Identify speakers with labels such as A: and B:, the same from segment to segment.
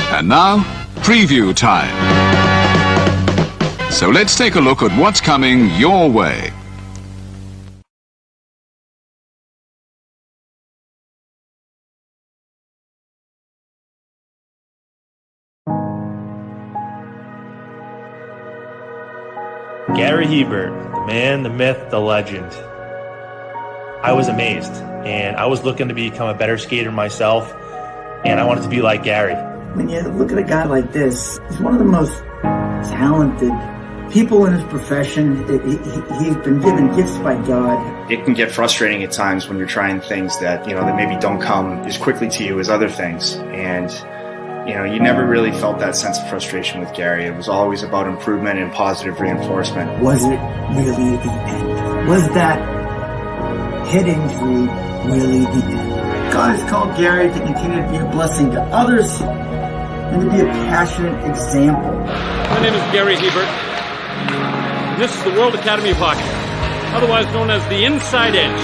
A: And now, preview time. So let's take a look at what's coming your way.
B: Gary Hebert, the man, the myth, the legend. I was amazed, and I was looking to become a better skater myself, and I wanted to be like Gary.
C: When you look at a guy like this, he's one of the most talented people in his profession. He's been given gifts by God.
D: It can get frustrating at times when you're trying things that, that maybe don't come as quickly to you as other things. And, you never really felt that sense of frustration with Gary. It was always about improvement and positive reinforcement.
C: Was it really the end? Was that head injury really the end? God has called Gary to continue to be a blessing to others and to be a passionate example.
E: My name is Gary Hebert. This is the World Academy of Hockey, otherwise known as the Inside Edge.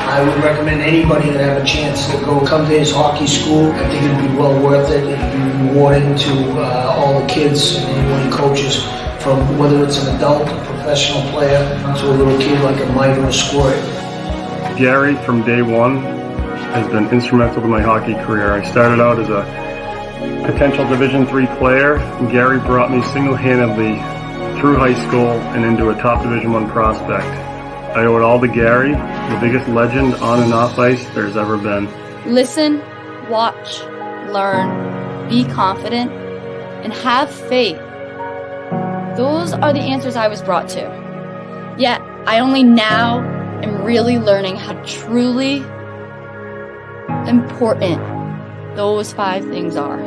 F: I would recommend anybody that have a chance to come to his hockey school. I think it'd be well worth it. It'd be rewarding to all the kids and anyone he coaches, from whether it's an adult, a professional player, to a little kid like a Mike or a Squirt.
G: Gary, from day one, has been instrumental to my hockey career. I started out as a potential Division III player, and Gary brought me single-handedly through high school and into a top Division I prospect. I owe it all to Gary, the biggest legend on and off ice there's ever been.
H: Listen, watch, learn, be confident, and have faith. Those are the answers I was brought to. Yet, I only now am really learning how truly important those 5 things are.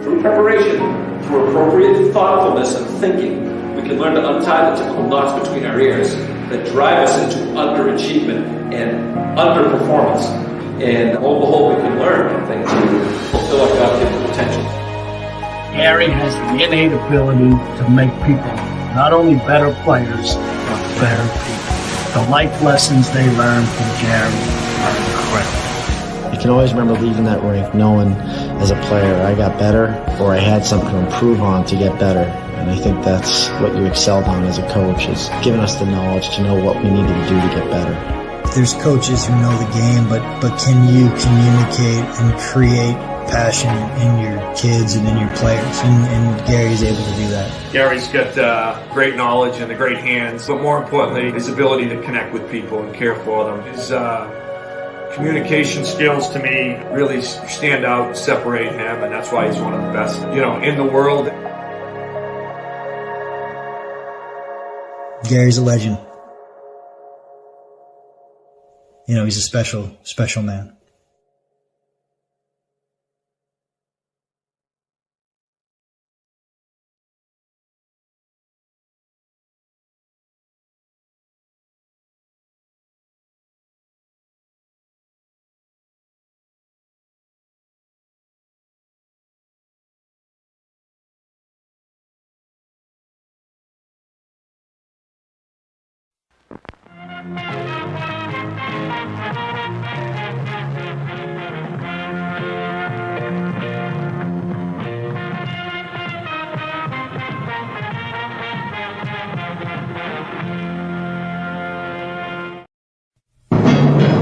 I: Through preparation, through appropriate thoughtfulness and thinking, we can learn to untie the typical knots between our ears that drive us into underachievement and underperformance. And on the whole, we can learn things to fulfill our God-given potential.
F: Gary has the innate ability to make people not only better players, but better people. The life lessons they learn from Gary are incredible.
J: I can always remember leaving that rink knowing as a player I got better, or I had something to improve on to get better. And I think that's what you excelled on as a coach, is giving us the knowledge to know what we needed to do to get better.
K: There's coaches who know the game, but can you communicate and create passion in your kids and in your players? And Gary's able to do that.
L: Gary's got great knowledge and the great hands, but more importantly, his ability to connect with people and care for them. His communication skills, to me, really stand out and separate him, and that's why he's one of the best, in the world.
K: Gary's a legend. He's a special, special man.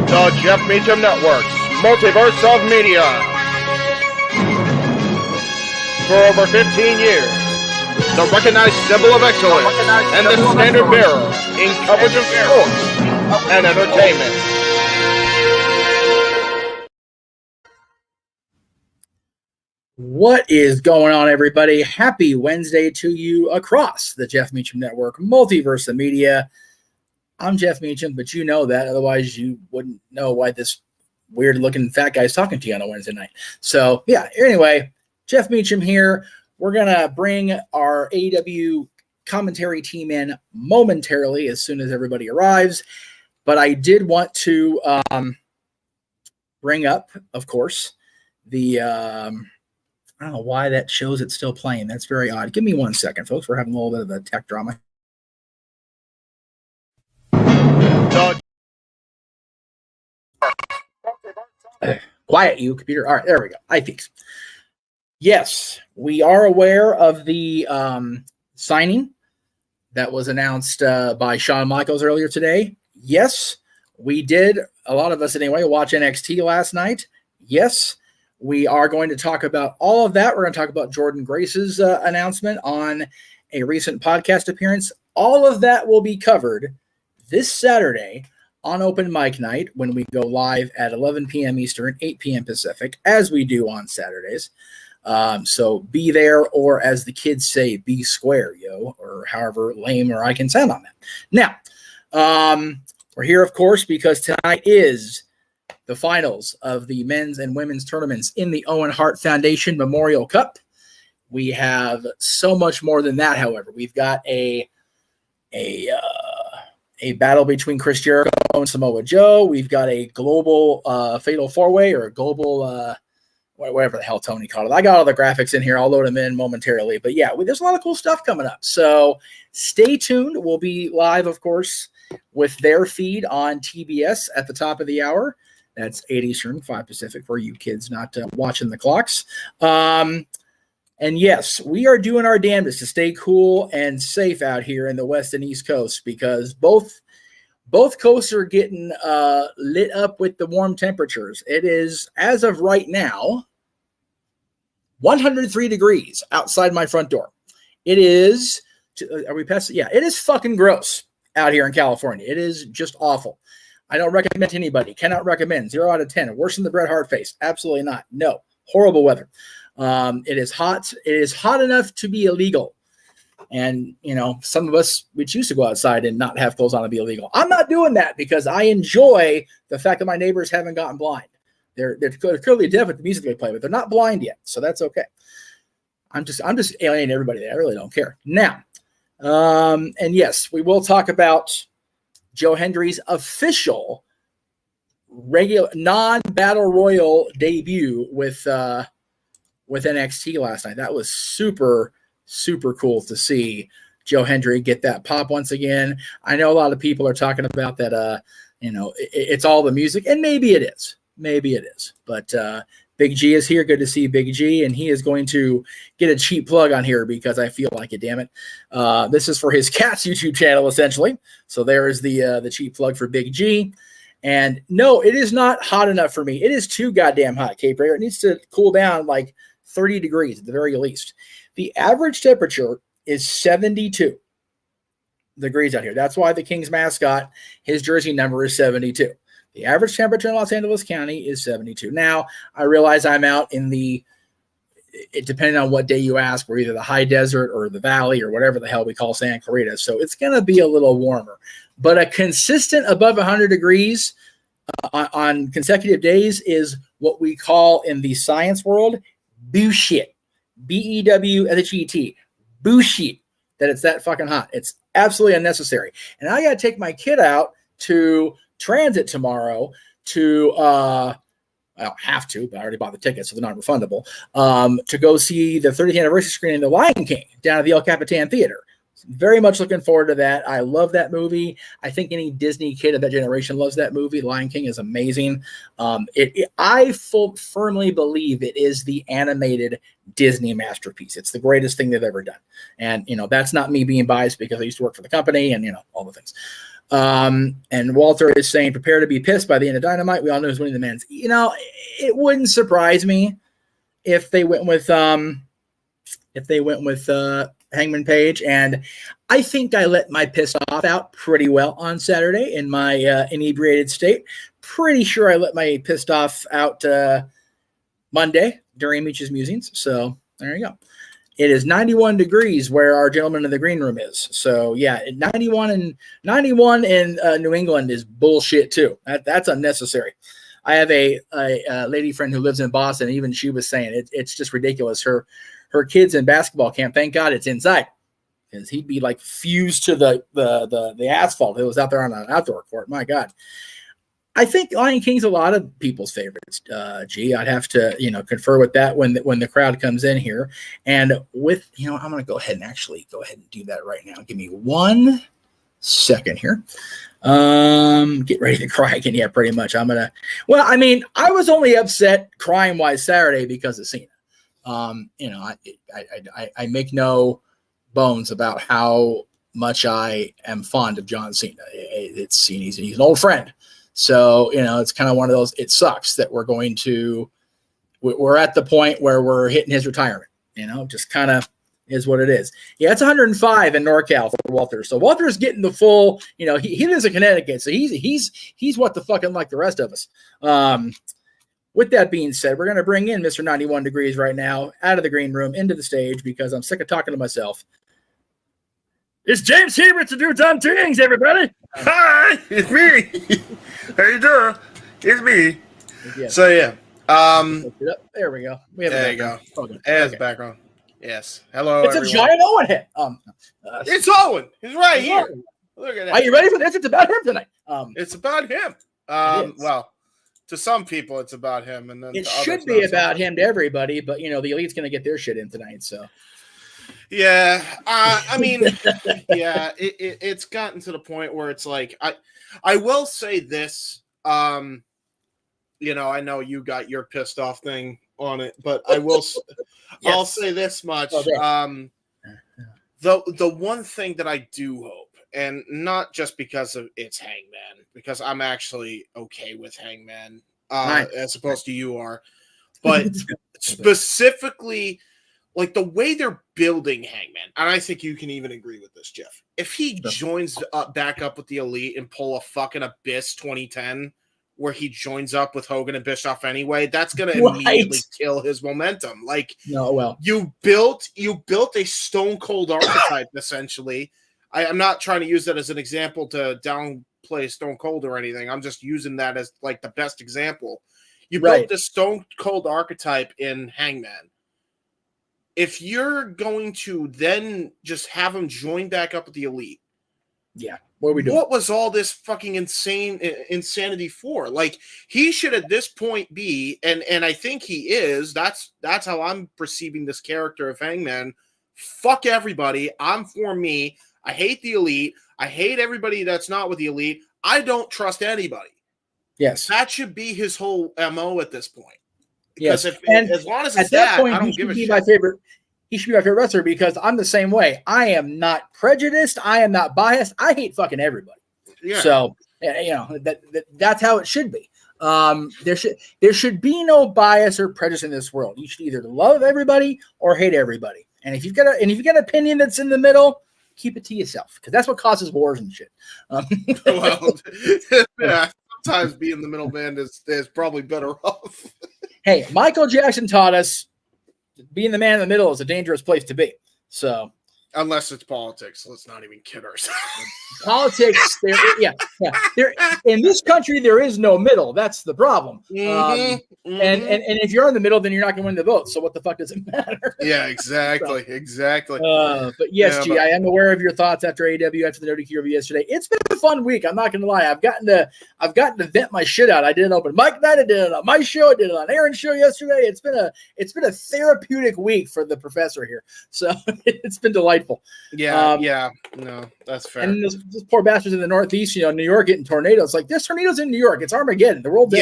M: The Jeff Meacham Network's Multiverse of Media. For over 15 years, the recognized symbol of excellence, and the standard bearer in coverage of sports and entertainment.
N: What is going on, everybody? Happy Wednesday to you across the Jeff Meacham Network, Multiverse of Media. I'm Jeff Meacham, but you know that. Otherwise, you wouldn't know why this weird-looking fat guy's talking to you on a Wednesday night. So, yeah, anyway, Jeff Meacham here. We're going to bring our AEW commentary team in momentarily as soon as everybody arrives. But I did want to bring up, of course, the I don't know why that shows it's still playing. That's very odd. Give me 1 second, folks. We're having a little bit of a tech drama. Quiet, you computer. All right, there we go. iFix. Yes, we are aware of the signing that was announced by Shawn Michaels earlier today. Yes, we did, a lot of us anyway, watch NXT last night. Yes, we are going to talk about all of that. We're going to talk about Jordan Grace's announcement on a recent podcast appearance. All of that will be covered this Saturday on Open Mic Night when we go live at 11 p.m. Eastern, 8 p.m. Pacific, as we do on Saturdays. So be there, or as the kids say, be square, yo, or however lame or I can sound on that. Now, we're here, of course, because tonight is the finals of the men's and women's tournaments in the Owen Hart Foundation Memorial Cup. We have so much more than that, however. We've got a battle between Chris Jericho and Samoa Joe. We've got a global fatal four-way, or a global whatever the hell Tony called it. I got all the graphics in here. I'll load them in momentarily. But yeah, there's a lot of cool stuff coming up. So stay tuned. We'll be live, of course, with their feed on TBS at the top of the hour. That's 8 Eastern, 5 Pacific for you kids not watching the clocks. And yes, we are doing our damnedest to stay cool and safe out here in the West and East Coast, because both coasts are getting lit up with the warm temperatures. It is, as of right now, 103 degrees outside my front door. It is, are we past it? Yeah, it is fucking gross out here in California. It is just awful. I don't recommend to anybody. Cannot recommend. 0 out of 10. Worse than the Bret Hart face. Absolutely not. No. Horrible weather. It is hot. It is hot enough to be illegal. And, you know, some of us, we choose to go outside and not have clothes on and be illegal. I'm not doing that because I enjoy the fact that my neighbors haven't gotten blind. They're clearly deaf with the music they play, but they're not blind yet. So that's okay. I'm just alienating everybody there. I really don't care. Now, and yes, we will talk about Joe Hendry's official regular non-battle royal debut with NXT last night. That was super cool to see Joe Hendry get that pop once again. I know a lot of people are talking about that, it's all the music, and maybe it is. But Big G is here. Good to see Big G, and he is going to get a cheap plug on here because I feel like it, damn it. This is for his Cats YouTube channel, essentially. So there is the cheap plug for Big G. And no, it is not hot enough for me. It is too goddamn hot, Cape Rare. It needs to cool down like 30 degrees at the very least. The average temperature is 72 degrees out here. That's why the Kings mascot, his jersey number is 72. The average temperature in Los Angeles County is 72. Now, I realize I'm out in depending on what day you ask, we're either the high desert or the valley or whatever the hell we call Santa Clarita. So it's going to be a little warmer. But a consistent above 100 degrees on consecutive days is what we call in the science world bullshit. BEWSHET. Bullshit. That it's that fucking hot. It's absolutely unnecessary. And I got to take my kid out to Transit tomorrow to I don't have to, but I already bought the tickets, so they're not refundable, to go see the 30th anniversary screening of The Lion King down at the El Capitan Theater. Very much looking forward to that. I love that movie. I think any Disney kid of that generation loves that movie. Lion King is amazing. I firmly believe it is the animated Disney masterpiece. It's the greatest thing they've ever done. And, that's not me being biased because I used to work for the company and, all the things. And Walter is saying, prepare to be pissed by the end of Dynamite. We all know who's winning the men's. It wouldn't surprise me if they went with Hangman Page, and I think I let my piss off out pretty well on Saturday in my inebriated state. Pretty sure I let my pissed off out Monday during Meech's musings. So there you go. It is 91 degrees where our gentleman in the green room is. So yeah, 91 in New England is bullshit too. That's unnecessary. I have a lady friend who lives in Boston. And even she was saying it's just ridiculous. Her kids in basketball camp. Thank God it's inside, because he'd be like fused to the asphalt. It was out there on an outdoor court. My God. I think Lion King's a lot of people's favorites. I'd have to, confer with that when the crowd comes in here. And with, I'm going to go ahead and do that right now. Give me 1 second here. Get ready to cry again. Yeah, pretty much. I was only upset crying wise Saturday because of Cena. I make no bones about how much I am fond of John Cena. He's an old friend. So, it's kind of one of those, it sucks that we're at the point where we're hitting his retirement, just kind of is what it is. Yeah, it's 105 in NorCal for Walter. So Walter's getting the full, he lives in Connecticut. So he's what the fucking like the rest of us. With that being said, we're going to bring in Mr. 91 Degrees right now out of the green room into the stage because I'm sick of talking to myself. It's James Hebert to do dumb things, everybody.
O: Hi, it's me. How you doing? It's me.
N: Yeah.
O: So yeah.
N: There we go.
O: There you go.
N: Okay.
O: As background. Yes. Hello.
N: It's
O: everyone.
N: a giant Owen hit.
O: It's Owen. He's right here. Look at that.
N: Are you ready for this? It's about him tonight.
O: It's about him. Well, to some people, it's about him, and then
N: it should be about him to everybody. But the Elite's going to get their shit in tonight. So.
O: Yeah, it's gotten to the point where it's like I will say this. I know you got your pissed off thing on it, but I will. Yes. I'll say this much. The one thing that I do hope, and not just because of it's Hangman, because I'm actually okay with Hangman, as opposed to you are, but specifically. Like the way they're building Hangman, and I think you can even agree with this, Jeff. If he joins back up with the Elite and pull a fucking Abyss 2010, where he joins up with Hogan and Bischoff anyway, that's gonna immediately kill his momentum. Like, you built a Stone Cold archetype essentially. I'm not trying to use that as an example to downplay Stone Cold or anything. I'm just using that as like the best example. You built this Stone Cold archetype in Hangman. If you're going to then just have him join back up with the Elite,
N: what are we doing?
O: What was all this fucking insanity for? Like, he should at this point be, and I think he is. That's how I'm perceiving this character of Hangman. Fuck everybody. I'm for me. I hate the Elite. I hate everybody that's not with the Elite. I don't trust anybody.
N: Yes,
O: that should be his whole MO at this point.
N: Yes,
O: as long as it's
N: that point,
O: I don't give a shit.
N: He should be my favorite wrestler because I'm the same way. I am not prejudiced. I am not biased. I hate fucking everybody.
O: Yeah.
N: So that's how it should be. There should be no bias or prejudice in this world. You should either love everybody or hate everybody. And if you've got an opinion that's in the middle, keep it to yourself because that's what causes wars and shit.
O: Sometimes being the middleman is probably better off.
N: Hey, Michael Jackson taught us being the man in the middle is a dangerous place to be. So,
O: unless it's politics, let's not even kid ourselves.
N: Politics, there in this country there is no middle. That's the problem. And if you're in the middle, then you're not going to win the vote. So what the fuck does it matter?
O: Yeah, exactly.
N: But yes, I am aware of your thoughts after AEW after the No DQ review yesterday. It's been a fun week. I'm not going to lie. I've gotten to vent my shit out. I did an open mic night. I did it on my show. I did it on Aaron's show yesterday. It's been a therapeutic week for the professor here. So it's been delightful.
O: Yeah. No, that's fair.
N: And those poor bastards in the Northeast, New York getting tornadoes. Like, there's tornadoes in New York. It's Armageddon. The world.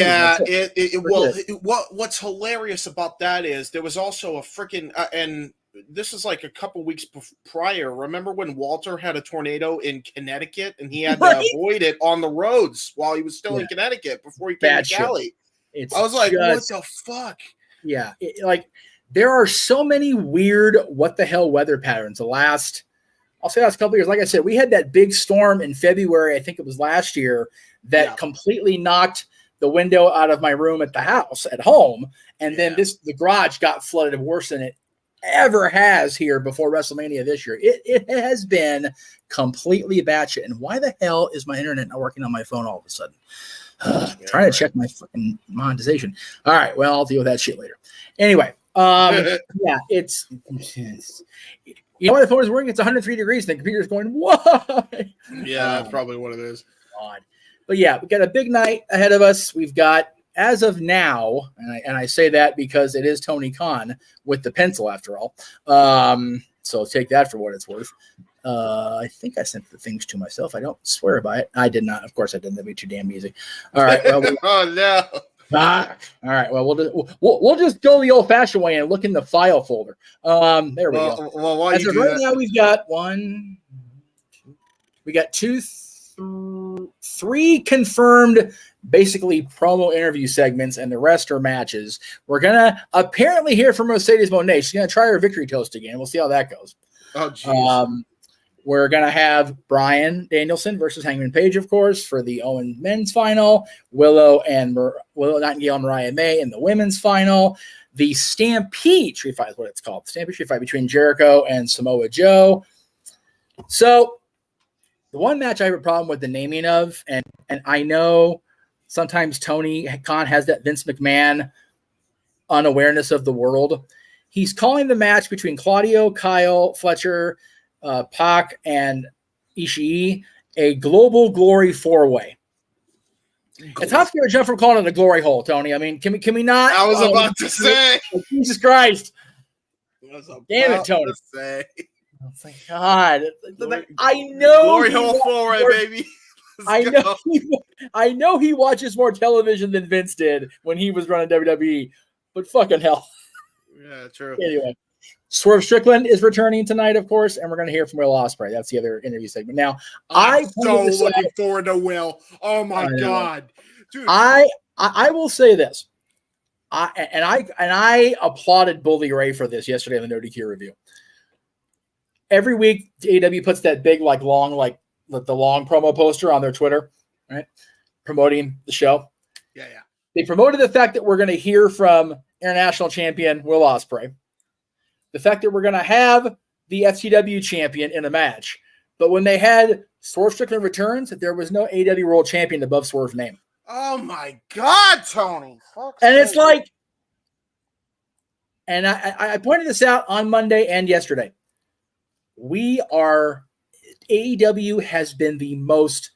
O: What's hilarious about that is there was also a freaking and this is like a couple weeks prior. Remember when Walter had a tornado in Connecticut and he had to avoid it on the roads while he was still in Connecticut before he came to Cali? I was like, what the fuck?
N: Yeah, there are so many weird what the hell weather patterns. Last couple of years, like I said, we had that big storm in February, I think it was last year, that completely knocked the window out of my room at the house at home. And then the garage got flooded worse than it ever has here before WrestleMania this year. It has been completely batshit. And why the hell is my internet not working on my phone all of a sudden? Trying to check my fucking monetization. All right, well, I'll deal with that shit later. Anyway, it's you know why the phone is working? It's 103 degrees and the computer's going, why?
O: Yeah, that's probably what it is.
N: God. But yeah, we've got a big night ahead of us. We've got, as of now, and I say that because it is Tony Khan with the pencil after all. So take that for what it's worth. I think I sent the things to myself. I don't swear by it. I did not. Of course I didn't. That'd be too damn easy. All right. Well,
O: oh no.
N: All right. Well, we'll just go the old-fashioned way and look in the file folder. There we go.
O: Well,
N: as of right now, we've got three confirmed, basically promo interview segments, and the rest are matches. We're gonna apparently hear from Mercedes Moné. She's gonna try her victory toast again. We'll see how that goes.
O: Oh, jeez.
N: We're going to have Bryan Danielson versus Hangman Page, of course, for the Owen men's final. Willow Nightingale and Mariah May in the women's final. The Stampede Street Fight is what it's called. The Stampede Street Fight between Jericho and Samoa Joe. So the one match I have a problem with the naming of, and I know sometimes Tony Khan has that Vince McMahon unawareness of the world. He's calling the match between Claudio, Kyle, Fletcher, Pac, and Ishii a Global Glory 4-way. It's tough to jump from calling it a glory hole, Tony. I mean, can we not?
O: I was about to say.
N: Jesus Christ. Damn it, Tony. Oh, thank God. I know.
O: Glory hole 4-way, baby.
N: I know he watches more television than Vince did when he was running WWE, but fucking hell.
O: Yeah, true.
N: Anyway, Swerve Strickland is returning tonight, of course, and we're going to hear from Will Ospreay. That's the other interview segment. Now,
O: I'm so looking forward to Will. Oh my God, dude!
N: I will say this. I applauded Bully Ray for this yesterday in the No DQ review. Every week, AEW puts that big, long promo poster on their Twitter, right, promoting the show.
O: Yeah.
N: They promoted the fact that we're going to hear from International Champion Will Ospreay. The fact that we're going to have the FTW champion in a match. But when they had Swerve Strickland returns, there was no AEW World Champion above Swerve's name.
O: Oh my God, Tony.
N: And it's like, and I pointed this out on Monday and yesterday. AEW has been the most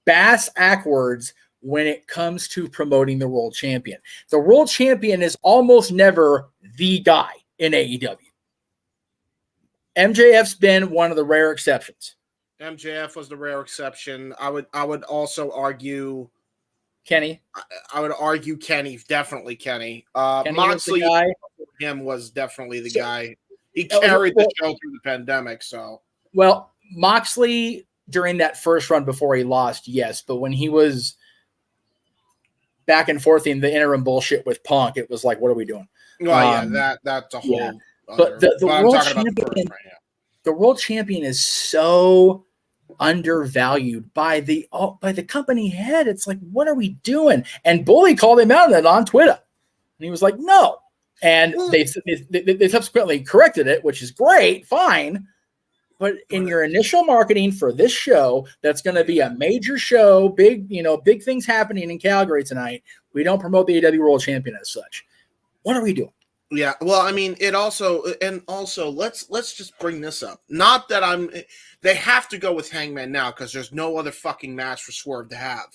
N: bass-ackwards when it comes to promoting the world champion. The world champion is almost never the guy in AEW. MJF's been one of the rare exceptions.
O: MJF was the rare exception. I would also argue
N: Kenny.
O: I would argue Kenny, definitely Kenny.
N: Moxley
O: was definitely the guy. He carried the show through the pandemic. So
N: Moxley during that first run before he lost, yes, but when he was back and forth in the interim bullshit with Punk, it was like, what are we doing?
O: That's a whole.
N: Yeah. But the world champion is so undervalued by the company head. It's like, what are we doing? And Bully called him out on that on Twitter, and he was like, no. And they subsequently corrected it, which is great, fine. But in your initial marketing for this show, that's going to be a major show, big things happening in Calgary tonight. We don't promote the AEW World Champion as such. What are we doing?
O: Yeah, well, I mean, let's just bring this up. Not that they have to go with Hangman now because there's no other fucking match for Swerve to have.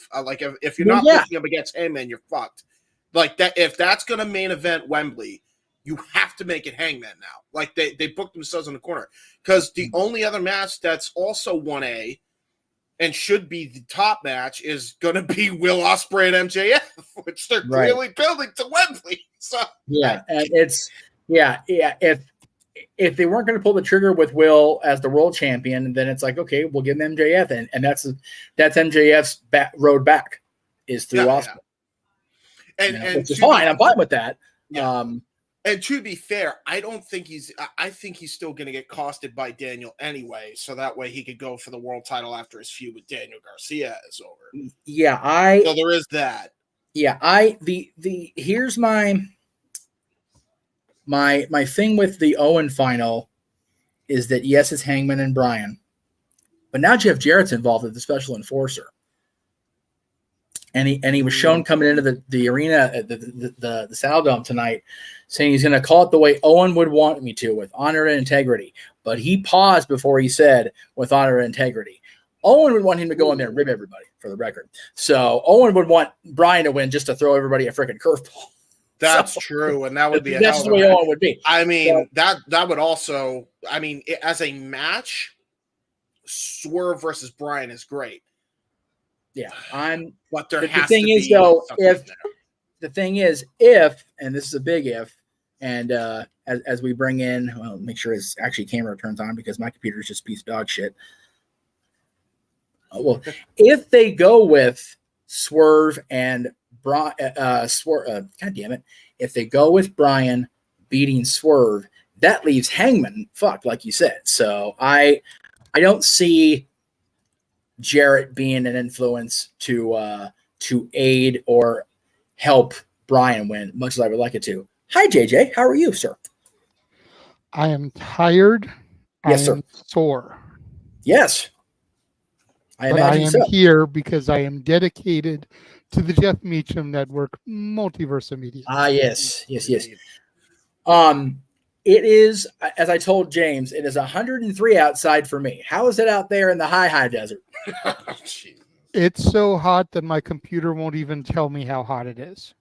O: If you're not looking up against Hangman, you're fucked. Like that, if that's going to main event Wembley, you have to make it Hangman now. Like they booked themselves in the corner because the only other match that's also 1A and should be the top match is going to be Will Ospreay and MJF, which they're clearly building to Wembley. So
N: and if they weren't going to pull the trigger with Will as the world champion, then it's like, okay, we'll give them MJF, and that's MJF's road back is through Ospreay.
O: And
N: which is fine. I'm fine with that.
O: Yeah. And to be fair, I think he's still going to get costed by Daniel anyway, so that way he could go for the world title after his feud with Daniel Garcia is over.
N: Yeah,
O: so there is that.
N: Yeah, here's my thing with the Owen final is that yes, it's Hangman and Bryan, but now Jeff Jarrett's involved as the special enforcer. And he was shown coming into the arena at the Saddledome tonight saying he's going to call it the way Owen would want me to, with honor and integrity. But he paused before he said with honor and integrity. Owen would want him to go in there and rib everybody, for the record. So Owen would want Bryan to win just to throw everybody a freaking curveball.
O: That's true, and that would be
N: that's the way Owen would be.
O: I mean, that would also, I mean, as a match, Swerve versus Bryan is great.
N: Yeah,
O: but there
N: the
O: has
N: thing
O: to
N: is
O: be
N: though,
O: something
N: if and this is a big if, and as we bring in, well, make sure his actually camera turns on because my computer is just a piece of dog shit. Well, if they go with Swerve and God damn it, if they go with Bryan beating Swerve, that leaves Hangman fucked, like you said. So I don't see Jarrett being an influence to aid or help Bryan win, much as I would like it to. Hi, JJ. How are you, sir?
P: I am tired.
N: Yes, sir.
P: I am sore.
N: Yes.
P: But I am here because I am dedicated to the Jeff Meacham Network, Multiverse of Media.
N: Yes. It is, as I told James, it is 103 outside for me. How is it out there in the high desert?
P: It's so hot that my computer won't even tell me how hot it is.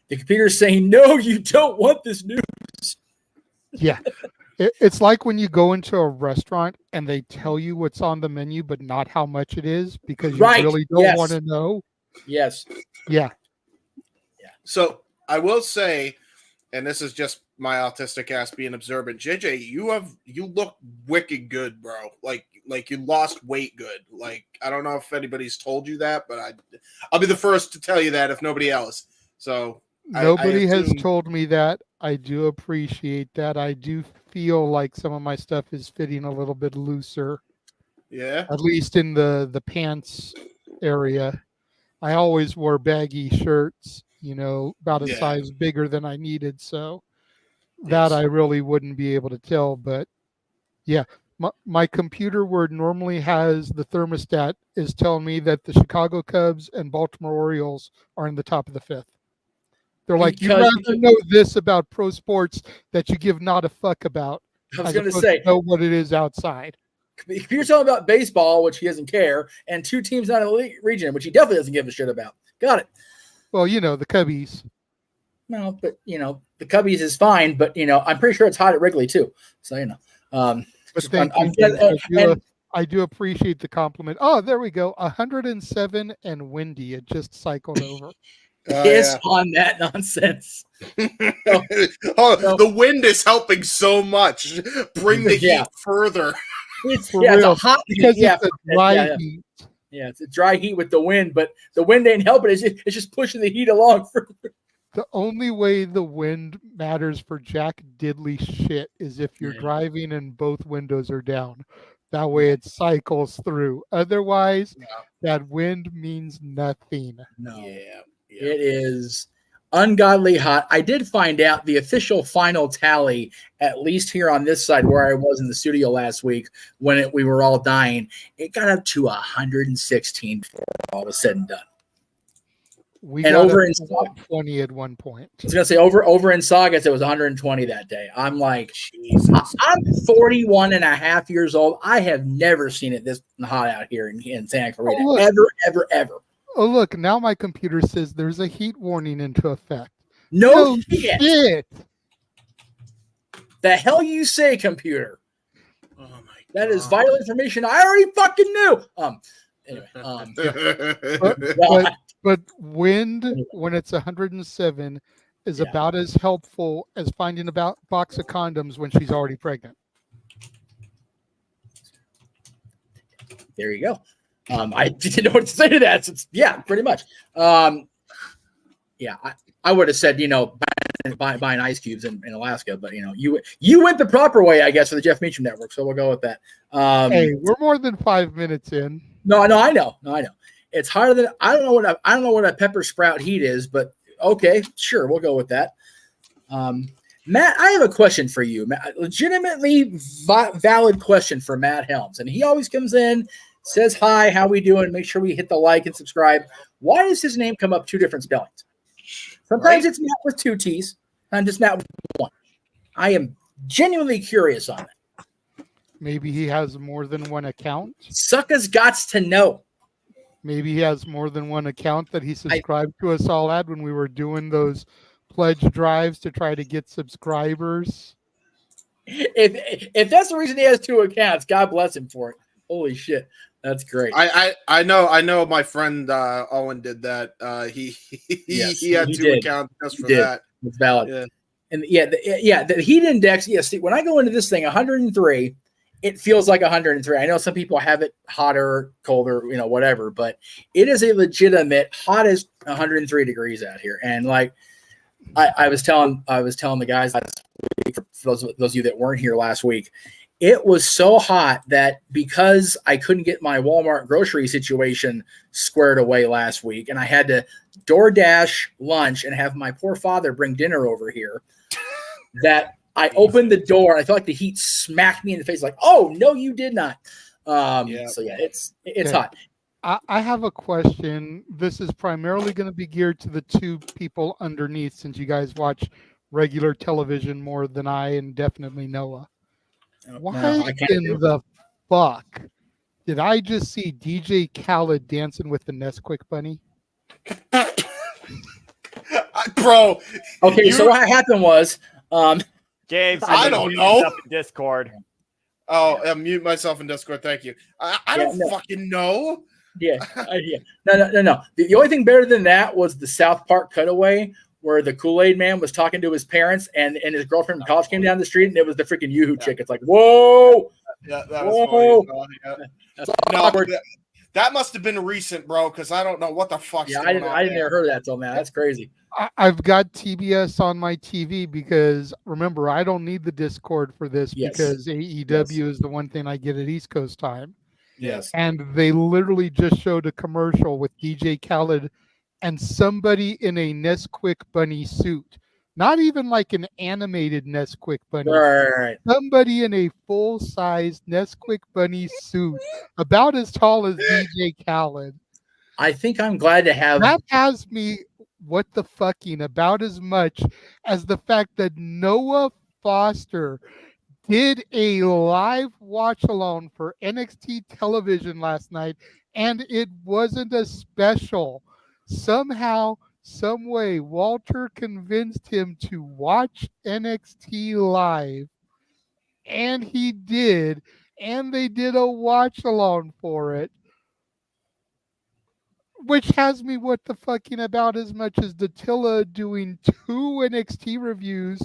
N: The computer's saying, no, you don't want this news.
P: Yeah. It's like when you go into a restaurant and they tell you what's on the menu, but not how much it is because you really don't want to know.
N: Yes.
P: Yeah.
O: So I will say, and this is just my autistic ass being observant, JJ, you look wicked good, bro. Like you lost weight good. Like, I don't know if anybody's told you that, but I'll be the first to tell you that if nobody else. So
P: nobody has told me that. I do appreciate that. I do feel like some of my stuff is fitting a little bit looser.
O: Yeah.
P: At least in the pants area. I always wore baggy shirts, about a size bigger than I needed. So that I really wouldn't be able to tell. But yeah, my computer where it normally has the thermostat is telling me that the Chicago Cubs and Baltimore Orioles are in the top of the fifth. They're like, you'd rather know this about pro sports that you give not a fuck about.
N: I was going to say,
P: know what it is outside.
N: If you're talking about baseball, which he doesn't care, and two teams out of the region, which he definitely doesn't give a shit about. Got it.
P: Well, the Cubbies.
N: No, but, the Cubbies is fine, but, I'm pretty sure it's hot at Wrigley, too. So,
P: But thank you. I do appreciate the compliment. Oh, there we go. 107 and windy. It just cycled over.
N: On that nonsense.
O: The wind is helping so much. Bring the heat further.
N: It's a hot
P: because it's a dry heat.
N: Yeah, it's a dry heat with the wind, but the wind ain't helping. It's just pushing the heat along further.
P: The only way the wind matters for Jack Diddley shit is if you're driving and both windows are down. That way it cycles through. Otherwise, that wind means nothing.
N: No. Yeah. It is ungodly hot. I did find out the official final tally, at least here on this side where I was in the studio last week when we were all dying, it got up to 116 before all was said and done.
P: We got over in 120 at one point.
N: I was going to say over in Saugus, it was 120 that day. I'm like, Jesus. I'm 41 and a half years old. I have never seen it this hot out here in Santa Clarita. Ever.
P: Oh, look, now my computer says there's a heat warning into effect.
N: No shit. The hell you say, computer? Oh, my God. That is vital information I already fucking knew. Anyway.
P: But wind, when it's 107, is about as helpful as finding a box of condoms when she's already pregnant.
N: There you go. I didn't know what to say to that. Pretty much. Yeah, I would have said, buying ice cubes in Alaska, but you went the proper way, I guess, for the Jeff Meacham Network. So we'll go with that.
P: Hey, we're more than 5 minutes in.
N: No, I know. It's harder than I don't know what a pepper sprout heat is, but okay, sure, we'll go with that. Matt, I have a question for you. Legitimately valid question for Matt Helms, and he always comes in, says hi, how we doing? Make sure we hit the like and subscribe. Why does his name come up two different spellings? Sometimes it's Matt with two T's, and just Matt with one. I am genuinely curious on that.
P: Maybe he has more than one account.
N: Sucker's gots to know.
P: Maybe he has more than one account that he subscribed to us all at when we were doing those pledge drives to try to get subscribers.
N: If that's the reason he has two accounts, God bless him for it. Holy shit, that's great.
O: I know my friend Owen did that. He had two accounts just for that.
N: It's valid.
O: Yeah.
N: And the heat index. Yeah, see, when I go into this thing, 103, it feels like 103. I know some people have it hotter, colder, whatever, but it is a legitimate hot as 103 degrees out here. And like I was telling the guys last week, for those of you that weren't here last week, it was so hot that because I couldn't get my Walmart grocery situation squared away last week, and I had to DoorDash lunch and have my poor father bring dinner over here, that I opened the door and I felt like the heat smacked me in the face. Like, oh no, you did not. So yeah, it's hot.
P: I have a question. This is primarily going to be geared to the two people underneath, since you guys watch regular television more than I and definitely Noah. Why in the fuck did I just see DJ Khaled dancing with the Nesquik bunny?
O: Bro.
N: Okay, so what happened was
Q: James,
O: I don't know.
Q: Up in Discord.
O: Oh, I'll mute myself in Discord. Thank you. I don't fucking know.
N: Yeah. No. The only thing better than that was the South Park cutaway where the Kool-Aid man was talking to his parents and his girlfriend from college came down the street and it was the freaking Yoo-hoo chick. It's like, whoa.
O: Yeah, that was funny. Yeah. That must have been recent, bro, because I don't know what the fuck.
N: Yeah, I didn't ever heard of that till now. That's crazy.
P: I've got TBS on my TV because remember, I don't need the Discord for this because AEW is the one thing I get at East Coast time.
N: Yes.
P: And they literally just showed a commercial with DJ Khaled and somebody in a Nesquik bunny suit. Not even like an animated Nesquik bunny.
N: Right.
P: Somebody in a full-size Nesquik bunny suit, about as tall as DJ Khaled.
N: I think I'm glad to have
P: that. Has me what the fucking about as much as the fact that Noah Foster did a live watch along for NXT television last night, and it wasn't a special. Somehow, some way, Walter convinced him to watch NXT live, and he did, and they did a watch along for it, which has me what the fucking about as much as Dattila doing 2 NXT reviews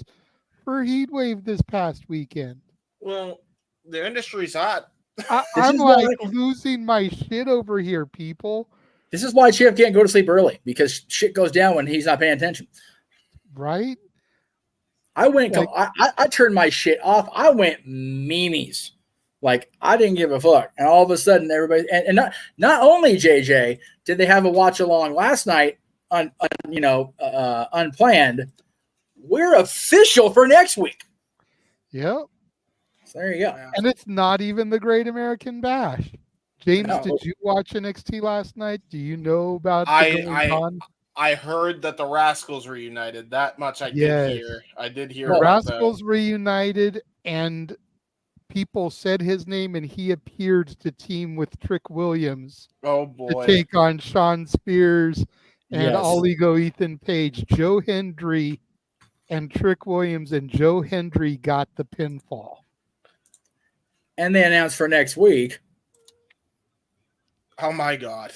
P: for Heatwave this past weekend.
O: Well, the industry's hot.
P: I'm like losing my shit over here, people.
N: This is why Chip can't go to sleep early, because shit goes down when he's not paying attention.
P: Right?
N: I turned my shit off. I went memes. Like, I didn't give a fuck. And all of a sudden, everybody, and not only JJ did they have a watch along last night, unplanned. We're official for next week.
P: Yep.
N: So there you go.
P: And it's not even the Great American Bash. James, did you watch NXT last night? Do you know about
O: I heard that the Rascals reunited. That much I did hear. I did hear about
P: Rascals reunited, and people said his name, and he appeared to team with Trick Williams.
O: Oh boy!
P: To take on Sean Spears and All Ego Ethan Page. Joe Hendry and Trick Williams and Joe Hendry got the pinfall.
N: And they announced for next week.
O: Oh my God!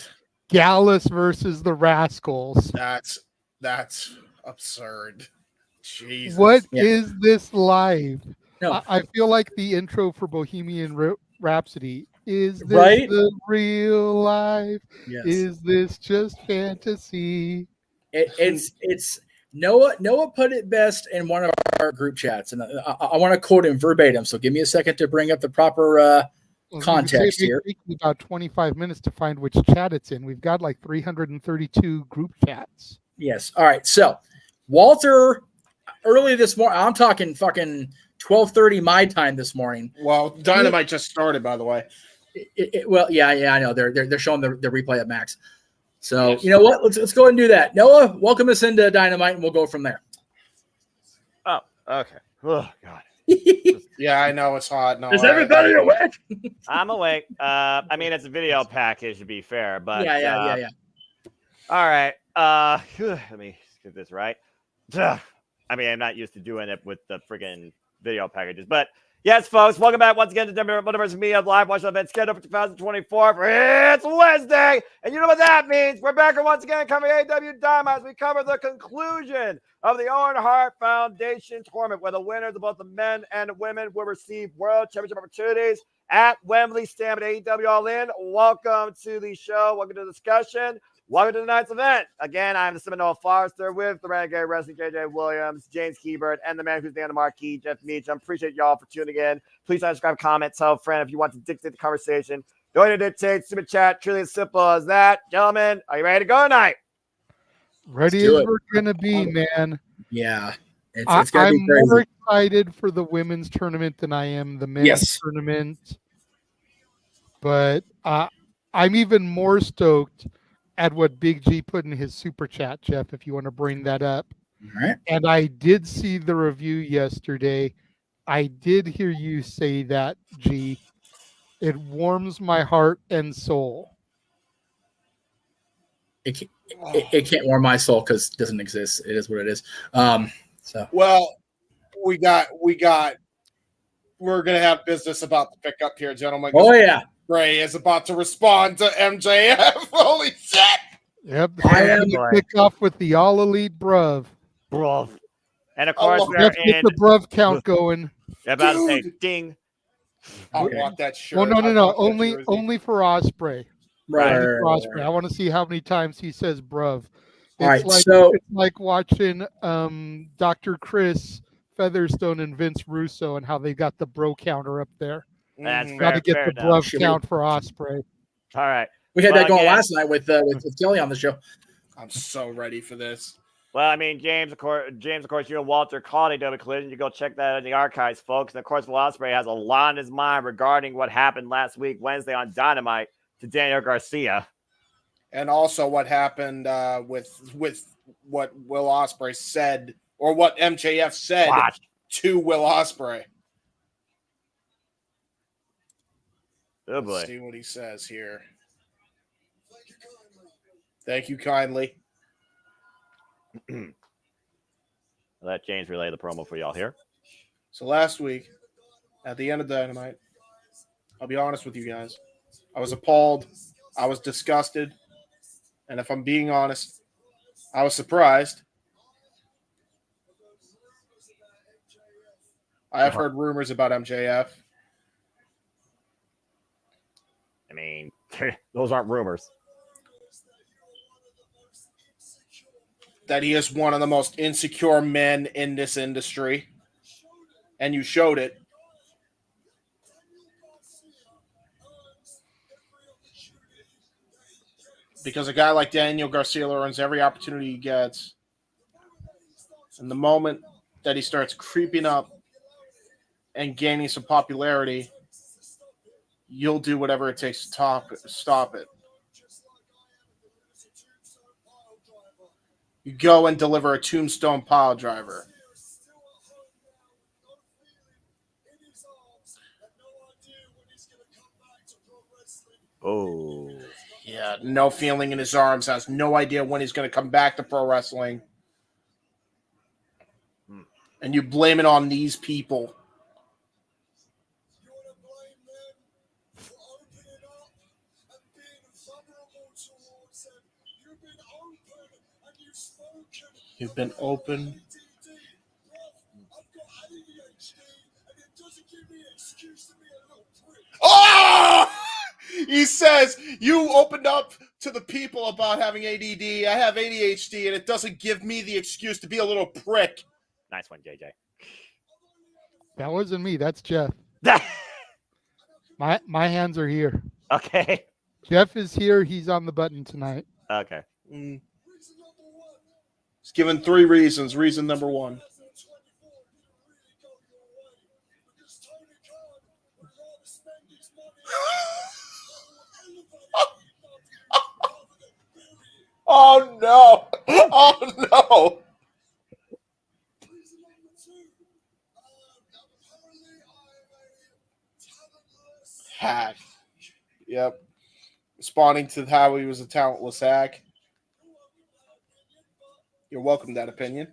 P: Gallus versus the Rascals.
O: That's absurd. Jesus.
P: What is this live?
N: No.
P: I feel like the intro for Bohemian Rhapsody. Is this
N: right?
P: the real life?
N: Yes.
P: Is this just fantasy?
N: It's Noah put it best in one of our group chats, and I want to quote him verbatim. So give me a second to bring up the proper context here.
P: It takes me about 25 minutes to find which chat it's in. We've got like 332 group chats.
N: Yes. All right. So Walter, early this morning, I'm talking fucking 12:30 my time this morning.
O: Well, Dynamite just started, by the way.
N: Well, yeah, I know. They're showing the replay of Max. So you know what? Let's go ahead and do that. Noah, welcome us into Dynamite, and we'll go from there.
Q: Oh, okay. Oh God.
O: Yeah, I know it's hot. No,
N: Is everybody awake?
Q: I'm awake. I mean, it's a video package to be fair, but
N: Yeah.
Q: All right. Let me get this right. I mean, I'm not used to doing it with the friggin' video packages, but yes, folks, welcome back once again to JMN Multiverse of Media live watch event scheduled for 2024. It's Wednesday, and you know what that means. We're back once again covering AEW Dynamite as we cover the conclusion of the Owen Hart Foundation tournament, where the winners of both the men and the women will receive World Championship opportunities at Wembley Stampede AEW All In. Welcome to the show. Welcome to the discussion. Welcome to tonight's event. Again, I'm the Seminole Forrester with the Renegade Wrestling, JJ Williams, James Hebert, and the man who's down the marquee, Jeff Meacham. Appreciate y'all for tuning in. Please subscribe, comment, tell a friend if you want to dictate the conversation. Don't need to dictate, super chat, truly as simple as that. Gentlemen, are you ready to go tonight?
P: Ready as we're going to be, man.
N: Yeah. It's gonna be crazy.
P: I'm more excited for the women's tournament than I am the men's tournament. But I'm even more stoked at what Big G put in his super chat, Jeff, if you want to bring that up.
N: All right.
P: And I did see the review yesterday. I did hear you say that, G. It warms my heart and soul.
N: It can't warm my soul because it doesn't exist. It is what it is.
O: Well, we're gonna have business about to pick up here, gentlemen.
N: Oh yeah.
O: Ray is about to respond to MJF. Holy shit!
P: Yep. I am to kick off with the All Elite Bruv.
Q: And of course, we're
P: let's get the Bruv count going.
Q: Yeah, about to say ding.
O: I want that shirt.
P: Well, no. Only for Osprey.
N: Right.
P: For Osprey. I want to see how many times he says Bruv.
N: It's
P: it's like watching Dr. Chris Featherstone and Vince Russo and how they got the bro counter up there.
Q: That's
P: got to get the Bruv count for Osprey.
Q: All right.
N: We had that going last night with Kelly on the show.
O: I'm so ready for this.
Q: Well, I mean, James, of course, you and Walter called AEW Collision. You go check that in the archives, folks. And of course, Will Ospreay has a lot in his mind regarding what happened last week, Wednesday on Dynamite, to Daniel Garcia,
O: and also what happened with what Will Ospreay said, or what MJF said to Will Ospreay.
Q: Oh boy!
O: Let's see what he says here. Thank you kindly.
Q: Let James relay the promo for y'all here.
O: So last week, at the end of Dynamite, I'll be honest with you guys, I was appalled, I was disgusted, and if I'm being honest, I was surprised. I have heard rumors about MJF.
Q: I mean, those aren't rumors.
O: That he is one of the most insecure men in this industry. And you showed it. Because a guy like Daniel Garcia earns every opportunity he gets. And the moment that he starts creeping up and gaining some popularity, you'll do whatever it takes to stop it. You go and deliver a tombstone pile driver.
Q: Oh.
O: Yeah, no feeling in his arms, has no idea when he's going to come back to pro wrestling. And you blame it on these people. You've been open. Oh! He says, you opened up to the people about having ADD. I have ADHD, and it doesn't give me the excuse to be a little prick.
Q: Nice one, JJ.
P: That wasn't me. That's Jeff. My hands are here.
Q: Okay.
P: Jeff is here. He's on the button tonight.
Q: Okay.
O: He's given 3 reasons. Reason number 1. Oh no! Oh no! Hack. Yep. Responding to how he was a talentless hack. You're welcome to that opinion.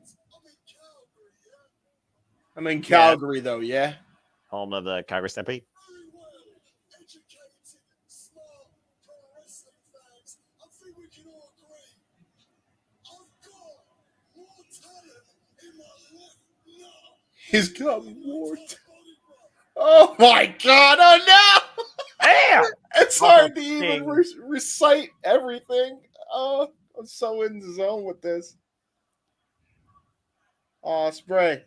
O: I'm in Calgary, though, yeah?
Q: Home of the Calgary Stampede.
O: He's got more. Oh my God! Oh no!
Q: Damn!
O: It's hard to even recite everything. Oh, I'm so in the zone with this. Osprey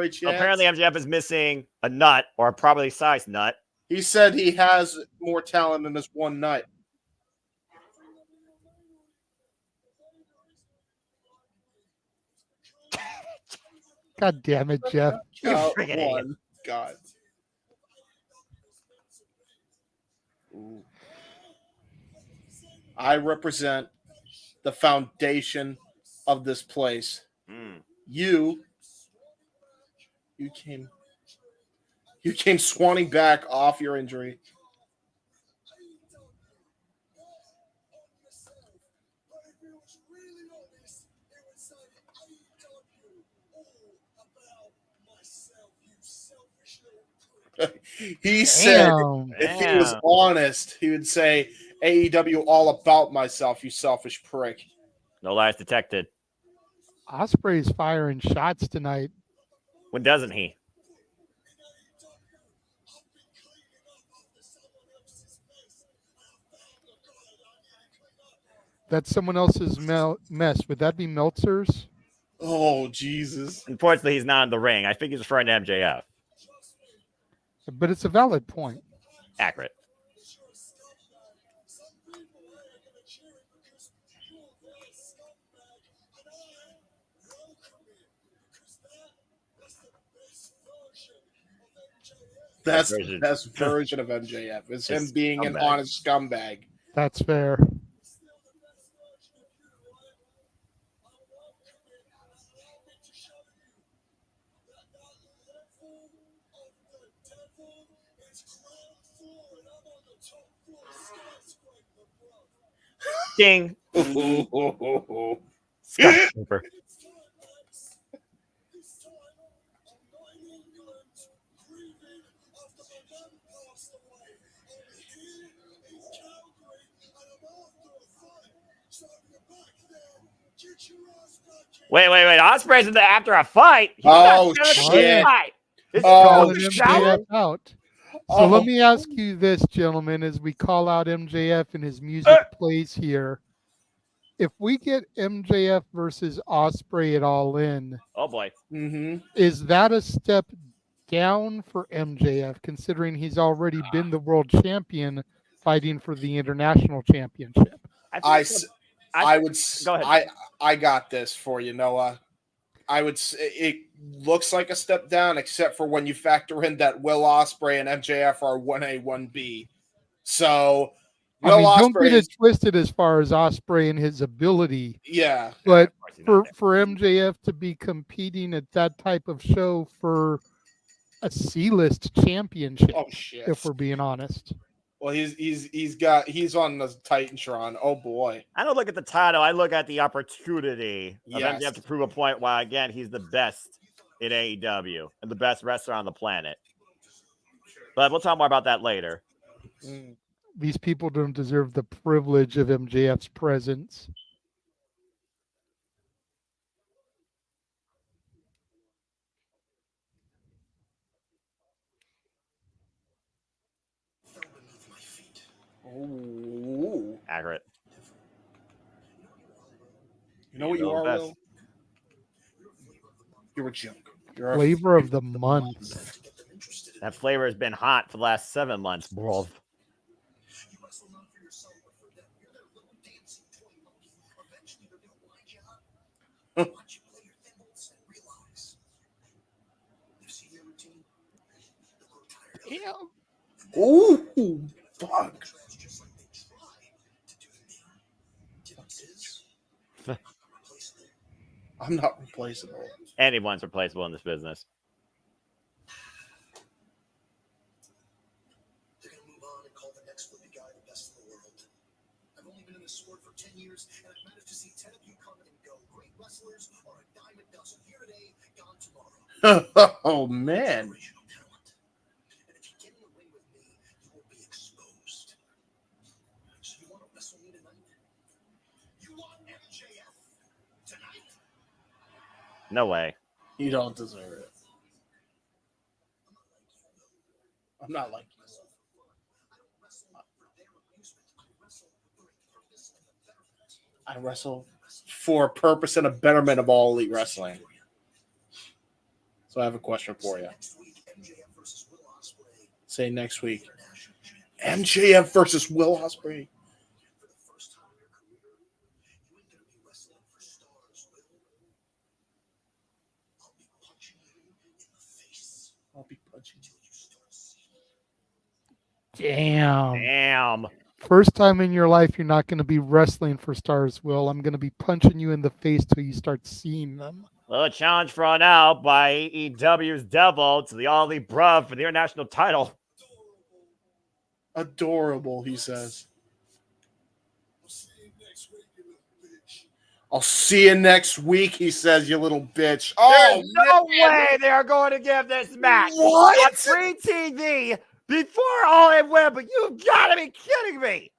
O: chance.
Q: Apparently, MJF is missing a nut or a properly sized nut.
O: He said he has more talent than this one nut.
P: God damn it, Jeff.
O: One. God. Ooh. I represent the foundation of this place. You came swanning back off your injury. He said if he was honest, he would say AEW all about myself, you selfish prick.
Q: No lies detected.
P: Osprey's firing shots tonight.
Q: When doesn't he?
P: That's someone else's mess. Would that be Meltzer's?
O: Oh, Jesus.
Q: Unfortunately, he's not in the ring. I think he's referring to MJF.
P: But it's a valid point.
Q: Accurate.
O: That's the best version of MJF. It's him being an honest scumbag.
P: That's fair.
Q: Ding. Skyscraper. Wait. Osprey's in the after a fight.
O: Oh, shit.
P: Calling MJF out. So let me ask you this, gentlemen, as we call out MJF and his music plays here. If we get MJF versus Osprey at All In,
Q: oh boy,
P: is that a step down for MJF, considering he's already been the world champion fighting for the international championship?
O: I would
Q: go ahead.
O: I got this for you, Noah. I would say it looks like a step down, except for when you factor in that Will Ospreay and MJF are 1A, 1B. So
P: don't get it twisted as far as Ospreay and his ability.
O: Yeah.
P: But for MJF to be competing at that type of show for a C-list championship, if we're being honest.
O: Well, he's on the Titantron. Oh boy!
Q: I don't look at the title. I look at the opportunity of MJF to prove a point. Why again he's the best in AEW and the best wrestler on the planet. But we'll talk more about that later.
P: These people don't deserve the privilege of MJF's presence.
O: Ooh.
Q: Accurate.
O: know what you are, Will? You're a joke. You're
P: Flavor of the month.
Q: That flavor has been hot for the last 7 months, bro.
O: Ooh, fuck. I'm not replaceable.
Q: Anyone's replaceable in this business.
R: They're going to move on and call the next flippy guy the best in the world. I've only been in the sport for 10 years, and I've managed to see 10 of you come and go. Great wrestlers are a dime a dozen. Here today, gone tomorrow.
O: Oh, man.
Q: No way.
O: You don't deserve it. I'm not like you. I wrestle for a purpose and a betterment of all elite wrestling. So I have a question for you. Say next week. MJF versus Will Ospreay. I'll be punching you.
P: Damn. First time in your life you're not going to be wrestling for stars, Will. I'm going to be punching you in the face till you start seeing them.
Q: Well, a challenge thrown out by AEW's Devil to the All Elite Bruv for the international title.
O: Adorable, he says. I'll see you next week, he says, you little bitch.
Q: There's no way they are going to give this match
O: What?
Q: on free TV before All In win, but you gotta be kidding me.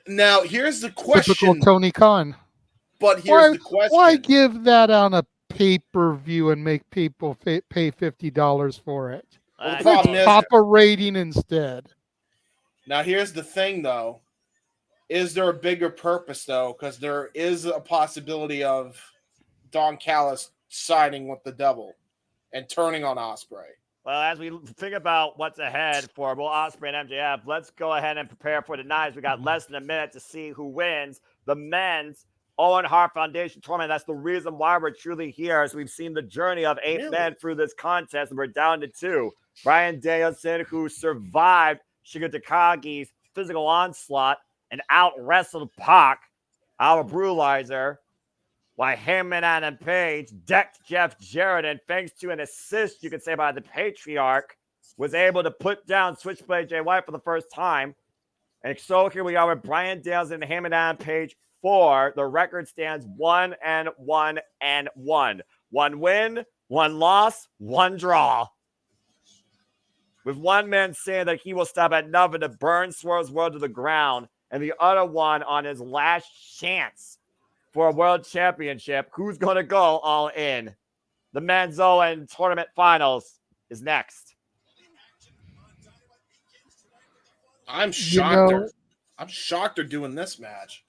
O: Now, here's the question.
P: Typical Tony Khan.
O: But here's the question.
P: Why give that on a pay-per-view and make people pay $50 for it?
O: Well, the problem is,
P: pop a rating instead.
O: Now, here's the thing, though. Is there a bigger purpose, though? Because there is a possibility of Don Callis siding with the Devil and turning on Ospreay.
Q: Well, as we think about what's ahead for Will Ospreay and MJF, let's go ahead and prepare for tonight. We got less than a minute to see who wins the men's Owen Hart Foundation tournament. That's the reason why we're truly here. As we've seen the journey of 8 men through this contest, and we're down to 2. Bryan Danielson, who survived Shigeru Takagi's physical onslaught and out-wrestled Pac, our Brewlizer, while him and Adam Page decked Jeff Jarrett, and thanks to an assist, you could say, by the Patriarch, was able to put down Switchblade Jay White for the first time. And so here we are with Bryan Danielson and him and Adam Page 4. The record stands 1-1-1. 1 win, 1 loss, 1 draw. With one man saying that he will stop at nothing to burn Swerve's World to the ground, and the other one on his last chance for a world championship. Who's going to go all in? The men's Owen tournament finals is next.
O: I'm shocked. I'm shocked they're doing this match.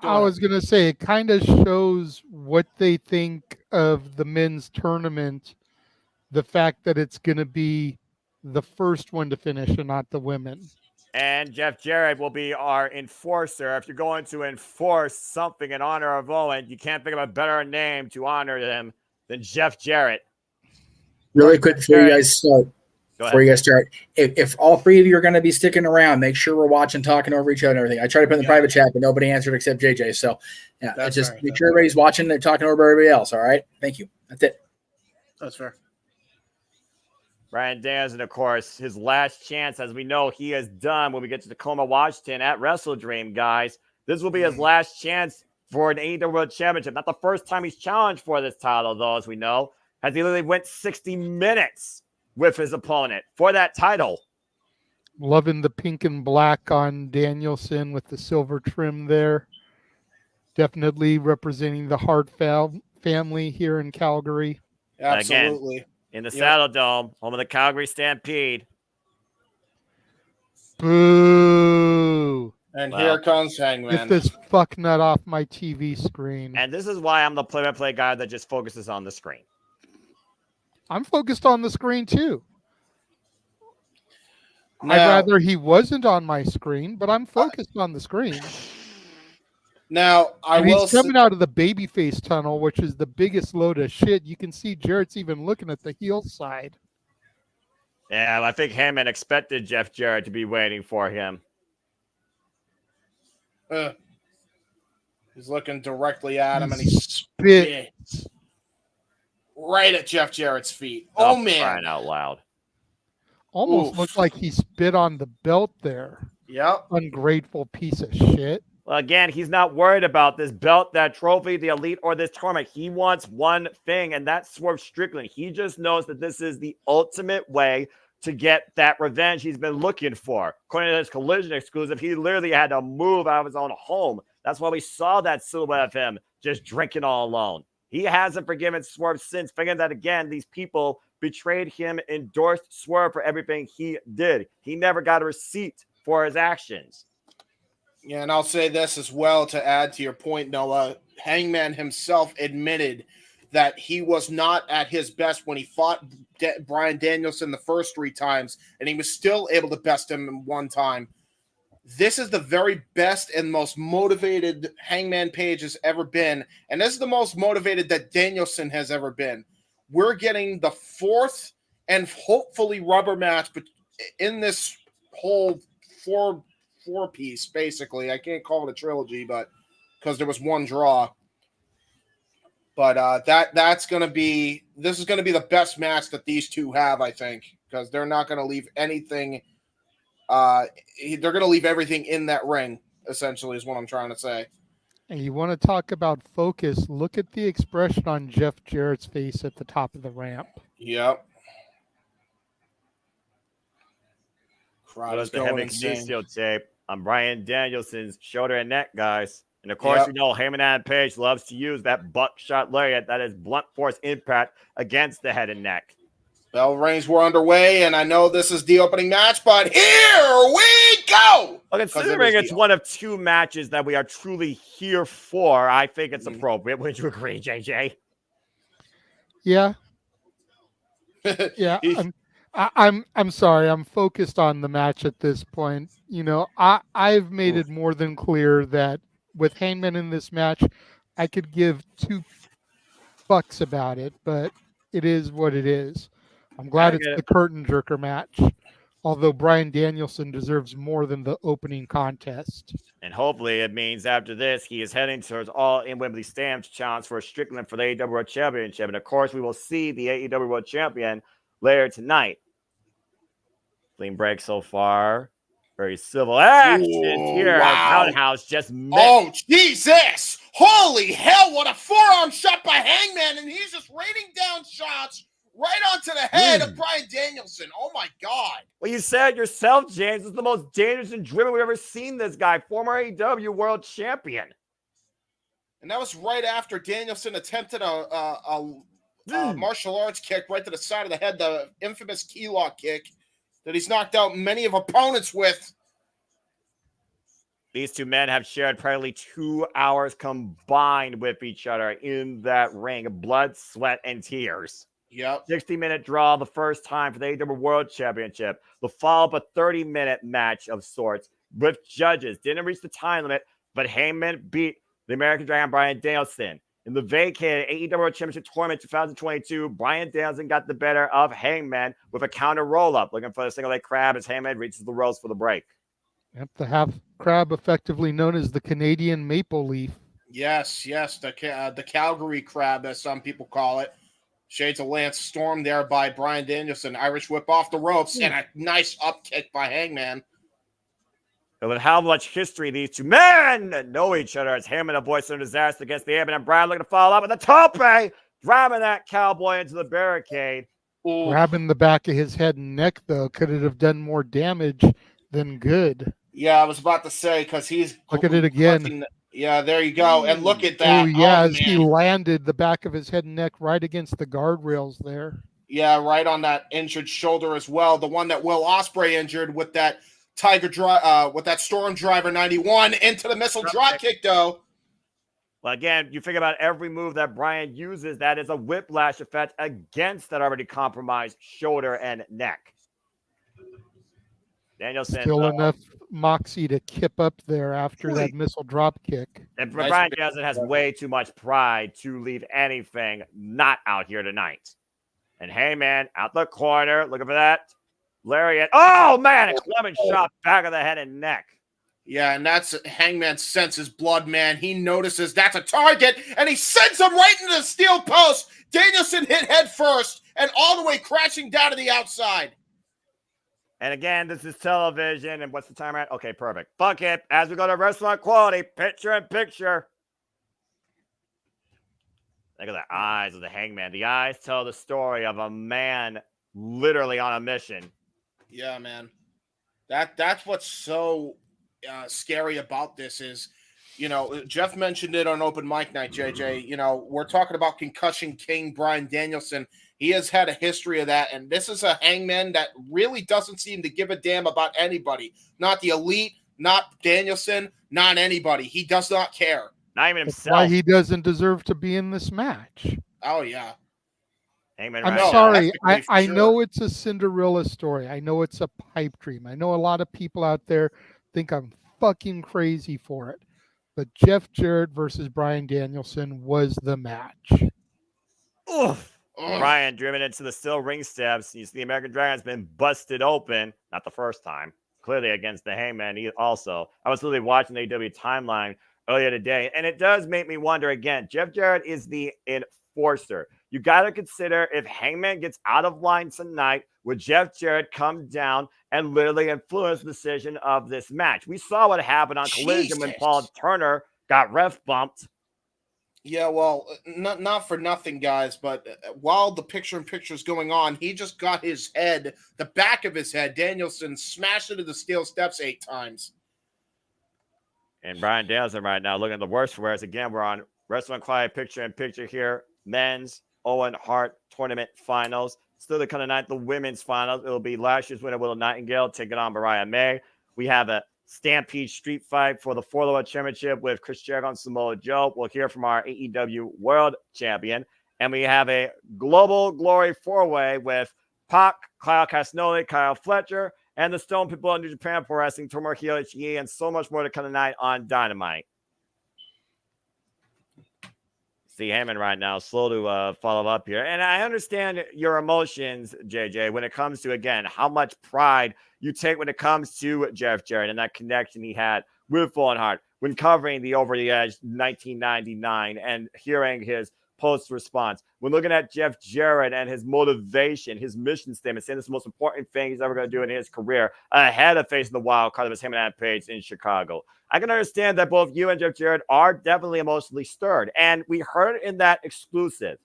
P: I was going to say, it kind of shows what they think of the men's tournament, the fact that it's going to be the first one to finish and not the women.
Q: And Jeff Jarrett will be our enforcer. If you're going to enforce something in honor of Owen, you can't think of a better name to honor him than Jeff Jarrett.
N: Really quick before you guys start. If all 3 of you are going to be sticking around, make sure we're watching, talking over each other and everything. I tried to put in the private chat, but nobody answered except JJ. So, yeah, make sure everybody's watching and talking over everybody else. All right? Thank you. That's it.
O: That's fair.
Q: Bryan Danielson, of course, his last chance, as we know, he is done when we get to Tacoma, Washington at Wrestle Dream, guys. This will be his last chance for an AEW World Championship. Not the first time he's challenged for this title, though, as we know, as he literally went 60 minutes with his opponent for that title.
P: Loving the pink and black on Danielson with the silver trim there. Definitely representing the Hart family here in Calgary.
O: Absolutely.
Q: Again, in the Saddle Dome, home of the Calgary Stampede.
P: Boo.
O: And
Q: Well,
O: here comes Hangman.
P: Get this fuck nut off my TV screen.
Q: And this is why I'm the play-by-play guy that just focuses on the screen.
P: I'm focused on the screen too.
O: Now-
P: I'd rather he wasn't on my screen, but I'm focused on the screen.
O: Now,
P: He's coming out of the babyface tunnel, which is the biggest load of shit. You can see Jarrett's even looking at the heel side.
Q: Yeah, I think Heyman expected Jeff Jarrett to be waiting for him.
O: He's looking directly at him, and he
P: spit
O: right at Jeff Jarrett's feet. Oh, man.
Q: Crying out loud.
P: Almost
O: Oof.
P: looked like he spit on the belt there.
O: Yep.
P: Ungrateful piece of shit.
Q: Well, again, he's not worried about this belt, that trophy, the elite, or this tournament. He wants one thing, and that's Swerve Strickland. He just knows that this is the ultimate way to get that revenge he's been looking for. According to this Collision exclusive, he literally had to move out of his own home. That's why we saw that silhouette of him just drinking all alone. He hasn't forgiven Swerve since, figuring that, again, these people betrayed him, endorsed Swerve for everything he did. He never got a receipt for his actions.
O: Yeah, and I'll say this as well to add to your point, Noah. Hangman himself admitted that he was not at his best when he fought Bryan Danielson the first 3 times, and he was still able to best him in one time. This is the very best and most motivated Hangman Page has ever been, and this is the most motivated that Danielson has ever been. We're getting the 4th and hopefully rubber match in this whole four piece, basically. I can't call it a trilogy, but because there was one draw. But this is going to be the best match that these two have, I think, because they're not going to leave anything. They're going to leave everything in that ring, essentially, is what I'm trying to say.
P: And you want to talk about focus, look at the expression on Jeff Jarrett's face at the top of the ramp.
O: Yep.
Q: Crowd is going insane. Tape on Bryan Danielson's shoulder and neck, guys. And of course, we know Heyman and Page loves to use that buckshot lariat, that is blunt force impact against the head and neck.
O: Bell rings were underway, and I know this is the opening match, but here we go!
Q: Well, considering it's one of 2 matches that we are truly here for, I think it's appropriate. Would you agree, JJ?
P: Yeah. Yeah. I'm sorry. I'm focused on the match at this point. You know, I've made it more than clear that with Hangman in this match, I could give 2 fucks about it, but it is what it is. I'm glad it's the curtain jerker match, although Bryan Danielson deserves more than the opening contest.
Q: And hopefully it means after this, he is heading towards All in Wembley Stamps challenge for Strickland for the AEW World Championship. And of course, we will see the AEW World Champion later tonight. Clean break so far. Very civil action here.
O: Wow.
Q: Roundhouse just missed.
O: Oh, Jesus! Holy hell, what a forearm shot by Hangman, and he's just raining down shots right onto the head of Bryan Danielson. Oh, my God.
Q: Well, you said yourself, James, is the most dangerous and driven we've ever seen this guy, former AEW World Champion.
O: And that was right after Danielson attempted a martial arts kick right to the side of the head, the infamous key lock kick that he's knocked out many of opponents with.
Q: These 2 men have shared probably 2 hours combined with each other in that ring of blood, sweat, and tears.
O: Yep.
Q: 60-minute draw the first time for the AEW World Championship. The follow-up a 30-minute match of sorts with judges. Didn't reach the time limit, but Heyman beat the American Dragon Bryan Danielson. In the vacated AEW World Championship Tournament 2022, Bryan Danielson got the better of Hangman with a counter roll-up, looking for the single leg crab as Hangman reaches the ropes for the break.
P: Yep, the half crab, effectively known as the Canadian maple leaf.
O: Yes, the Calgary crab, as some people call it. Shades of Lance Storm there by Bryan Danielson. Irish whip off the ropes and a nice up kick by Hangman.
Q: And with how much history these 2 men know each other as Heyman avoids some disaster against the Abbott and Bryan looking to follow up with a tope, driving that cowboy into the barricade.
O: Ooh.
P: Grabbing the back of his head and neck, though, could it have done more damage than good?
O: Yeah, I was about to say, because he's...
P: Look at it again.
O: Yeah, there you go. And look at that.
P: Oh, yeah, as he landed the back of his head and neck right against the guardrails there.
O: Yeah, right on that injured shoulder as well. The one that Will Ospreay injured with that with that Storm Driver 91 into the missile drop kick, though.
Q: Well, again, you think about every move that Bryan uses, that is a whiplash effect against that already compromised shoulder and neck. Danielson.
P: Still enough moxie to kip up there after that missile drop kick.
Q: And Bryan Danielson has way too much pride to leave anything not out here tonight. And Hangman out the corner, looking for that lariat. Oh, man, a Clement shot back of the head and neck.
O: Yeah, and that's Hangman senses blood, man. He notices that's a target, and he sends him right into the steel post. Danielson hit head first and all the way crashing down to the outside.
Q: And again, this is television. And what's the timer at? Okay, perfect. Fuck it. As we go to restaurant quality, picture in picture. Look at the eyes of the Hangman. The eyes tell the story of a man literally on a mission.
O: Yeah, man. That's what's so scary about this is, Jeff mentioned it on open mic night, JJ. We're talking about concussion king Bryan Danielson. He has had a history of that, and this is a Hangman that really doesn't seem to give a damn about anybody. Not the Elite, not Danielson, not anybody. He does not care.
Q: Not even
P: That's
Q: himself.
P: why he doesn't deserve to be in this match.
O: Oh, yeah.
Q: Hangman
P: I'm
Q: right
P: sorry.
Q: now.
P: I know it's a Cinderella story. I know it's a pipe dream. I know a lot of people out there think I'm fucking crazy for it. But Jeff Jarrett versus Bryan Danielson was the match.
Q: Oof. Bryan driven into the steel ring steps. You see the American Dragon's been busted open. Not the first time. Clearly against the Hangman. He also. I was literally watching the AEW timeline earlier today. And it does make me wonder again. Jeff Jarrett is the enforcer. You got to consider if Hangman gets out of line tonight, would Jeff Jarrett come down and literally influence the decision of this match? We saw what happened on Collision when Paul Turner got ref bumped.
O: Yeah, well, not for nothing, guys, but while the picture-in-picture is going on, he just got his head, the back of his head, Danielson smashed into the steel steps 8 times.
Q: And Bryan Danielson right now looking at the worst for us. Again, we're on Wrestling Quiet picture-in-picture here. Men's Owen Hart Tournament Finals. Still the kind of night, the women's finals. It'll be last year's winner, Willow Nightingale, taking on Mariah May. We have a Stampede Street Fight for the World Championship with Chris Jericho and Samoa Joe. We'll hear from our AEW World Champion. And we have a Global Glory 4-way with Pac, Kyle Castagnoli, Kyle Fletcher, and the Stone People in New Japan Pro Wrestling, Tomohiro Ishii, and so much more to come tonight on Dynamite. See Hammond right now, slow to follow up here. And I understand your emotions, JJ, when it comes to, again, how much pride you take when it comes to Jeff Jarrett and that connection he had with Owen Hart when covering the Over the Edge 1999 and hearing his post response. When looking at Jeff Jarrett and his motivation, his mission statement, saying this is the most important thing he's ever going to do in his career ahead of facing the wild card of his Hangman Page in Chicago. I can understand that both you and Jeff Jarrett are definitely emotionally stirred. And we heard in that exclusive,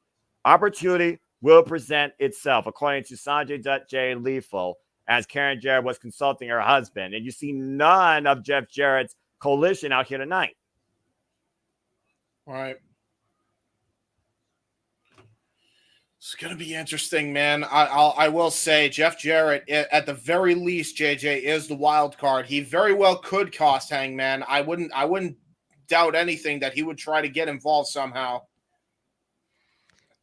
Q: opportunity will present itself, according to Sanjay Dutt J. Lethal, as Karen Jarrett was consulting her husband. And you see none of Jeff Jarrett's coalition out here tonight.
O: All right. It's going to be interesting, man. I will say Jeff Jarrett, at the very least, JJ, is the wild card. He very well could cost Hangman. I wouldn't doubt anything that he would try to get involved somehow.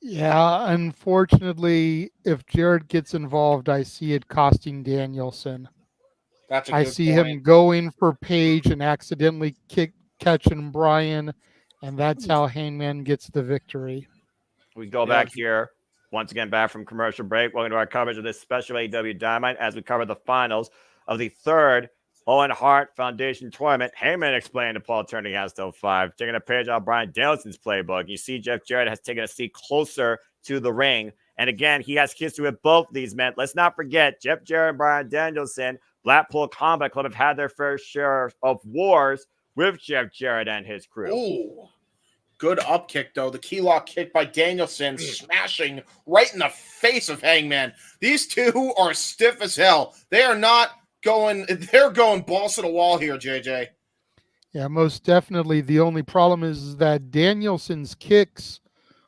P: Yeah, unfortunately, if Jarrett gets involved, I see it costing Danielson.
O: That's a
P: I
O: good
P: see
O: point.
P: him going for Page and accidentally catching Bryan, and that's how Hangman gets the victory.
Q: We go back here. Once again, back from commercial break. Welcome to our coverage of this special AEW Dynamite as we cover the finals of the third Owen Hart Foundation tournament. Heyman explained to Paul Turner he has till 5, taking a page out of Bryan Danielson's playbook. You see Jeff Jarrett has taken a seat closer to the ring. And again, he has history with both these men. Let's not forget, Jeff Jarrett and Bryan Danielson, Blackpool Combat Club, have had their fair share of wars with Jeff Jarrett and his crew.
O: Ooh. Good up kick, though. The key lock kick by Danielson, smashing right in the face of Hangman. These two are stiff as hell. They're going balls to the wall here, JJ.
P: Yeah, most definitely. The only problem is that Danielson's kicks,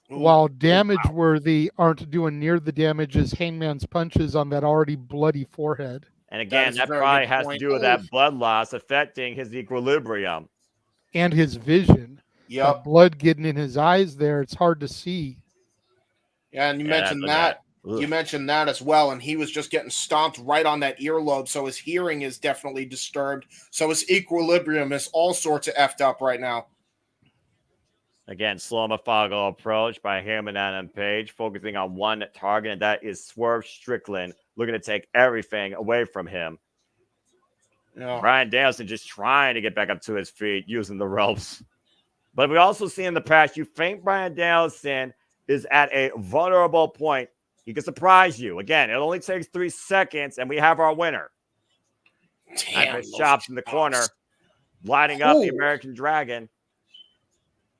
P: while damage-worthy, aren't doing near the damage as Hangman's punches on that already bloody forehead.
Q: And again,
O: is a
Q: that
O: very
Q: probably
O: good
Q: has to
O: point.
Q: do with that blood loss affecting his equilibrium.
P: And his vision.
O: Yep.
P: That blood getting in his eyes there, it's hard to see.
O: Yeah, and you mentioned
Q: that's
O: that.
Q: okay.
O: You mentioned that as well, and he was just getting stomped right on that earlobe, so his hearing is definitely disturbed. So his equilibrium is all sorts of effed up right now.
Q: Again, slow methodical approach by Hammond and Page, focusing on one target, and that is Swerve Strickland, looking to take everything away from him.
O: Yeah.
Q: Bryan Danielson just trying to get back up to his feet using the ropes. But we also see in the past, you think Bryan Danielson is at a vulnerable point. He can surprise you. Again, it only takes 3 seconds, and we have our winner.
O: Damn,
Q: Nice chops in the corner, lighting up the American Dragon.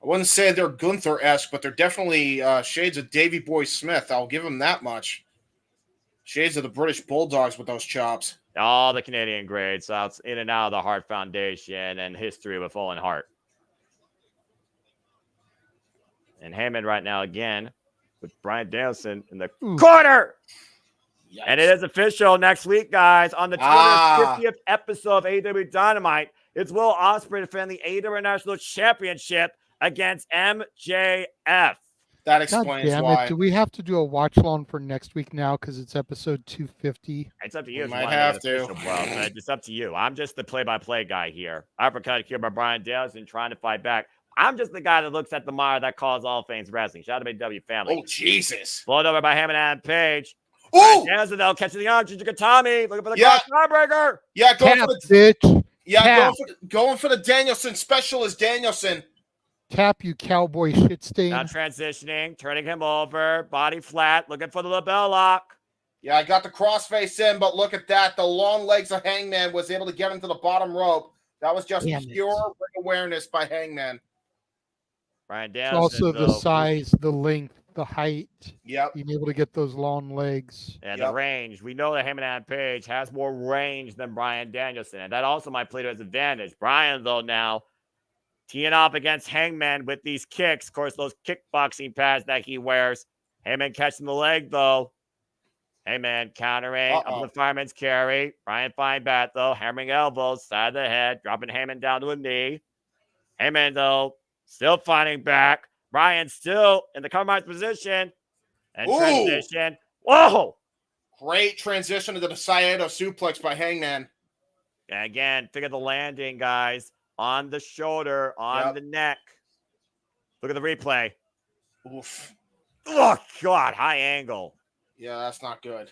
O: I wouldn't say they're Gunther-esque, but they're definitely shades of Davey Boy Smith. I'll give him that much. Shades of the British Bulldogs with those chops.
Q: All the Canadian grades out in and out of the Hart Foundation and history with Owen Hart. And Hammond right now again with Bryan Danielson in the corner. Yikes. And it is official next week, guys, on the 250th episode of AEW Dynamite. It's Will Ospreay defending the AEW National Championship against MJF.
O: That explains
P: God damn
O: why.
P: it. Do we have to do a watch along for next week now because it's episode 250?
Q: It's up to you.
O: We might have to.
Q: It's up to you. I'm just the play-by-play guy here. Uppercut here by Bryan Danielson trying to fight back. I'm just the guy that looks at the monitor that calls all things wrestling. Shout out to AEW family.
O: Oh, Jesus.
Q: Blown over by Hammond and Page. Bryan Danielson, though, catching the arm. Tommy looking for the cross tiebreaker.
O: Yeah, going for the
P: bitch.
O: Yeah, going for the Danielson special is Danielson.
P: Tap, you cowboy shit stain.
Q: Now transitioning, turning him over, body flat, looking for the label lock.
O: Yeah, I got the crossface in, but look at that. The long legs of Hangman was able to get him to the bottom rope. That was just pure awareness by Hangman.
Q: Bryan
P: It's
Q: Danielson,
P: also the size, the length, the height.
O: Yep.
P: Being able to get those long legs.
Q: And the range. We know that Hammond and Page has more range than Bryan Danielson. And that also might play to his advantage. Bryan, though, now teeing off against Hangman with these kicks. Of course, those kickboxing pads that he wears. Hangman catching the leg, though. Hangman countering up the fireman's carry. Bryan fine bat, though. Hammering elbows, side of the head. Dropping Hangman down to a knee. Hangman, though, still fighting back. Bryan still in the compromised position. And transition. Whoa!
O: Great transition into the Saito suplex by Hangman.
Q: And again, figure the landing, guys. On the shoulder, on the neck. Look at the replay.
O: Oof.
Q: Oh, God. High angle.
O: Yeah, that's not good.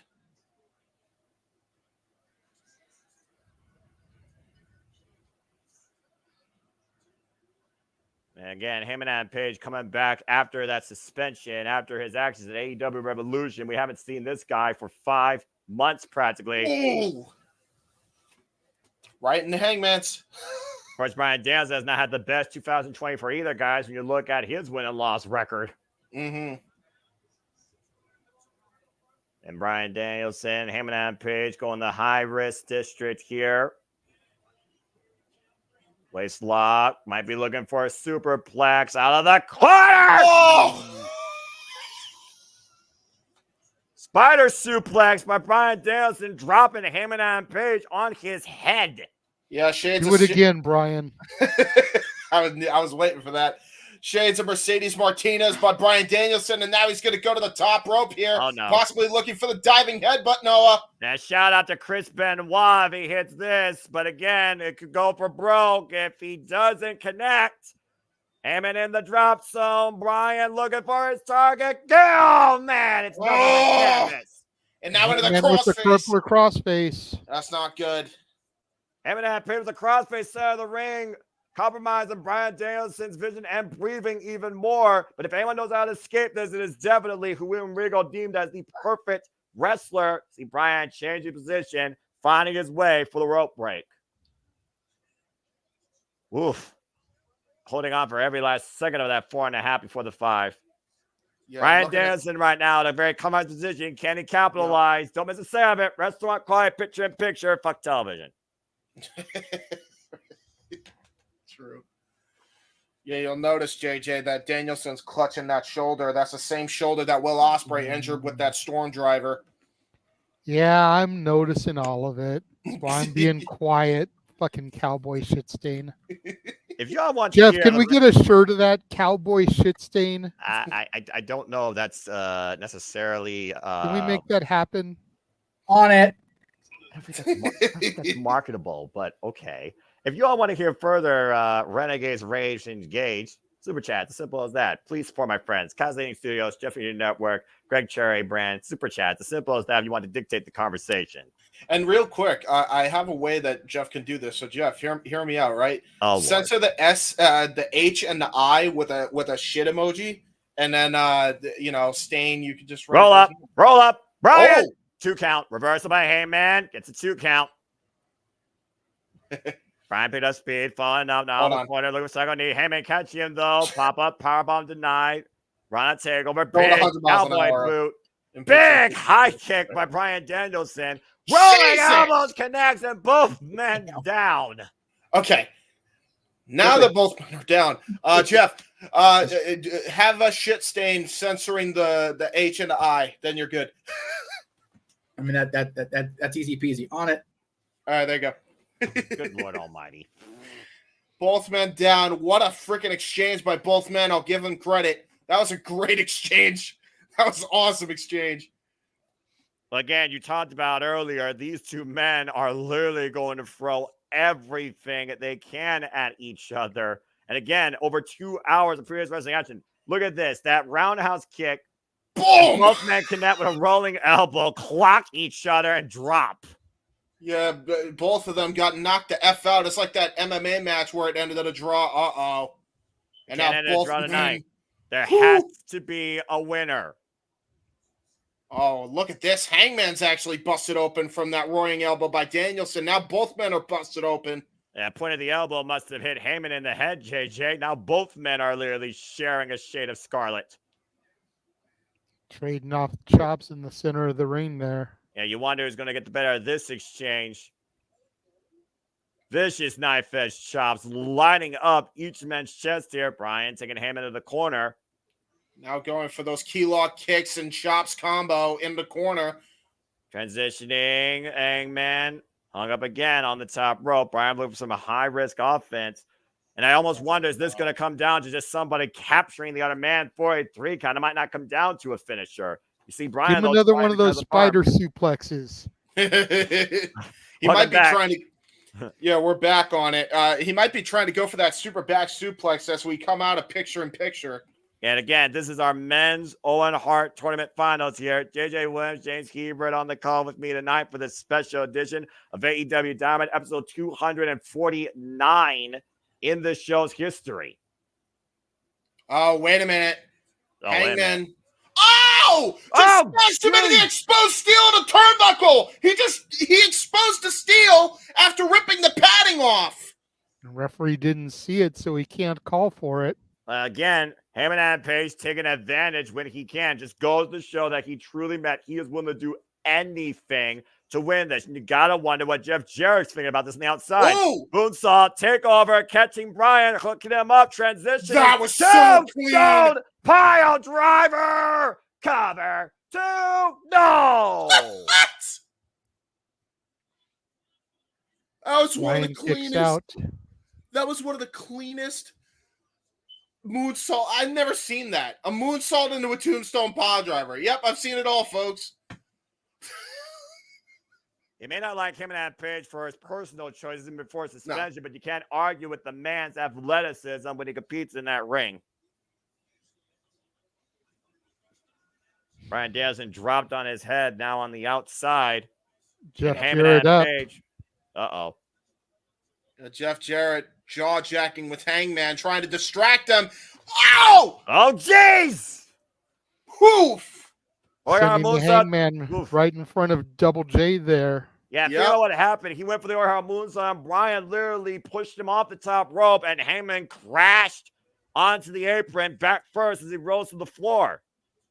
Q: And again, Hammond and Page coming back after that suspension, after his actions at AEW Revolution. We haven't seen this guy for 5 months practically.
O: Ooh. Right in the Hangman's.
Q: Of course, Bryan Danielson has not had the best 2020 for either, guys, when you look at his win and loss record.
O: Mm-hmm.
Q: And Bryan Danielson, Hammond and Page going the high-risk district here. Waist lock. Might be looking for a superplex out of the corner.
O: Oh!
Q: Spider suplex by Bryan Danielson, dropping Hammond and Page on his head.
O: Yeah, shades.
P: Do it again, Brian.
O: I was waiting for that. Shades of Mercedes Martinez by Bryan Danielson, and now he's going to go to the top rope here.
Q: Oh, no.
O: Possibly looking for the diving headbutt, Noah.
Q: Now, shout out to Chris Benoit if he hits this. But again, it could go for broke if he doesn't connect. Hammond in the drop zone. Bryan looking for his target. Oh, man. It's nothing but canvas.
O: And now into the
P: With the crippler crossface.
O: That's not good.
Q: Hammond and Page with the crossface side of the ring. Compromising Bryan Danielson's vision and breathing even more. But if anyone knows how to escape this, it is definitely Juan Rigo, deemed as the perfect wrestler. See Bryan changing position, finding his way for the rope break. Oof. Holding on for every last second of that 4.5 before the 5.
O: Yeah,
Q: Bryan Danielson right now in a very compromised position. Can he capitalize? Don't miss a second of it. Restaurant quiet, picture in picture. Fuck television.
O: True. Yeah, you'll notice, JJ, that Danielson's clutching that shoulder. That's the same shoulder that Will Ospreay injured with that Storm Driver.
P: Yeah, I'm noticing all of it. That's why I'm being quiet. Fucking cowboy shit stain.
Q: If y'all want
P: Jeff,
Q: to hear
P: can we get a shirt of that cowboy shit stain?
Q: I don't know if that's necessarily.
P: Can we make that happen?
N: On it.
Q: I don't think that's marketable, but okay. If you all want to hear further Renegades Rage and Engage, Super Chat, as simple as that. Please support my friends. Cosleting Studios, Jeffrey Network, Greg Cherry Brand, Super Chat, as simple as that if you want to dictate the conversation.
O: And real quick, I have a way that Jeff can do this. So Jeff, hear me out, right?
Q: Oh,
O: censor the S, the H, and the I with a shit emoji, and then stain. You can just
Q: roll up, Brian.
O: Oh!
Q: 2 count, reversal by Heyman, gets a 2 count. Brian picked up speed, falling up now. The corner, looking for second knee. Heyman catching him though. Pop up, powerbomb denied. Run a takeover, big cowboy boot. Big high kick by Bryan Danielson. Rolling elbows connects and both men down.
O: Okay. Now that both men are down, Jeff, have a shit stain censoring the H and the I. Then you're good.
N: I mean that's easy peasy. On it.
O: All right, there you go.
Q: Good Lord Almighty.
O: Both men down. What a freaking exchange by both men. I'll give them credit. That was a great exchange. That was an awesome exchange.
Q: Well, again, you talked about earlier, these two men are literally going to throw everything they can at each other. And again, over 2 hours of previous wrestling action. Look at this. That roundhouse kick.
O: Boom!
Q: Both men connect with a rolling elbow, clock each other, and drop.
O: Yeah, both of them got knocked the F out. It's like that MMA match where it ended at a draw. Uh-oh. And now both men...
Q: There has to be a winner.
O: Oh, look at this. Hangman's actually busted open from that roaring elbow by Danielson. Now both men are busted open.
Q: That point of the elbow must have hit Heyman in the head, JJ. Now both men are literally sharing a shade of scarlet.
P: Trading off chops in the center of the ring there.
Q: Yeah, you wonder who's going to get the better of this exchange. Vicious knife edge chops lining up each man's chest here. Brian taking Heyman to the corner.
O: Now going for those key lock kicks and chops combo in the corner.
Q: Transitioning, Hangman hung up again on the top rope. Brian looking for some high-risk offense. And I almost wonder, is this going to come down to just somebody capturing the other man for a 3 count? It might not come down to a finisher. You see, Brian...
P: Give him another one of those spider suplexes.
O: He might be trying to... Yeah, we're back on it. He might be trying to go for that super back suplex as we come out of picture-in-picture.
Q: And again, this is our men's Owen Hart tournament finals here. JJ Williams, James Hebert on the call with me tonight for this special edition of AEW Dynamite, episode 249 in the show's history.
O: Oh, wait a minute.
Q: Oh,
O: Hangman. Oh! Just smashed him into the exposed steel of the turnbuckle. He exposed the steel after ripping the padding off.
P: The referee didn't see it, so he can't call for it.
Q: Again, Heyman and Page taking advantage when he can. Just goes to show that he truly meant he is willing to do anything to win this. And you got to wonder what Jeff Jarrett's thinking about this on the outside.
O: Ooh.
Q: Moonsault, takeover, catching Brian, hooking him up, transition.
O: That was so clean.
Q: Stone, pile driver, cover, 2, no.
O: What? That was one of the cleanest. That was one of the cleanest moonsault. I've never seen that. A moonsault into a tombstone pile driver. Yep, I've seen it all, folks.
Q: You may not like him and Page for his personal choices and before suspension, but you can't argue with the man's athleticism when he competes in that ring. Brian Danielson dropped on his head now on the outside.
P: Jeff Jarrett up.
Q: Page. Uh-oh.
O: Jeff Jarrett jaw-jacking with Hangman, trying to distract him. Ow!
Q: Oh, jeez!
O: Woof!
P: Sending the Hangman right in front of Double J there.
Q: Yeah, you know what happened. He went for the Owen Moonsault. Brian literally pushed him off the top rope, and Hangman crashed onto the apron back first as he rose to the floor.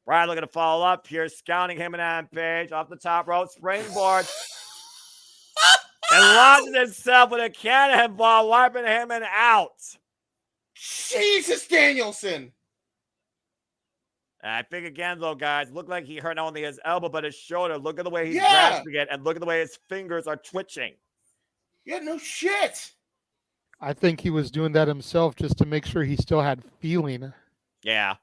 Q: Brian looking to follow up here, scouting him and Page off the top rope, springboard. And launches himself with a cannonball, wiping Heyman out.
O: Jesus, Danielson.
Q: I think again, though, guys, looked like he hurt not only his elbow, but his shoulder. Look at the way he's grasping it, and look at the way his fingers are twitching.
O: Yeah, no shit.
P: I think he was doing that himself just to make sure he still had feeling.
Q: Yeah.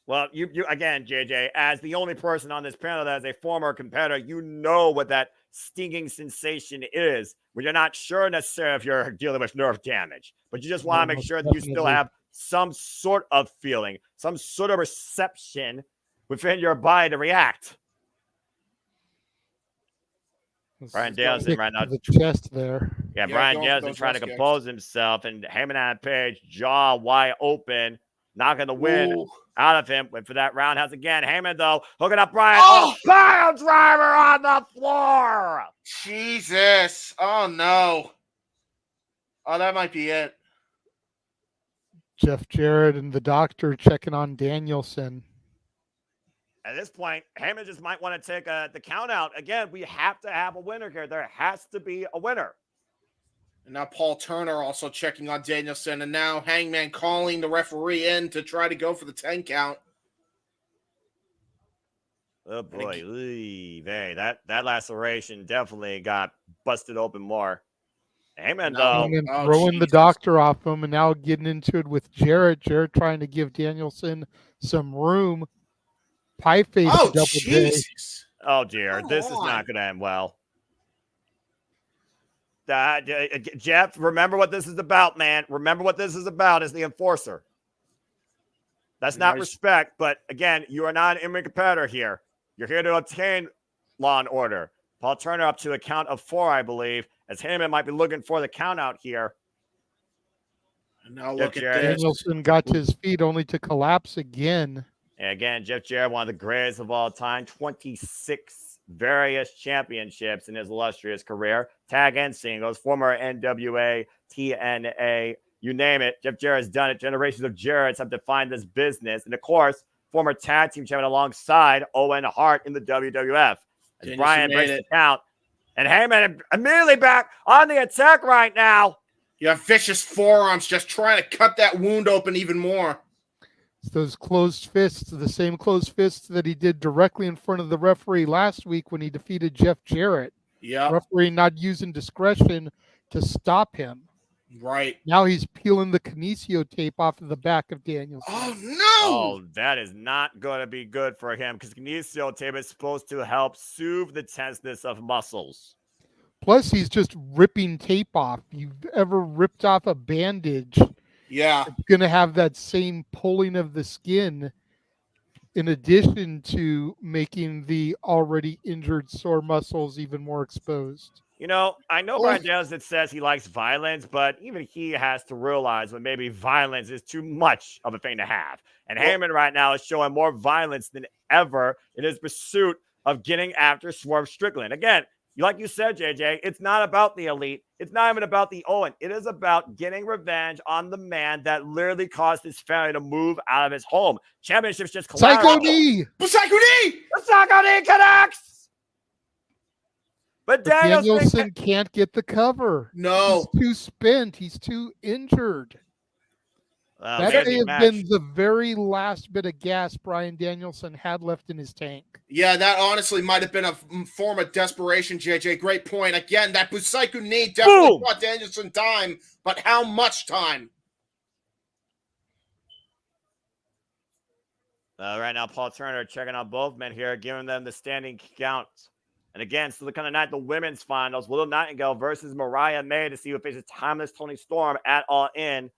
Q: Well, you again, JJ, as the only person on this panel that is a former competitor, you know what that stinging sensation is when you're not sure necessarily if you're dealing with nerve damage, but you just want to make sure that you still have some sort of feeling, some sort of reception within your body to react. Brian Danielson right now.
P: The chest there.
Q: Yeah, Brian Danielson trying to compose himself, and Heyman and Page, jaw wide open, knocking the wind out of him. Went for that roundhouse again. Heyman, though, hooking up Brian. Oh, pile driver on the floor.
O: Jesus. Oh, no. Oh, that might be it.
P: Jeff Jarrett and the doctor checking on Danielson.
Q: At this point, Heyman just might want to take the count out. Again, we have to have a winner here. There has to be a winner.
O: And now Paul Turner also checking on Danielson. And now Hangman calling the referee in to try to go for the 10 count.
Q: Oh, boy. Hey, that laceration definitely got busted open more. Heyman, though.
P: Heyman throwing the doctor off him and now getting into it with Jarrett. Jarrett trying to give Danielson some room. Pie face double J.
Q: Oh, dear. This is not going to end well. Jeff, remember what this is about, man. Remember what this is about as the enforcer. That's not respect, but again, you are not an in-ring competitor here. You're here to obtain law and order. Paul Turner up to a count of 4, I believe, as Heyman might be looking for the count out here.
O: And now look at this.
P: Danielson got to his feet only to collapse again.
Q: And again, Jeff Jarrett, one of the greatest of all time, 26 various championships in his illustrious career, tag and singles, former NWA, TNA, you name it. Jeff Jarrett's done it. Generations of Jarretts have defined this business. And of course, former tag team champion alongside Owen Hart in the WWF. As Brian breaks the count. And Heyman immediately back on the attack right now.
O: You have vicious forearms just trying to cut that wound open even more.
P: Those closed fists, the same closed fists that he did directly in front of the referee last week when he defeated Jeff Jarrett.
O: Yeah.
P: Referee not using discretion to stop him.
O: Right.
P: Now he's peeling the kinesio tape off of the back of Danielson.
O: Oh, no!
Q: Oh, that is not going to be good for him because kinesio tape is supposed to help soothe the tenseness of muscles.
P: Plus, he's just ripping tape off. You've ever ripped off a bandage?
O: Yeah.
P: It's going to have that same pulling of the skin in addition to making the already injured sore muscles even more exposed.
Q: You know, I know Brian Danielson says he likes violence, but even he has to realize when maybe violence is too much of a thing to have. And Heyman right now is showing more violence than ever in his pursuit of getting after Swerve Strickland. Again, like you said, JJ, it's not about the Elite. It's not even about the Owen. It is about getting revenge on the man that literally caused his family to move out of his home. Championships just collapsed.
P: Psycho knee!
O: Psycho knee!
Q: The Psycho knee connects! But
P: Danielson can't get the cover.
O: No.
P: He's too spent. He's too injured. That may have been the very last bit of gas Brian Danielson had left in his tank.
O: Yeah, that honestly might have been a form of desperation, JJ. Great point. Again, that Busaiku knee definitely bought Danielson time, but how much time?
Q: Right now, Paul Turner checking on both men here, giving them the standing count. And again, still the kind of night, the women's finals. Willow Nightingale versus Mariah May to see who faces Timeless Toni Storm at All In.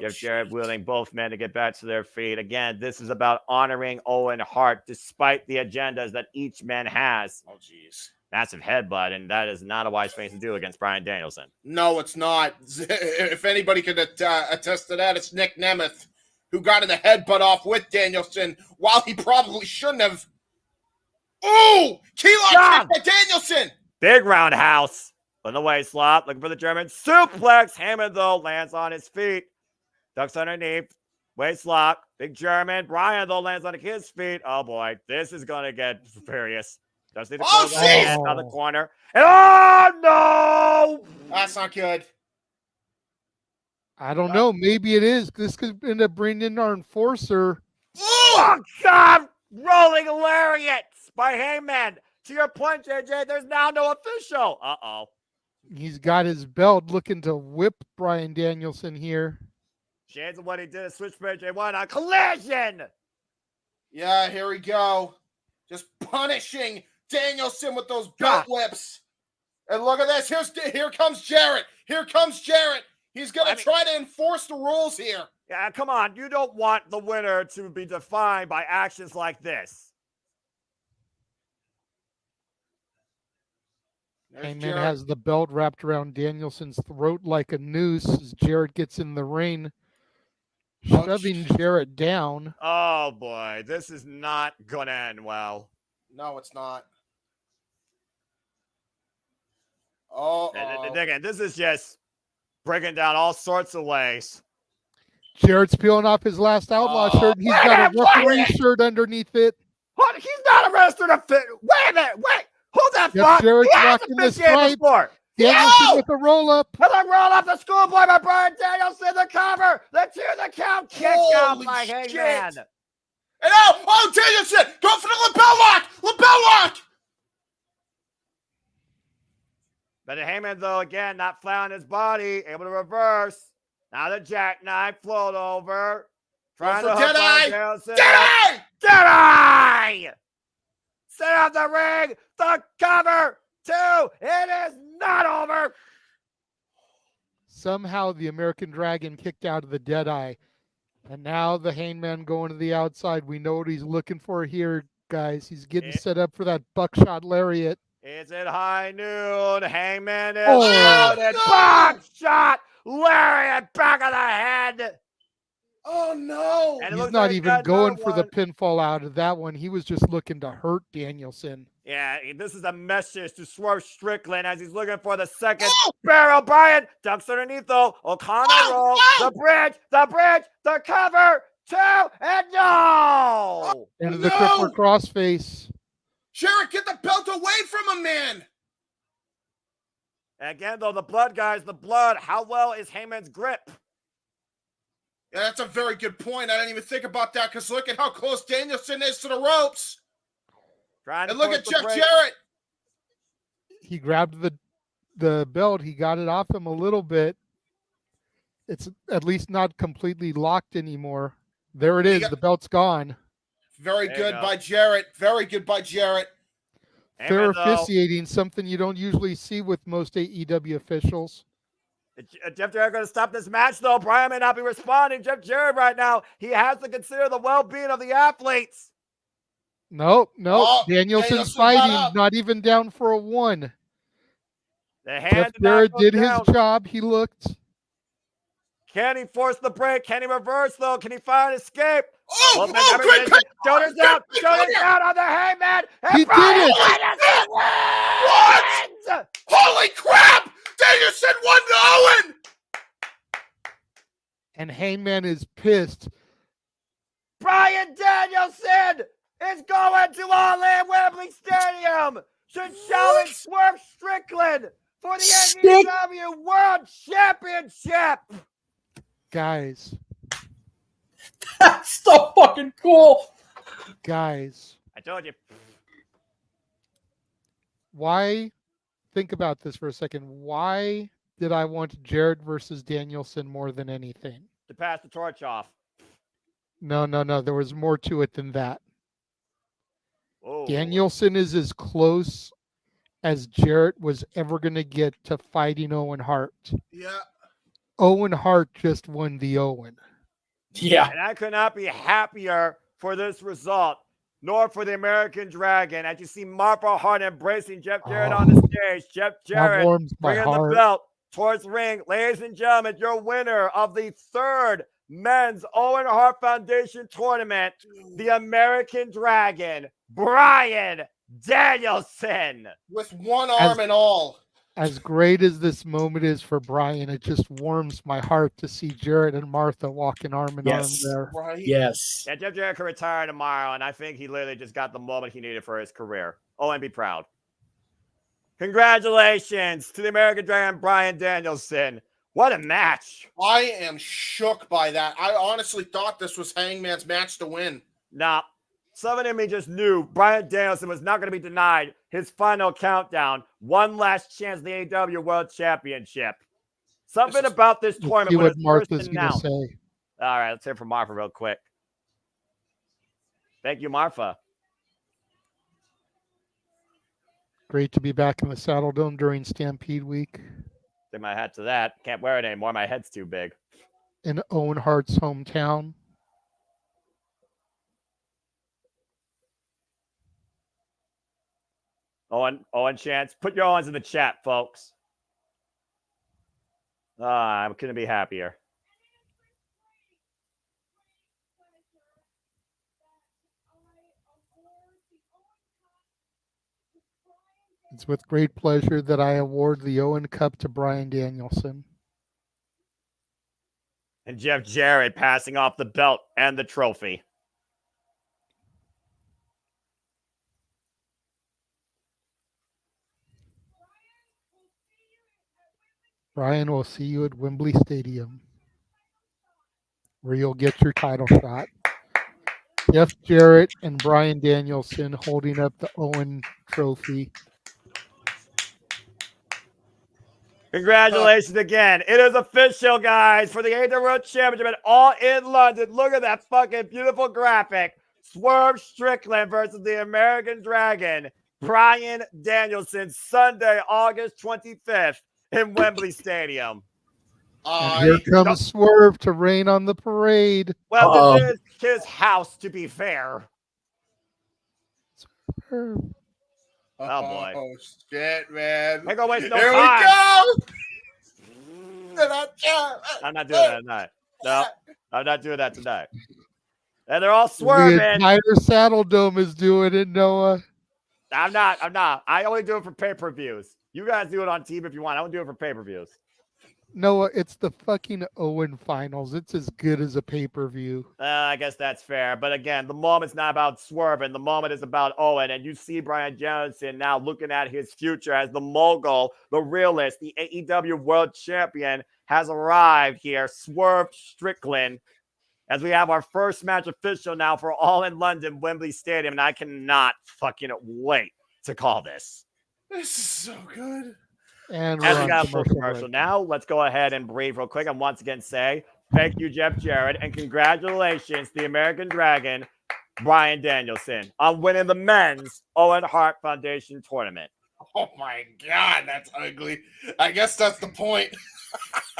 Q: Jeff Jarrett wielding both men to get back to their feet. Again, this is about honoring Owen Hart despite the agendas that each man has.
O: Oh, jeez.
Q: Massive headbutt, and that is not a wise thing to do against Brian Danielson.
O: No, it's not. If anybody could attest to that, it's Nick Nemeth, who got in the headbutt off with Danielson while he probably shouldn't have. Oh! Key lock by Danielson!
Q: Big roundhouse. On the way slot, looking for the German suplex. Heyman, though, lands on his feet. Ducks underneath. Waist lock. Big German. Brian, though, lands on his feet. Oh, boy. This is going to get furious. Does need to close the hand on the corner. And no!
O: That's not good.
P: I don't know. Maybe it is. This could end up bringing in our enforcer.
Q: Oh, God! Rolling lariats by Heyman. To your point, JJ, there's now no official. Uh-oh.
P: He's got his belt, looking to whip Bryan Danielson here.
Q: Shades of what he did at Switchblade J1 on Collision.
O: Yeah, here we go. Just punishing Danielson with those belt whips. And look at this. Here comes Jarrett. Here comes Jarrett. He's going to try to enforce the rules here.
Q: Yeah, come on. You don't want the winner to be defined by actions like this.
P: Hangman has the belt wrapped around Danielson's throat like a noose as Jarrett gets in the ring, shoving Jarrett down.
Q: Oh, boy. This is not going to end well.
O: No, it's not. Oh,
Q: again, this is just breaking down all sorts of ways.
P: Jarrett's peeling off his last Outlaw shirt. He's got a referee shirt underneath it.
Q: What? He's not a wrestler to fit. Wait a minute. Wait. Hold that fuck.
P: Jarrett's
Q: He hasn't
P: rocking
Q: been
P: the
Q: here
P: stripe.
Q: before.
P: Danielson with a roll up.
Q: With a roll up, the schoolboy by Bryan Danielson, the cover, the count, kick out by Hangman.
O: And Danielson, go for the lapel lock. Lapel lock.
Q: But the Hangman, though, again, not flat on his body, able to reverse. Now the jackknife float over. Trying to hook Bryan Danielson. Deadeye! Set out the ring. The cover. 2. It is not over.
P: Somehow the American Dragon kicked out of the Deadeye. And now the Hangman going to the outside. We know what he's looking for here, guys. He's getting set up for that buckshot lariat.
Q: It's at high noon. Hangman is
O: no!
Q: Buckshot lariat back of the head.
O: Oh, no.
Q: And
P: he's not even going for the pinfall out of that one. He was just looking to hurt Danielson.
Q: Yeah, this is a message to Swerve Strickland as he's looking for the second barrel. Bryan ducks underneath, though. O'Connor roll. The bridge, the cover. 2, and no.
P: Into the crippler crossface.
O: Jarrett, get the belt away from him, man.
Q: Again, though, the blood, guys, the blood. How well is Heyman's grip?
O: Yeah, that's a very good point. I didn't even think about that because look at how close Danielson is to the ropes. And look at Jeff Jarrett.
P: He grabbed the belt. He got it off him a little bit. It's at least not completely locked anymore. There it is. The belt's gone.
O: Very good by Jarrett. Very good by Jarrett.
P: Fair officiating, something you don't usually see with most AEW officials.
Q: Jeff Jarrett going to stop this match, though. Bryan may not be responding. Jeff Jarrett right now, he has to consider the well-being of the athletes.
P: Nope. Danielson's fighting, not even down for a 1. Jeff Jarrett did his job. He looked.
Q: Can he force the break? Can he reverse, though? Can he find an escape?
O: Great
Q: Shoulders down on the Hangman.
P: He did it.
O: What? Holy crap! Danielson won to Owen!
P: And Hangman is pissed.
Q: Bryan Danielson is going to All-In Wembley Stadium to challenge Swerve Strickland for the AEW World Championship.
P: Guys.
N: That's so fucking cool.
P: Guys.
Q: I told you.
P: Why? Think about this for a second. Why did I want Jarrett versus Danielson more than anything?
Q: To pass the torch off.
P: No. There was more to it than that.
Q: Whoa.
P: Danielson is as close as Jarrett was ever going to get to fighting Owen Hart.
O: Yeah.
P: Owen Hart just won the Owen.
N: Yeah.
Q: And I could not be happier for this result, nor for the American Dragon. As you see Marfa Hart embracing Jeff Jarrett on the stage. Jeff Jarrett bringing the belt towards the ring. Ladies and gentlemen, your winner of the 3rd Men's Owen Hart Foundation Tournament, the American Dragon, Bryan Danielson.
O: With one arm and all.
P: As great as this moment is for Bryan, it just warms my heart to see Jarrett and Martha walking arm in arm there.
O: Right?
N: Yes.
Q: Yeah, Jeff Jarrett could retire tomorrow, and I think he literally just got the moment he needed for his career. Oh, and be proud. Congratulations to the American Dragon, Bryan Danielson. What a match.
O: I am shook by that. I honestly thought this was Hangman's match to win.
Q: Nah. Something in me just knew Bryan Danielson was not going to be denied his final countdown, one last chance at the AEW World Championship. Something about this tournament
P: see
Q: when
P: what
Q: it's first
P: Martha's going to
Q: announced.
P: say.
Q: All right, let's hear from Martha real quick. Thank you, Martha.
P: Great to be back in the Saddle Dome during Stampede Week.
Q: Take my hat to that. Can't wear it anymore. My head's too big.
P: In Owen Hart's hometown.
Q: Owen Chance. Put your Owens in the chat, folks. I couldn't be happier.
P: It's with great pleasure that I award the Owen Cup to Bryan Danielson.
Q: And Jeff Jarrett passing off the belt and the trophy.
P: Bryan, will see you at Wembley Stadium, where you'll get your title shot. Jeff Jarrett and Bryan Danielson holding up the Owen trophy.
Q: Congratulations again. It is official, guys, for the AEW World Championship and All in London. Look at that fucking beautiful graphic. Swerve Strickland versus the American Dragon. Bryan Danielson, Sunday, August 25th in Wembley Stadium.
P: And here comes Swerve to rain on the parade.
Q: Well, this is his house, to be fair.
P: Swerve.
Q: Oh, boy.
O: Oh, shit, man.
Q: Ain't gonna waste no
O: Here
Q: time.
O: we go.
Q: I'm not doing that tonight. No, I'm not doing that tonight. And they're all
P: The
Q: swerving.
P: entire Saddle Dome is doing it, Noah.
Q: I'm not. I only do it for pay-per-views. You guys do it on TV if you want. I don't do it for pay-per-views.
P: Noah, it's the fucking Owen finals. It's as good as a pay-per-view.
Q: I guess that's fair. But again, the moment's not about swerving. The moment is about Owen. And you see Bryan Danielson now looking at his future as the mogul, the realist, the AEW World Champion has arrived here. Swerve Strickland. As we have our first match official now for All in London, Wembley Stadium. And I cannot fucking wait to call this.
O: This is so good.
P: And
Q: as we got a full commercial now, let's go ahead and breathe real quick and once again say thank you, Jeff Jarrett, and congratulations to the American Dragon, Bryan Danielson, on winning the men's Owen Hart Foundation tournament.
O: Oh my God, that's ugly. I guess that's the point.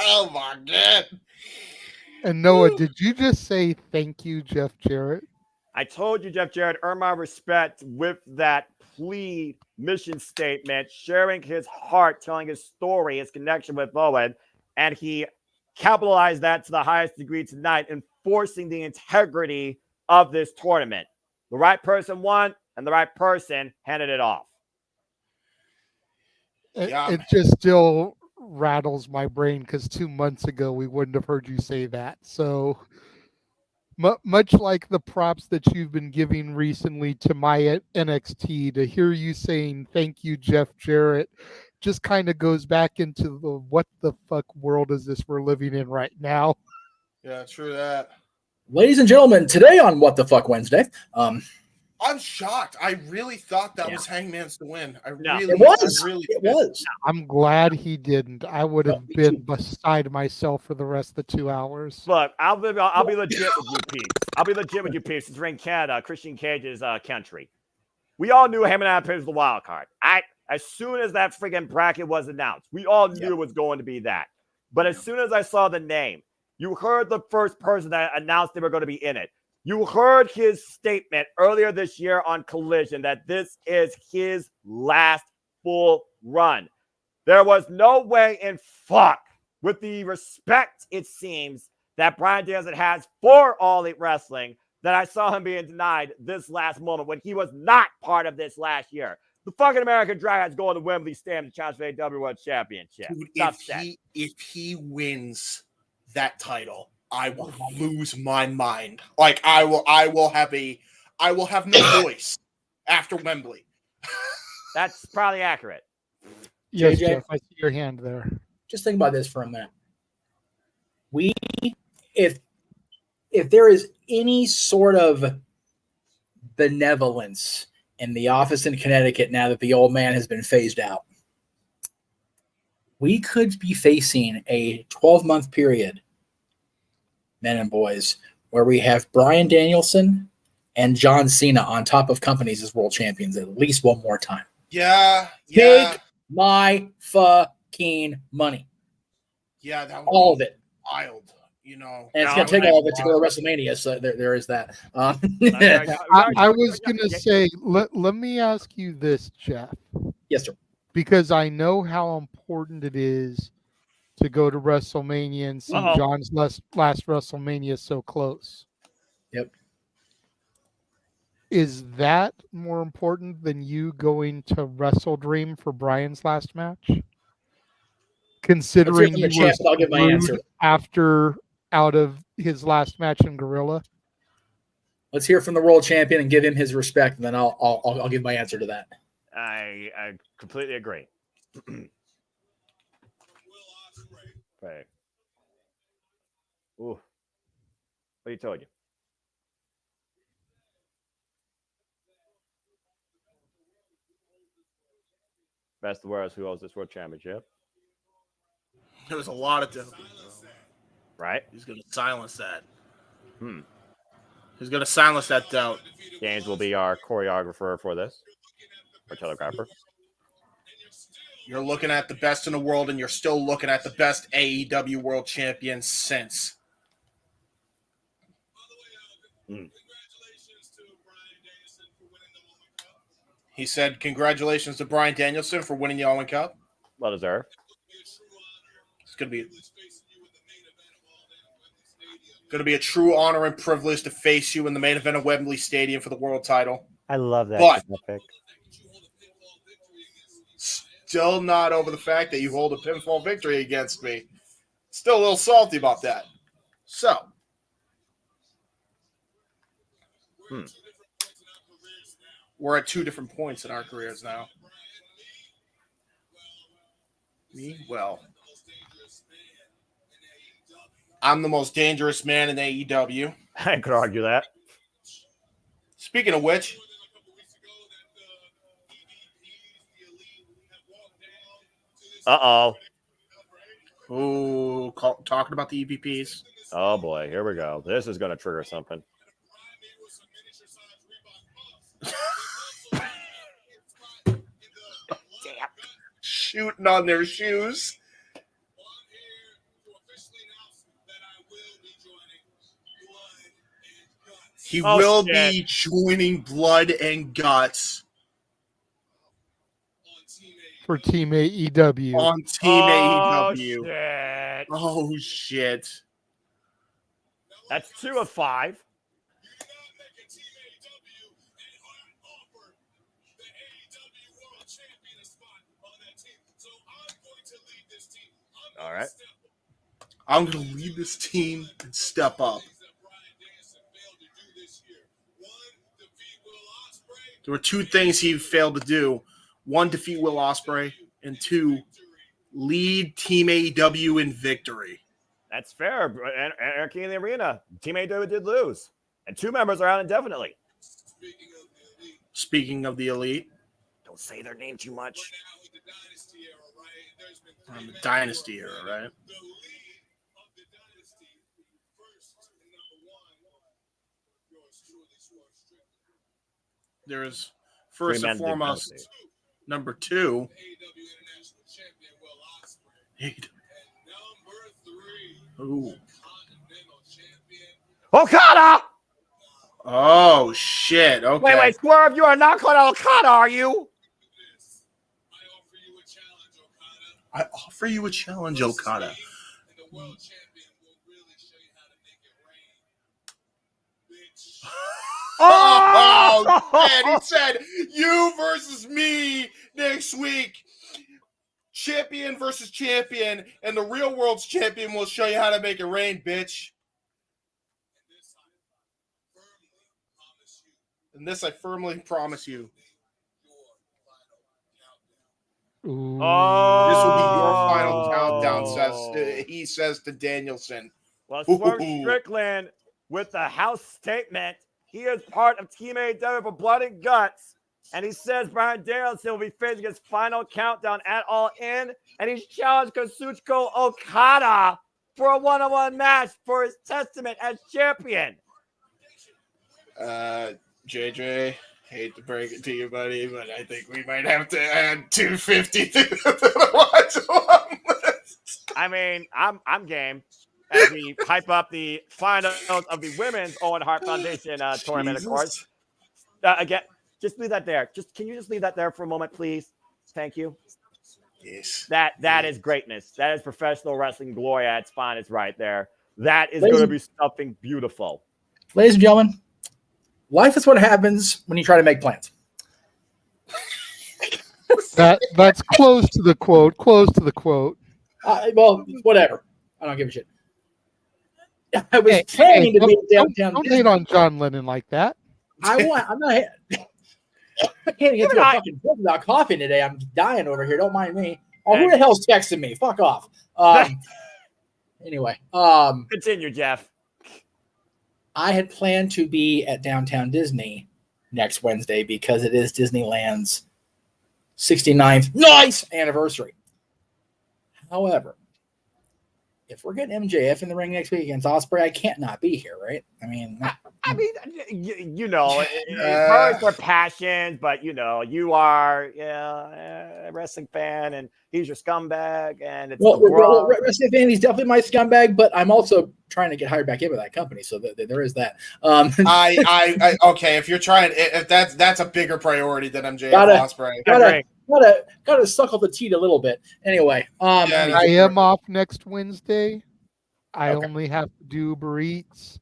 O: Oh my God.
P: And Noah, did you just say thank you, Jeff Jarrett?
Q: I told you, Jeff Jarrett, earn my respect with that plea mission statement, sharing his heart, telling his story, his connection with Owen, and he capitalized that to the highest degree tonight, enforcing the integrity of this tournament. The right person won, and the right person handed it off.
P: It just still rattles my brain because 2 months ago we wouldn't have heard you say that. So much like the props that you've been giving recently to my NXT, to hear you saying thank you, Jeff Jarrett, just kind of goes back into the what the fuck world is this we're living in right now.
O: Yeah, true that.
N: Ladies and gentlemen, today on What the Fuck Wednesday,
O: I'm shocked. I really thought that was Hangman's to win.
N: It was.
P: I'm glad he didn't. I would have been beside myself for the rest of the 2 hours.
Q: Look, I'll be legit with you, peeps. I'll be legit with you, peeps. Since we're in Canada, Christian Cage's country. We all knew Heyman Adams was the wild card. As soon as that friggin' bracket was announced, we all knew it was going to be that. But as soon as I saw the name, you heard the first person that announced they were going to be in it. You heard his statement earlier this year on Collision that this is his last full run. There was no way in fuck, with the respect, it seems, that Bryan Danielson has for All Elite Wrestling, that I saw him being denied this last moment when he was not part of this last year. The fucking American Dragon's going to Wembley Stadium to challenge for the AEW World Championship.
O: Dude, if he wins that title, I will lose my mind. Like I will have no voice after Wembley.
Q: That's probably accurate.
P: Yes,
N: JJ,
P: Jeff, I see your hand there.
N: just think about this for a minute. If there is any sort of benevolence in the office in Connecticut now that the old man has been phased out. We could be facing a 12-month period, men and boys, where we have Bryan Danielson and John Cena on top of companies as world champions at least one more time.
O: Yeah.
N: Take my fucking money.
O: Yeah, that
N: all of it.
O: Wild, you know.
N: And it's going to take all of it to go to WrestleMania, so there is that.
P: I was going to say, let me ask you this, Jeff.
N: Yes, sir.
P: Because I know how important it is to go to WrestleMania and see John's last WrestleMania so close.
N: Yep.
P: Is that more important than you going to Wrestle Dream for Brian's last match? Considering you were
N: I'll give my answer.
P: out of his last match in Gorilla.
N: Let's hear from the world champion and give him his respect, and then I'll give my answer to that.
Q: I completely agree. Right. Ooh. What he told you? Best of the worst, who owns this world championship?
O: There was a lot of different.
Q: Right?
O: He's going to silence that. He's going to silence that doubt.
Q: Gaines will be our choreographer for this, or telegrapher.
O: You're looking at the best in the world, and you're still looking at the best AEW world champion since. He said, congratulations to Bryan Danielson for winning the Owen Cup.
Q: Well deserved.
O: It's going to be a true honor and privilege to face you in the main event of Wembley Stadium for the world title.
Q: I love that.
O: But
Q: pick.
O: Still not over the fact that you hold a pinfall victory against me. Still a little salty about that. So. We're at two different points in our careers now. Me? Well. I'm the most dangerous man in AEW.
Q: I could argue that.
O: Speaking of which.
Q: Uh-oh.
O: Ooh, talking about the EVPs.
Q: Oh, boy. Here we go. This is going to trigger something.
O: Shooting on their shoes. He will be joining Blood and Guts
P: for Team AEW.
O: On Team AEW.
Q: Shit.
O: Oh, shit.
Q: That's 2 of 5. All right.
O: I'm going to lead this team and step up. There were 2 things he failed to do. 1, defeat Will Ospreay, and 2, lead Team AEW in victory.
Q: That's fair. Anarchy in the arena. Team AEW did lose. And 2 members are out indefinitely.
O: Speaking of the Elite.
Q: Don't say their name too much.
O: From the Dynasty era, right? There's first and foremost number 2. Ooh.
Q: Okada!
O: Oh, shit. Okay.
Q: Wait, Swerve, you are not called Okada, are you?
O: I offer you a challenge, Okada. Oh, man. He said, you versus me next week. Champion versus champion. And the real world's champion will show you how to make it rain, bitch. And this I firmly promise you.
P: Ooh.
Q: Oh.
O: This will be your final countdown, he says to Danielson.
Q: Well, Swerve Strickland with the house statement. He is part of Team AEW for Blood and Guts. And he says Brian Danielson will be facing his final countdown at All In. And he's challenged Kazuchika Okada for a one-on-one match for his testament as champion.
O: JJ, hate to break it to you, buddy, but I think we might have to add 250 to the watch-along list.
Q: I mean, I'm game. As we hype up the finals of the Women's Owen Hart Foundation tournament, of course. Again, just leave that there. Can you just leave that there for a moment, please? Thank you.
O: Yes.
Q: That is greatness. That is professional wrestling glory at its finest right there. That is going to be something beautiful.
N: Ladies and gentlemen, life is what happens when you try to make plans.
P: That's close to the quote. Close to the quote.
N: Well, whatever. I don't give a shit. I was planning to be downtown.
P: Don't hate on John Lennon like that.
N: I'm not. I can't get to a fucking book without coughing today. I'm dying over here. Don't mind me. Oh, who the hell's texting me? Fuck off. Anyway.
Q: Continue, Jeff.
N: I had planned to be at Downtown Disney next Wednesday because it is Disneyland's 69th anniversary. However, if we're getting MJF in the ring next week against Ospreay, I can't not be here, right? I mean,
Q: you know, it's for passion, but you know, you are a wrestling fan, and he's your scumbag, and it's
N: wrestling fan. He's definitely my scumbag, but I'm also trying to get hired back in with that company, so there is that.
O: I okay. If you're trying, if that's a bigger priority than MJF Ospreay.
N: Gotta suckle the teat a little bit. Anyway,
P: I am off next Wednesday. I only have to do Uber Eats,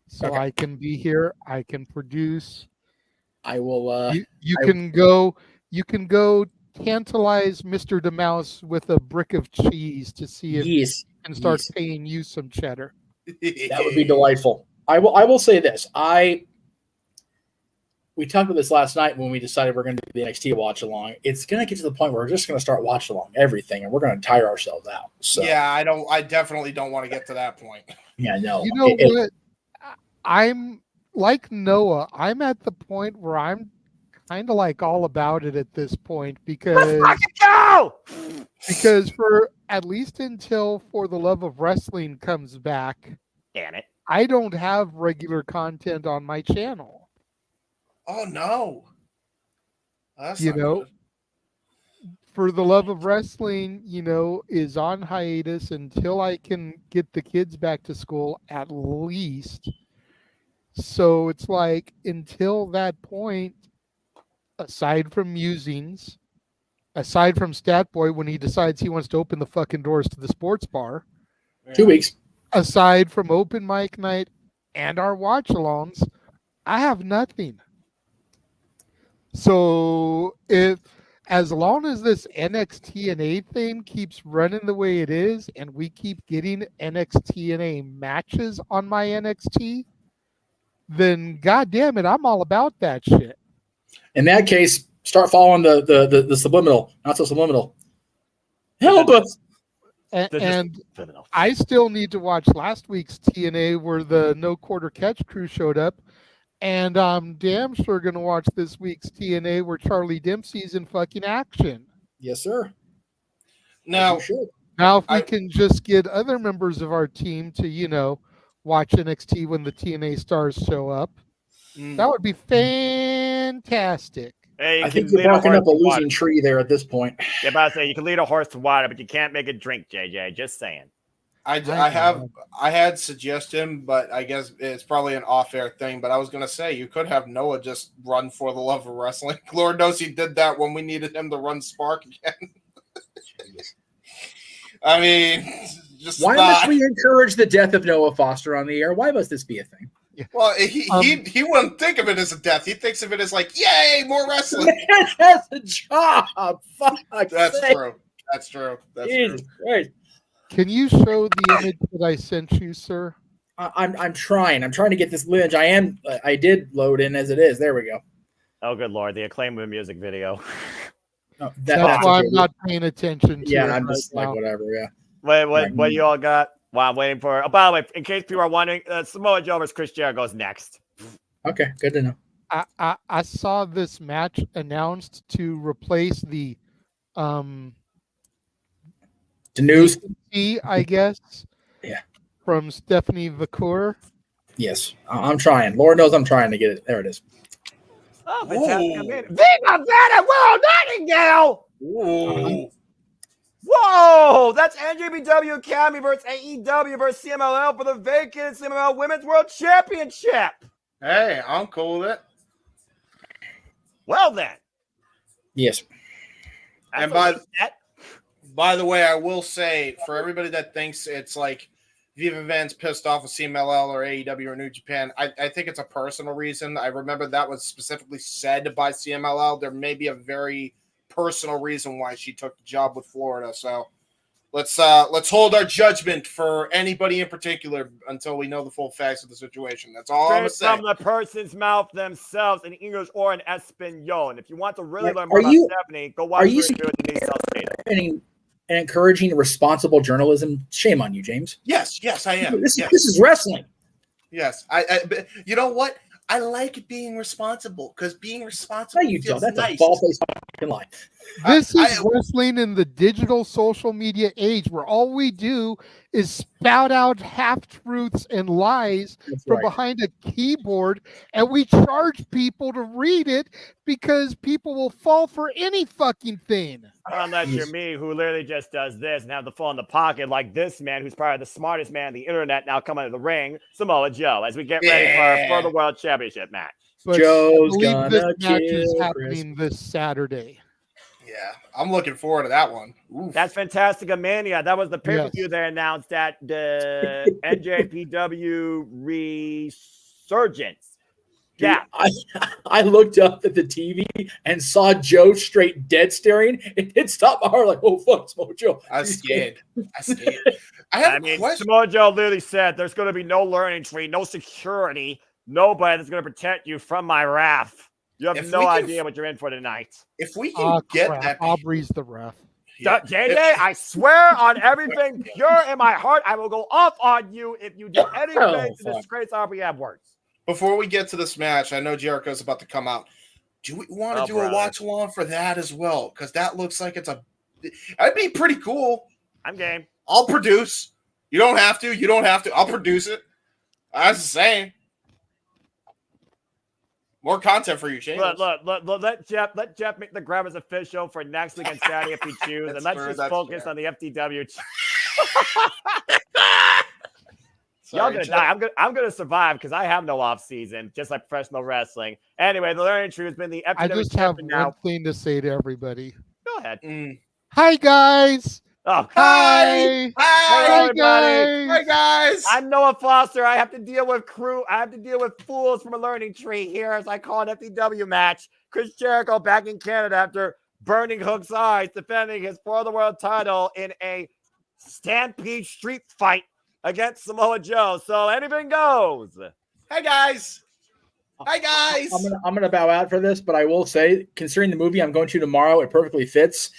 P: so I can be here. I can produce.
N: I will.
P: You can go tantalize Mr. DeMouse with a brick of cheese to see if he can start paying you some cheddar.
N: That would be delightful. I will say this. We talked about this last night when we decided we're going to do the NXT watch along. It's going to get to the point where we're just going to start watching along everything, and we're going to tire ourselves out. So
O: yeah, I definitely don't want to get to that point.
N: Yeah, no.
P: You know what? I'm like Noah. I'm at the point where I'm kind of like all about it at this point because for at least until For the Love of Wrestling comes back,
Q: damn it,
P: I don't have regular content on my channel.
O: Oh no! That's
P: For the Love of Wrestling, is on hiatus until I can get the kids back to school at least. So it's like until that point, aside from musings, aside from Statboy when he decides he wants to open the fucking doors to the sports bar,
N: 2 weeks.
P: Aside from open mic night and our watch-alongs, I have nothing. So as long as this NXT and A thing keeps running the way it is, and we keep getting NXT and A matches on my NXT, then goddamn it, I'm all about that shit.
N: In that case, start following the subliminal, not so subliminal. Help us.
P: And I still need to watch last week's TNA where the No Quarter Catch crew showed up. And I'm damn sure going to watch this week's TNA where Charlie Dempsey's in fucking action.
N: Yes, sir.
O: Now
P: if we can just get other members of our team to, watch NXT when the TNA stars show up, that would be fantastic.
Q: Hey,
N: I think you're barking up a losing tree there at this point.
Q: Yeah, about to say you can lead a horse to water, but you can't make it drink, JJ. Just saying.
O: I had suggested, but I guess it's probably an off-air thing. But I was going to say you could have Noah just run For the Love of Wrestling. Lord knows he did that when we needed him to run Spark again. I mean, just
N: why must we encourage the death of Noah Foster on the air? Why must this be a thing?
O: Well, he wouldn't think of it as a death. He thinks of it as like, yay, more wrestling.
N: That's a job. Fuck.
O: That's true. That's true.
N: Jesus Christ.
P: Can you show the image that I sent you, sir?
N: I'm trying. I'm trying to get this image. I did load in as it is. There we go.
Q: Oh, good Lord. The Acclaim music video.
N: No,
P: that's why I'm not paying attention to it.
N: Yeah, I'm just like, whatever. Yeah.
Q: What you all got? While I'm waiting for. Oh, by the way, in case people are wondering, Samoa Joe versus Chris Jericho goes next.
N: Okay, good to know.
P: I saw this match announced to replace the
N: news,
P: I guess.
N: Yeah.
P: From Stephanie Vacour.
N: Yes, I'm trying. Lord knows I'm trying to get it. There it is.
Q: Oh, fantastic. Viva Vanna World Nightingale!
O: Ooh.
Q: Whoa! That's NJPW Academy versus AEW versus CMLL for the vacant CMLL Women's World Championship.
O: Hey, I'm cool with it.
Q: Well then.
N: Yes.
O: And by the way, I will say for everybody that thinks it's like Viva Van's pissed off with CMLL or AEW or New Japan, I think it's a personal reason. I remember that was specifically said by CMLL. There may be a very personal reason why she took the job with Florida. So let's hold our judgment for anybody in particular until we know the full facts of the situation. That's all I'm gonna say.
Q: From the person's mouth themselves in English or in Espanol. And if you want to really learn more
N: Are
Q: about
N: you-
Q: Stephanie, go watch
N: are you
Q: her interview with Denise Salcedo.
N: And encouraging responsible journalism. Shame on you, James.
O: Yes, I am.
N: This
O: Yes.
N: is wrestling.
O: Yes, but you know what? I like being responsible because being responsible
N: No, you don't.
O: feels
N: That's
O: nice.
N: a ball-faced fucking lie.
P: This is wrestling in the digital social media age where all we do is spout out half-truths and lies from behind a keyboard, and we charge people to read it because people will fall for any fucking thing.
Q: Unless you're me, who literally just does this and have the phone in the pocket, like this man, who's probably the smartest man on the internet, now coming to the ring, Samoa Joe, as we get ready for the World Championship match.
P: But I believe this match is happening this Saturday.
O: Yeah, I'm looking forward to that one. Oof.
Q: That's Fantastica Mania. That was the pay-per-view they announced at the NJPW Resurgence. Yeah,
N: I looked up at the TV and saw Joe straight dead staring. It did stop my heart like, oh fuck, Samoa Joe.
O: I was scared.
Q: I mean, Samoa Joe literally said there's going to be no learning tree, no security, nobody that's going to protect you from my wrath. You have no idea what you're in for tonight.
O: If we can get that,
P: Aubrey's the ref.
Q: JJ, I swear on everything pure in my heart, I will go off on you if you do anything to disgrace Aubrey Edwards.
O: Before we get to this match, I know Jericho's about to come out. Do we want to do a watch along for that as well? Because that looks like that'd be pretty cool.
Q: I'm game.
O: I'll produce. You don't have to. I'll produce it. I was just saying. More content for you, James.
Q: Look, let Jeff make the Grabbers official for next week on Saturday if we choose, and let's just focus on the FTW. Y'all gonna die. I'm gonna survive because I have no off season, just like professional wrestling. Anyway, the learning tree has been the FTW.
P: I just have one thing to say to everybody.
Q: Go ahead.
P: Hi guys.
Q: Oh,
O: hi
Q: everybody.
O: Hi guys.
Q: I'm Noah Foster. I have to deal with fools from a learning tree here as I call an FTW match. Chris Jericho back in Canada after burning Hook's eyes, defending his For the World title in a Stampede Street Fight against Samoa Joe. So anything goes.
O: Hey guys.
N: I'm gonna bow out for this, but I will say, considering the movie I'm going to tomorrow, it perfectly fits.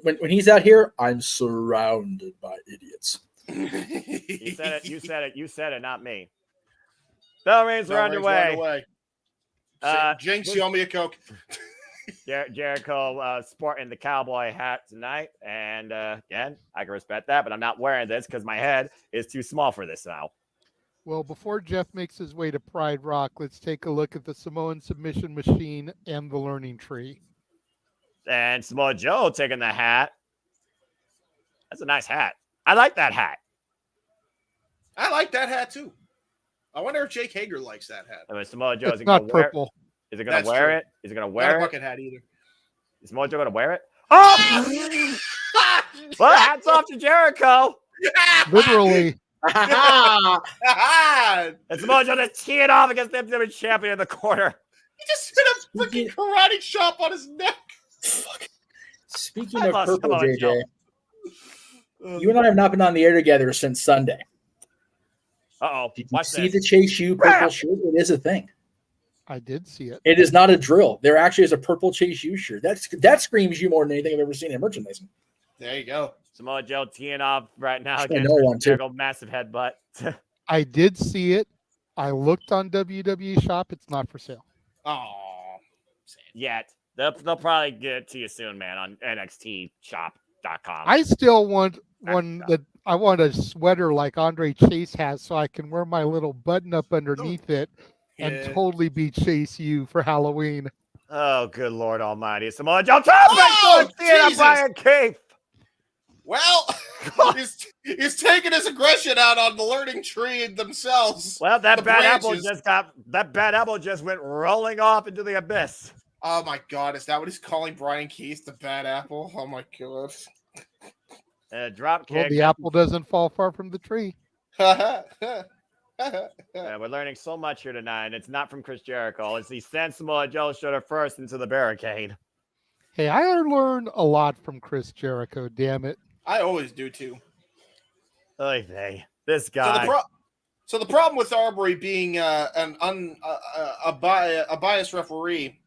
N: When he's out here, I'm surrounded by idiots.
Q: You said it, not me. Bell rings are underway.
O: Jinx, you owe me a Coke.
Q: Jericho sporting the cowboy hat tonight. And again, I can respect that, but I'm not wearing this because my head is too small for this now.
P: Well, before Jeff makes his way to Pride Rock, let's take a look at the Samoan submission machine and the learning tree.
Q: And Samoa Joe taking the hat. That's a nice hat. I like that hat.
O: I like that hat too. I wonder if Jake Hager likes that hat.
Q: I mean, Samoa Joe
P: is not purple.
Q: Is it going to wear it? Is it going to wear it?
O: Not a bucket hat either.
Q: Is Samoa Joe going to wear it? Oh! Well, hats off to Jericho.
P: Literally.
Q: And Samoa Joe just tee it off against the FTW champion in the corner.
O: He just hit a freaking karate chop on his neck.
N: Speaking of purple, JJ, you and I have not been on the air together since Sunday. Did you see the Chase U purple shirt? It is a thing.
P: I did see it.
N: It is not a drill. There actually is a purple Chase U shirt. That screams you more than anything I've ever seen in merchandising.
O: There you go.
Q: Samoa Joe teeing off right now
N: I
Q: against
N: know one, too.
Q: Massive headbutt.
P: I did see it. I looked on WWE Shop. It's not for sale.
O: Oh,
Q: yet. They'll probably get it to you soon, man, on NXTshop.com.
P: I still want one that I want a sweater like Andre Chase has, so I can wear my little button up underneath it and totally be Chase U for Halloween.
Q: Oh, good Lord Almighty! Samoa Joe, Brian Keith.
O: Well, he's taking his aggression out on the learning tree themselves.
Q: Well, that bad apple just went rolling off into the abyss.
O: Oh my God, is that what he's calling Brian Keith, the bad apple? Oh my God.
Q: Drop kick.
P: Well, the apple doesn't fall far from the tree.
Q: We're learning so much here tonight, and it's not from Chris Jericho. It's he sent Samoa Joe shoulder first into the barricade.
P: Hey, I learned a lot from Chris Jericho, damn it.
O: I always do too.
Q: Oy vey. This guy.
O: So the problem with Arbery being a biased referee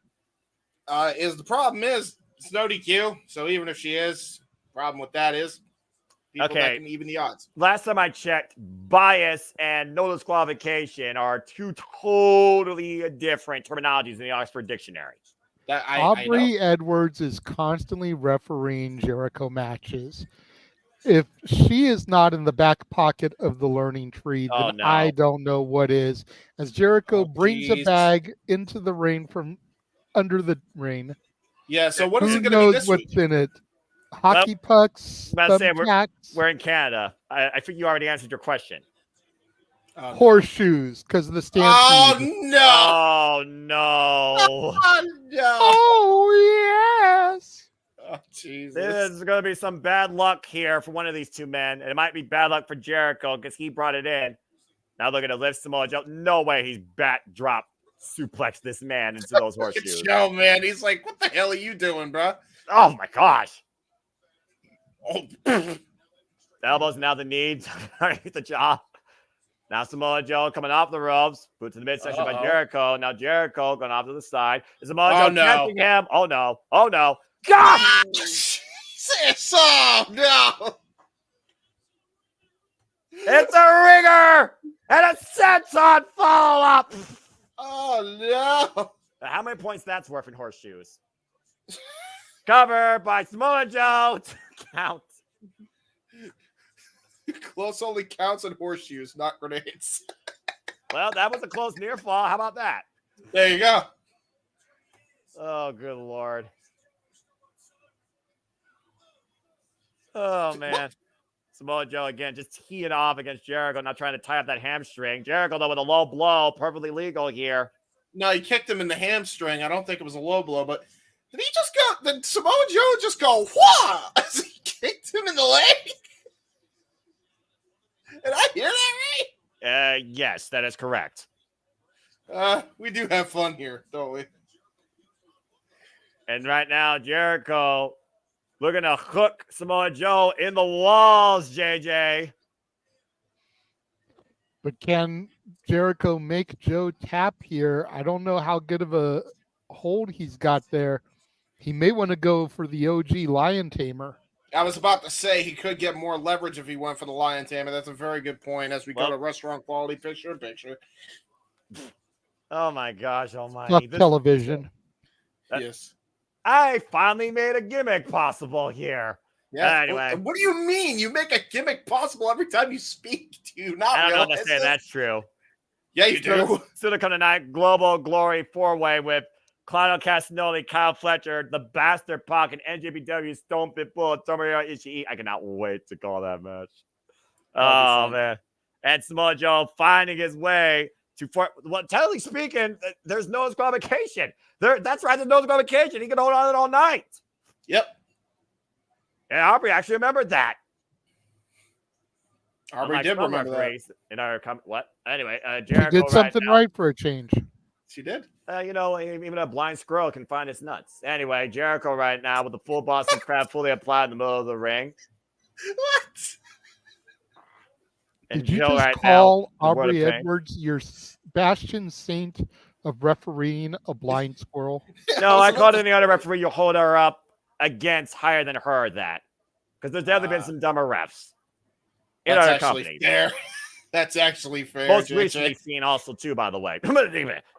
O: is it's no DQ. So even if she is, problem with that is people that can even the odds.
Q: Last time I checked, bias and no disqualification are two totally different terminologies in the Oxford Dictionary.
P: Aubrey Edwards is constantly refereeing Jericho matches. If she is not in the back pocket of the learning tree, then I don't know what is. As Jericho brings a bag into the ring from under the ring.
O: Yeah, so what is it going to be
P: knows
O: this
P: what's
O: week?
P: in it? Hockey pucks,
Q: we're in Canada. I think you already answered your question.
P: Horseshoes, because of the Stampede.
O: Oh, no.
Q: Oh, no.
O: Oh, no.
P: Oh, yes.
O: Oh, Jesus.
Q: There's going to be some bad luck here for one of these two men. And it might be bad luck for Jericho because he brought it in. Now look at it. Lift Samoa Joe. No way he's drop suplex this man into those horseshoes.
O: Joe, man. He's like, what the hell are you doing, bro?
Q: Oh, my gosh. Oh. The elbows, now the knees. The jaw. Now Samoa Joe coming off the ropes. Boot to the midsection by Jericho. Now Jericho going off to the side. Is Samoa Joe catching him? Oh, no. Oh, no. God!
O: Jesus! Oh, no!
Q: It's a ringer! And a senton follow-up!
O: Oh, no!
Q: How many points that's worth in horseshoes? Cover by Samoa Joe. Count.
O: Close only counts in horseshoes, not grenades.
Q: Well, that was a close near fall. How about that?
O: There you go.
Q: Oh, good Lord. Oh, man. Samoa Joe again just teeing off against Jericho, not trying to tie up that hamstring. Jericho, though, with a low blow, perfectly legal here.
O: No, he kicked him in the hamstring. I don't think it was a low blow, but did Samoa Joe just go, whoa, as he kicked him in the leg? Did I hear that
Q: right? Yes, that is correct.
O: We do have fun here, don't we?
Q: And right now, Jericho looking to hook Samoa Joe in the walls, JJ.
P: But can Jericho make Joe tap here? I don't know how good of a hold he's got there. He may want to go for the OG Lion Tamer.
O: I was about to say he could get more leverage if he went for the Lion Tamer. That's a very good point as we go to restaurant quality picture-in-picture.
Q: Oh, my gosh almighty.
P: Not television.
O: Yes.
Q: I finally made a gimmick possible here.
O: Yeah.
Q: Anyway.
O: What do you mean? You make a gimmick possible every time you speak. Do you not
Q: I don't
O: realize
Q: understand. That's true.
O: Yeah, you do.
Q: Still to come tonight, Global Glory 4-way with Claudio Castagnoli, Kyle Fletcher, the Bastard Pac, and NJPW Stone Pitbull, Tomohiro Ishii. I cannot wait to call that match. Oh, man. And Samoa Joe finding his way to, technically speaking, there's no disqualification. That's right, there's no disqualification. He can hold on it all night.
O: Yep.
Q: And Aubrey actually remembered that.
O: Aubrey did remember that.
Q: In our what? Anyway, Jericho
P: He did something right for a change.
O: She did.
Q: Even a blind squirrel can find its nuts. Anyway, Jericho right now with the full Boston Crab fully applied in the middle of the ring.
O: What?
Q: And
P: Did you
Q: Joe
P: just
Q: right
P: call
Q: now,
P: Aubrey Edwards your bastion saint of refereeing a blind squirrel?
Q: No, I called any other referee you hold her up against higher than her that. Because there's definitely been some dumber refs in
O: that's
Q: other
O: actually
Q: companies.
O: fair. That's actually fair.
Q: Most
O: JJ.
Q: recently seen also too, by the way.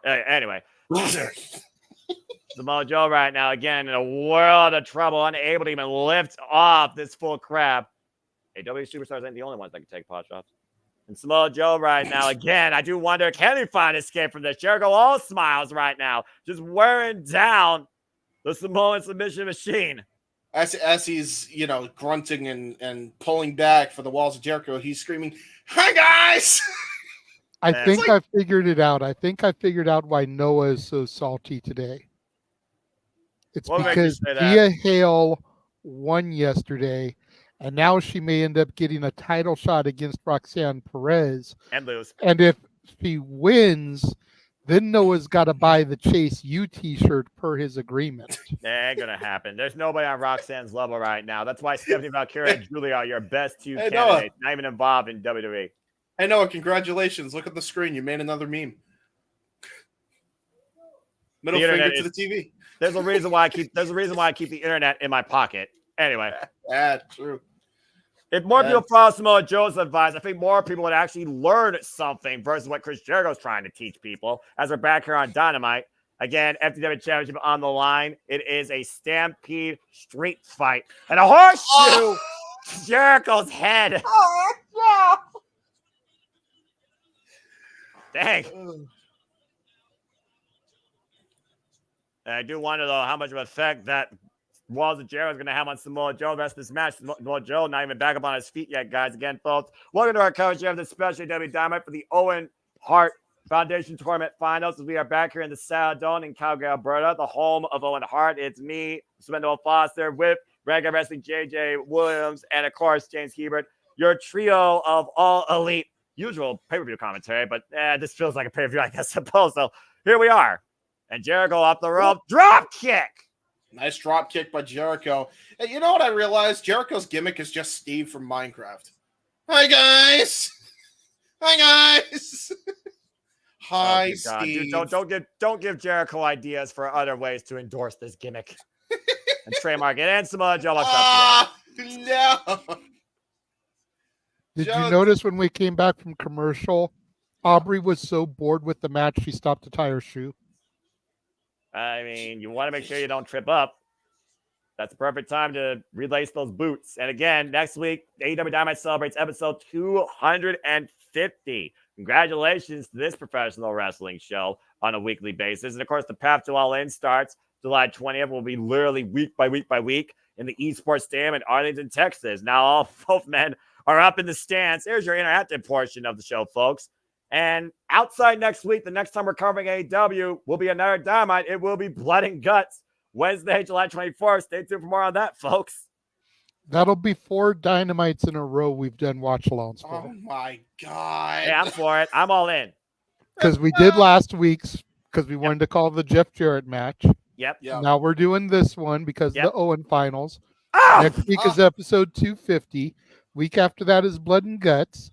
Q: Anyway. Samoa Joe right now, again, in a world of trouble, unable to even lift off this full crab. AEW superstars ain't the only ones that can take pot shots. And Samoa Joe right now, again, I do wonder, can he find escape from this? Jericho all smiles right now, just wearing down the Samoan submission machine.
O: As he's, grunting and pulling back for the walls of Jericho, he's screaming, "Hi, guys!"
P: I think I figured it out. I think I figured out why Noah is so salty today. It's because Thea Hale won yesterday, and now she may end up getting a title shot against Roxanne Perez.
Q: And lose.
P: And if she wins, then Noah's got to buy the Chase U t-shirt per his agreement.
Q: That ain't going to happen. There's nobody on Roxanne's level right now. That's why Stephanie Valkyria and Julia are your best two candidates, not even involved in WWE.
O: Hey, Noah, congratulations. Look at the screen. You made another meme. Middle finger to the TV.
Q: There's a reason why I keep the internet in my pocket. Anyway.
O: Yeah, true.
Q: If more people follow Samoa Joe's advice, I think more people would actually learn something versus what Chris Jericho's trying to teach people. As we're back here on Dynamite, again, FTW Championship on the line. It is a Stampede Street Fight. And a horseshoe to Jericho's head.
O: Oh, yeah.
Q: Dang. And I do wonder, though, how much of an effect that Walls of Jericho is going to have on Samoa Joe the rest of this match. Samoa Joe not even back up on his feet yet, guys. Again, folks, welcome to our coverage of the special AEW Dynamite for the Owen Hart Foundation Tournament Finals. As we are back here in the Saladon in Calgary, Alberta, the home of Owen Hart. It's me, Swindle Foster, with Regular Wrestling JJ Williams, and, of course, James Hebert, your trio of all elite, usual pay-per-view commentary, but this feels like a pay-per-view, I guess, suppose. So here we are. And Jericho off the rope. Drop kick!
O: Nice drop kick by Jericho. And you know what I realized? Jericho's gimmick is just Steve from Minecraft. Hi, guys. Hi, guys. Hi, Steve.
Q: Dude, don't give Jericho ideas for other ways to endorse this gimmick and trademark it. And Samoa Joe looks up.
O: No.
P: Did you notice when we came back from commercial, Aubrey was so bored with the match she stopped to tie her shoe?
Q: I mean, you want to make sure you don't trip up. That's the perfect time to relace those boots. And again, next week, AEW Dynamite celebrates episode 250. Congratulations to this professional wrestling show on a weekly basis. And of course, the Path to All In starts July 20th. Will be literally week by week by week in the Esports Stadium in Arlington, Texas. Now, all both men are up in the stands. Here's your interactive portion of the show, folks. And outside next week, the next time we're covering AEW will be another Dynamite. It will be Blood and Guts, Wednesday, July 24th. Stay tuned for more on that, folks.
P: That'll be 4 Dynamites in a row we've done watch-alongs for.
O: Oh, my God.
Q: Hey, I'm for it. I'm all in.
P: Because we did last week's, because we wanted to call the Jeff Jarrett match.
Q: Yep.
P: Now we're doing this one because of the Owen finals.
Q: Oh!
P: Next week is episode 250. Week after that is Blood and Guts.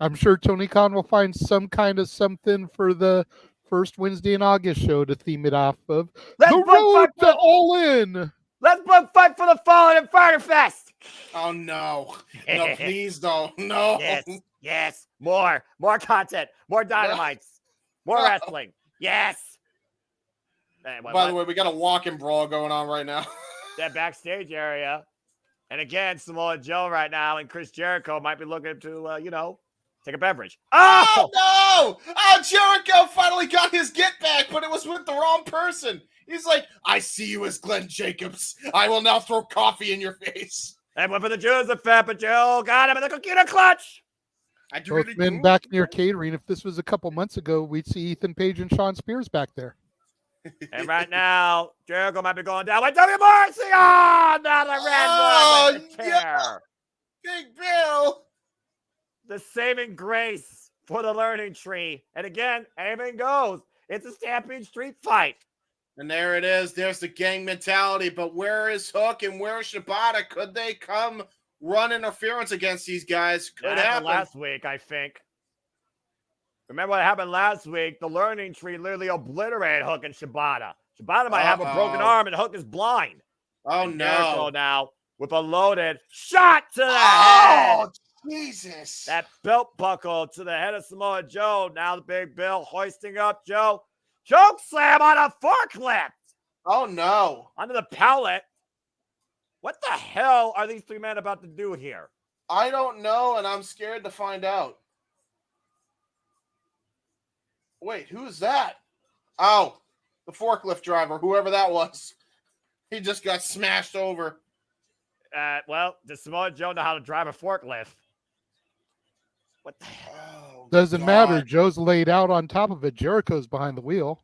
P: I'm sure Tony Khan will find some kind of something for the first Wednesday in August show to theme it off of.
Q: Let's
P: the road to All In.
Q: Let's book Fight for the Fallen and Fighter Fest.
O: Oh, no. No, please don't. No.
Q: Yes. More content. More Dynamites. More wrestling. Yes.
O: By the way, we got a walk-in brawl going on right now.
Q: That backstage area. And again, Samoa Joe right now and Chris Jericho might be looking to, take a beverage.
O: Oh, no! Oh, Jericho finally got his get back, but it was with the wrong person. He's like, I see you as Glenn Jacobs. I will now throw coffee in your face.
Q: And went for the Jews of Fat, but Joe got him in the computer clutch.
P: Both men back near catering. If this was a couple months ago, we'd see Ethan Page and Sean Spears back there.
Q: And right now, Jericho might be going down with W. Morrissey. Oh, now the red one.
O: Yeah. Big Bill.
Q: The saving grace for the learning tree. And again, anything goes. It's a Stampede Street Fight.
O: And there it is. There's the gang mentality. But where is Hook and where is Shibata? Could they come run interference against these guys? Could happen.
Q: Last week, I think. Remember what happened last week? The learning tree literally obliterated Hook and Shibata. Shibata might have a broken arm and Hook is blind.
O: Oh,
Q: and
O: no.
Q: Jericho now with a loaded shot to the head.
O: Jesus.
Q: That belt buckle to the head of Samoa Joe. Now the Big Bill hoisting up Joe. Choke slam on a forklift.
O: Oh, no.
Q: Onto the pallet. What the hell are these three men about to do here?
O: I don't know, and I'm scared to find out. Wait, who's that? Oh, the forklift driver, whoever that was. He just got smashed over.
Q: Well, does Samoa Joe know how to drive a forklift? What the
O: hell?
P: Doesn't matter. Joe's laid out on top of it. Jericho's behind the wheel.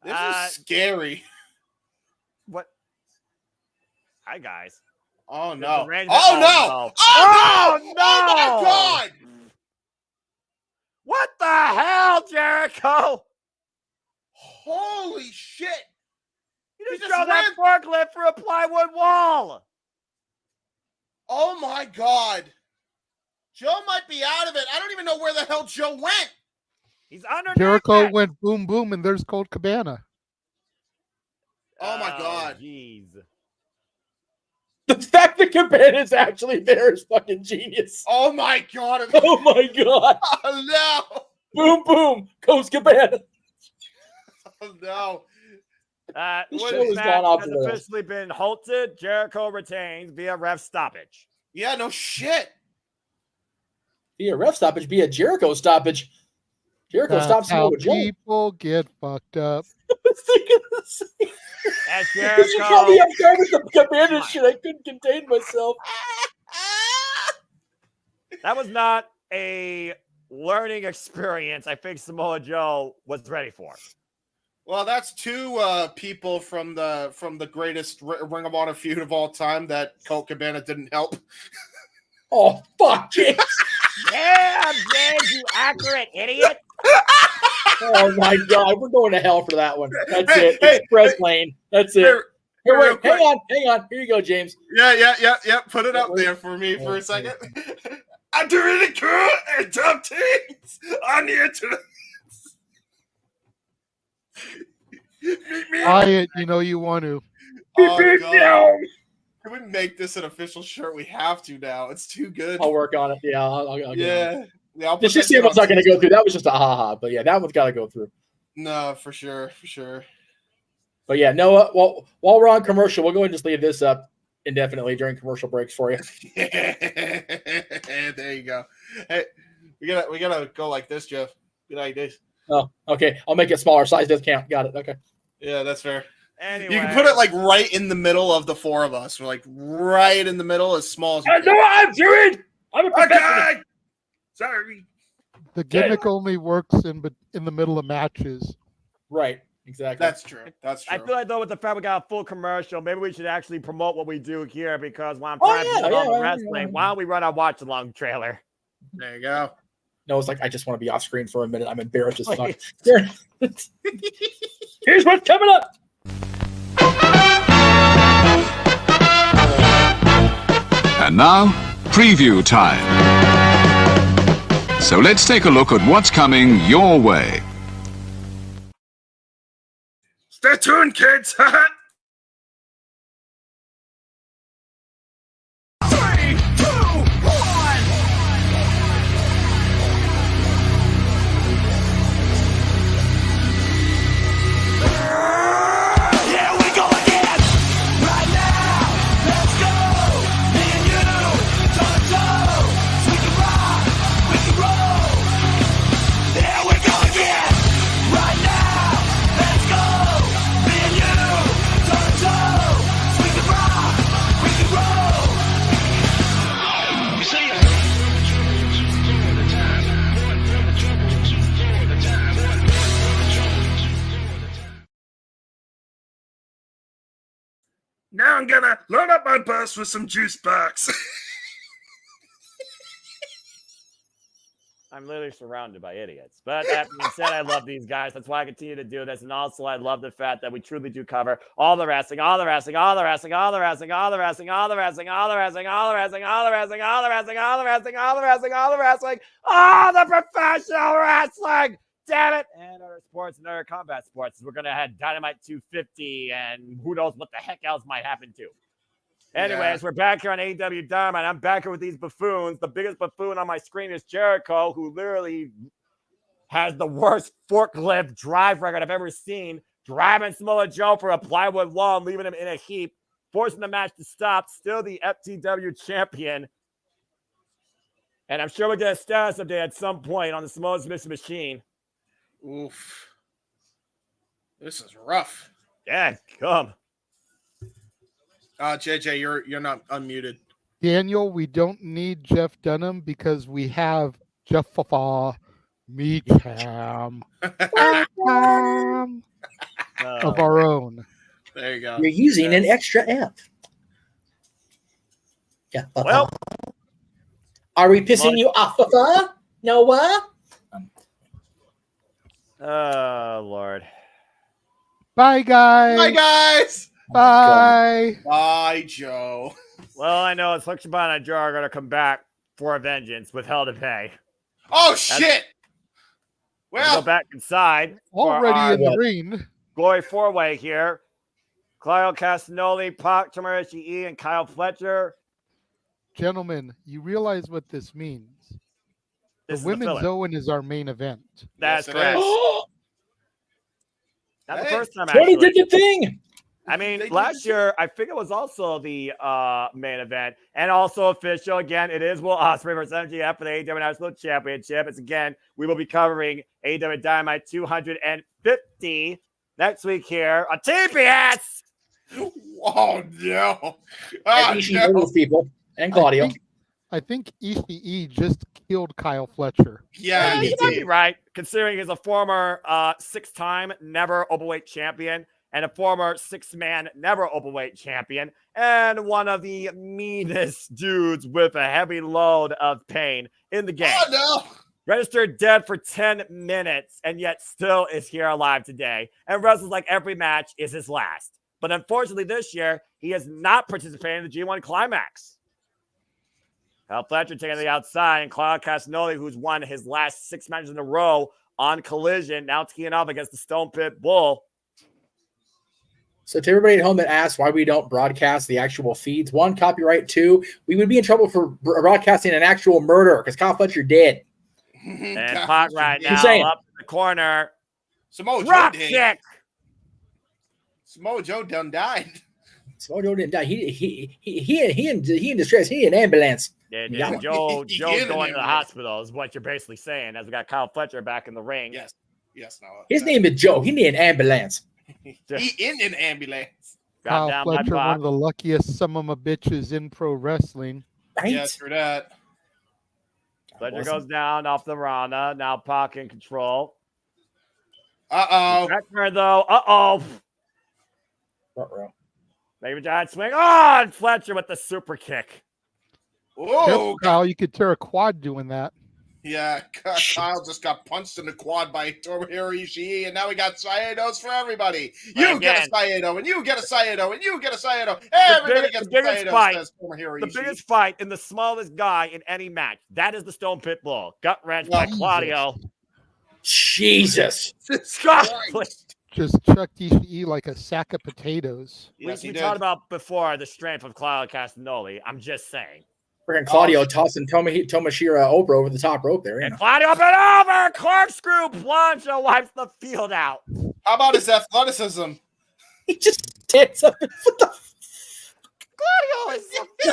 O: This is scary.
Q: What? Hi, guys.
O: Oh, no.
Q: Oh, no.
O: Oh, no.
Q: Oh, no.
O: Oh, my God.
Q: What the hell, Jericho?
O: Holy shit.
Q: You just drove that forklift for a plywood wall.
O: Oh, my God. Joe might be out of it. I don't even know where the hell Joe went.
Q: He's under.
P: Jericho went boom, boom, and there's Colt Cabana.
O: Oh, my God.
Q: Jeez.
N: The fact that Cabana's actually there is fucking genius.
O: Oh, my God.
N: Oh, my God.
O: Oh, no.
N: Boom, boom. Goes Cabana.
O: Oh, no.
Q: This match has officially been halted. Jericho retains via ref stoppage.
O: Yeah, no shit.
N: Via ref stoppage, via Jericho stoppage. Jericho stops
P: how
N: Joe.
P: people get fucked up.
Q: As
N: Jericho. You called me up there with the Cabana shit. I couldn't contain myself.
Q: That was not a learning experience I think Samoa Joe was ready for.
O: Well, that's two people from the greatest Ring of Honor feud of all time that Colt Cabana didn't help.
N: Oh, fuck, James.
Q: Yeah, James, you accurate idiot.
N: Oh, my God. We're going to hell for that one. That's it. Express lane. That's it. Here, wait. Hang on. Here you go, James.
O: Yeah. Put it up there for me for a second. I'm doing it cool and top teams on YouTube.
P: Iiiit, you know you want to.
O: Oh, God. Can we make this an official shirt? We have to now. It's too good.
N: I'll work on it. Yeah, I'll get on it.
O: Yeah.
N: This just one's not going to go through. That was just a ha-ha. But yeah, that one's got to go through.
O: No, for sure.
N: But yeah, Noah, well, while we're on commercial, we'll go ahead and just leave this up indefinitely during commercial breaks for you.
O: There you go. Hey, we gotta go like this, Jeff. Good idea.
N: Oh, okay. I'll make it smaller. Size does count. Got it. Okay.
O: Yeah, that's fair.
Q: Anyway.
O: You can put it like right in the middle of the four of us. We're like right in the middle, as small as
N: I know what I'm doing. I'm a professional.
O: Okay. Sorry.
P: The gimmick only works in the middle of matches.
N: Right. Exactly.
O: That's true.
Q: I feel like, though, with the fact we got a full commercial, maybe we should actually promote what we do here, because when I'm trying to promote all the wrestling, why don't we run our watch-along trailer?
O: There you go.
N: No, it's like I just want to be off screen for a minute. I'm embarrassed as fuck. Here's what's coming up.
A: And now, preview time. So let's take a look at what's coming your way.
O: Stay tuned, kids. 3, 2, 1.
R: Here we go again. Right now, let's go. Me and you, toe-to-toe. We can rock, we can roll. Here we go again. Right now, let's go. Me and you, toe-to-toe. We can rock, we can roll. You see it.
O: Now I'm gonna load up my bus with some juice box.
Q: I'm literally surrounded by idiots. But that being said, I love these guys. That's why I continue to do this. And also, I love the fact that we truly do cover all the wrestling, all the wrestling, all the wrestling, all the wrestling, all the wrestling, all the wrestling, all the wrestling, all the wrestling, all the wrestling, all the wrestling, all the wrestling, all the wrestling, all the wrestling, all the professional wrestling. Damn it. And other sports and other combat sports. We're going to have Dynamite 250, and who knows what the heck else might happen too. Anyways, we're back here on AEW Dynamite. I'm back here with these buffoons. The biggest buffoon on my screen is Jericho, who literally has the worst forklift drive record I've ever seen, driving Samoa Joe for a plywood wall and leaving him in a heap, forcing the match to stop, still the FTW champion. And I'm sure we'll get a status update at some point on the Samoa Submission Machine.
O: Oof. This is rough.
Q: Yeah, come.
O: JJ, you're not unmuted.
P: Daniel, we don't need Jeff Dunham because we have Jeff Meacham of our own.
O: There you go.
N: You're using an extra app. Yeah.
Q: Well,
N: are we pissing you off, Noah?
Q: Oh, Lord.
P: Bye, guys.
O: Bye, guys.
P: Bye.
O: Bye, Joe.
Q: Well, I know it's Luke Shabana and Joe are going to come back for a vengeance with hell to pay.
O: Oh, shit.
Q: Well, go back inside.
P: Already in the ring.
Q: Glory four-way here. Claudio Castagnoli, Pac, Tomohiro Ishii, and Kyle Fletcher.
P: Gentlemen, you realize what this means.
Q: This
P: the Women's Owen is our main event.
Q: That's correct. Not the first time,
N: Tony
Q: actually.
N: did the thing.
Q: I mean, last year, I think it was also the main event and also official. Again, it is Will Ospreay versus MJF for the AEW National Championship. It's again, we will be covering AEW Dynamite 250 next here on TBS.
O: Oh, no.
N: Those people and Claudio.
P: I think Iiiit just killed Kyle Fletcher.
O: Yeah,
Q: you might be right, considering he's a former six-time never openweight champion and a former six-man never openweight champion and one of the meanest dudes with a heavy load of pain in the game.
O: Oh, no.
Q: Registered dead for 10 minutes and yet still is here alive today and wrestles like every match is his last. But unfortunately this year, he has not participated in the G1 Climax. Kyle Fletcher taking the outside, and Claudio Castagnoli, who's won his last 6 matches in a row on Collision, now teeing up against the Stone Pit Bull.
N: So to everybody at home that asks why we don't broadcast the actual feeds, 1, copyright, 2, we would be in trouble for broadcasting an actual murder because Kyle Fletcher did.
Q: And Pac right now up in the corner.
O: Samoa
Q: Drop
O: Joe
Q: kick.
O: Samoa Joe done died.
N: Samoa Joe didn't die. He in distress. He in ambulance.
Q: Yeah. Joe going to the hospital is what you're basically saying, as we got Kyle Fletcher back in the ring.
O: Yes, no.
N: His name is Joe. He need an ambulance.
O: He in an ambulance.
P: Kyle Fletcher, one of the luckiest some of my bitches in pro wrestling.
N: Right?
O: Yeah, for that.
Q: Fletcher goes down off the Rana. Now Pac in control.
O: Uh-oh.
Q: Fletcher, though. Uh-oh.
N: Uh-oh.
Q: Maybe giant swing. Oh, and Fletcher with the super kick.
O: Oh,
P: Kyle, you could tear a quad doing that.
O: Yeah, Kyle just got punched in the quad by Tomohiro Ishii, and now we got Saedos for everybody. You get a Saedo, and you get a Saedo, and you get a Saedo. Everybody gets a Saedo, says Tomohiro Ishii.
Q: The biggest fight in the smallest guy in any match. That is the Stone Pit Bull. Gut wrench by Claudio.
N: Jesus.
P: Just chucked Ishii like a sack of potatoes.
Q: Yes, we talked about before the strength of Claudio Castagnoli. I'm just saying.
N: Freaking Claudio tossing Tomohiro Oprah over the top rope there.
Q: And Claudio up and over. Corkscrew. Plancha wipes the field out.
O: How about his athleticism?
N: He just takes up. What the?
Q: Claudio is.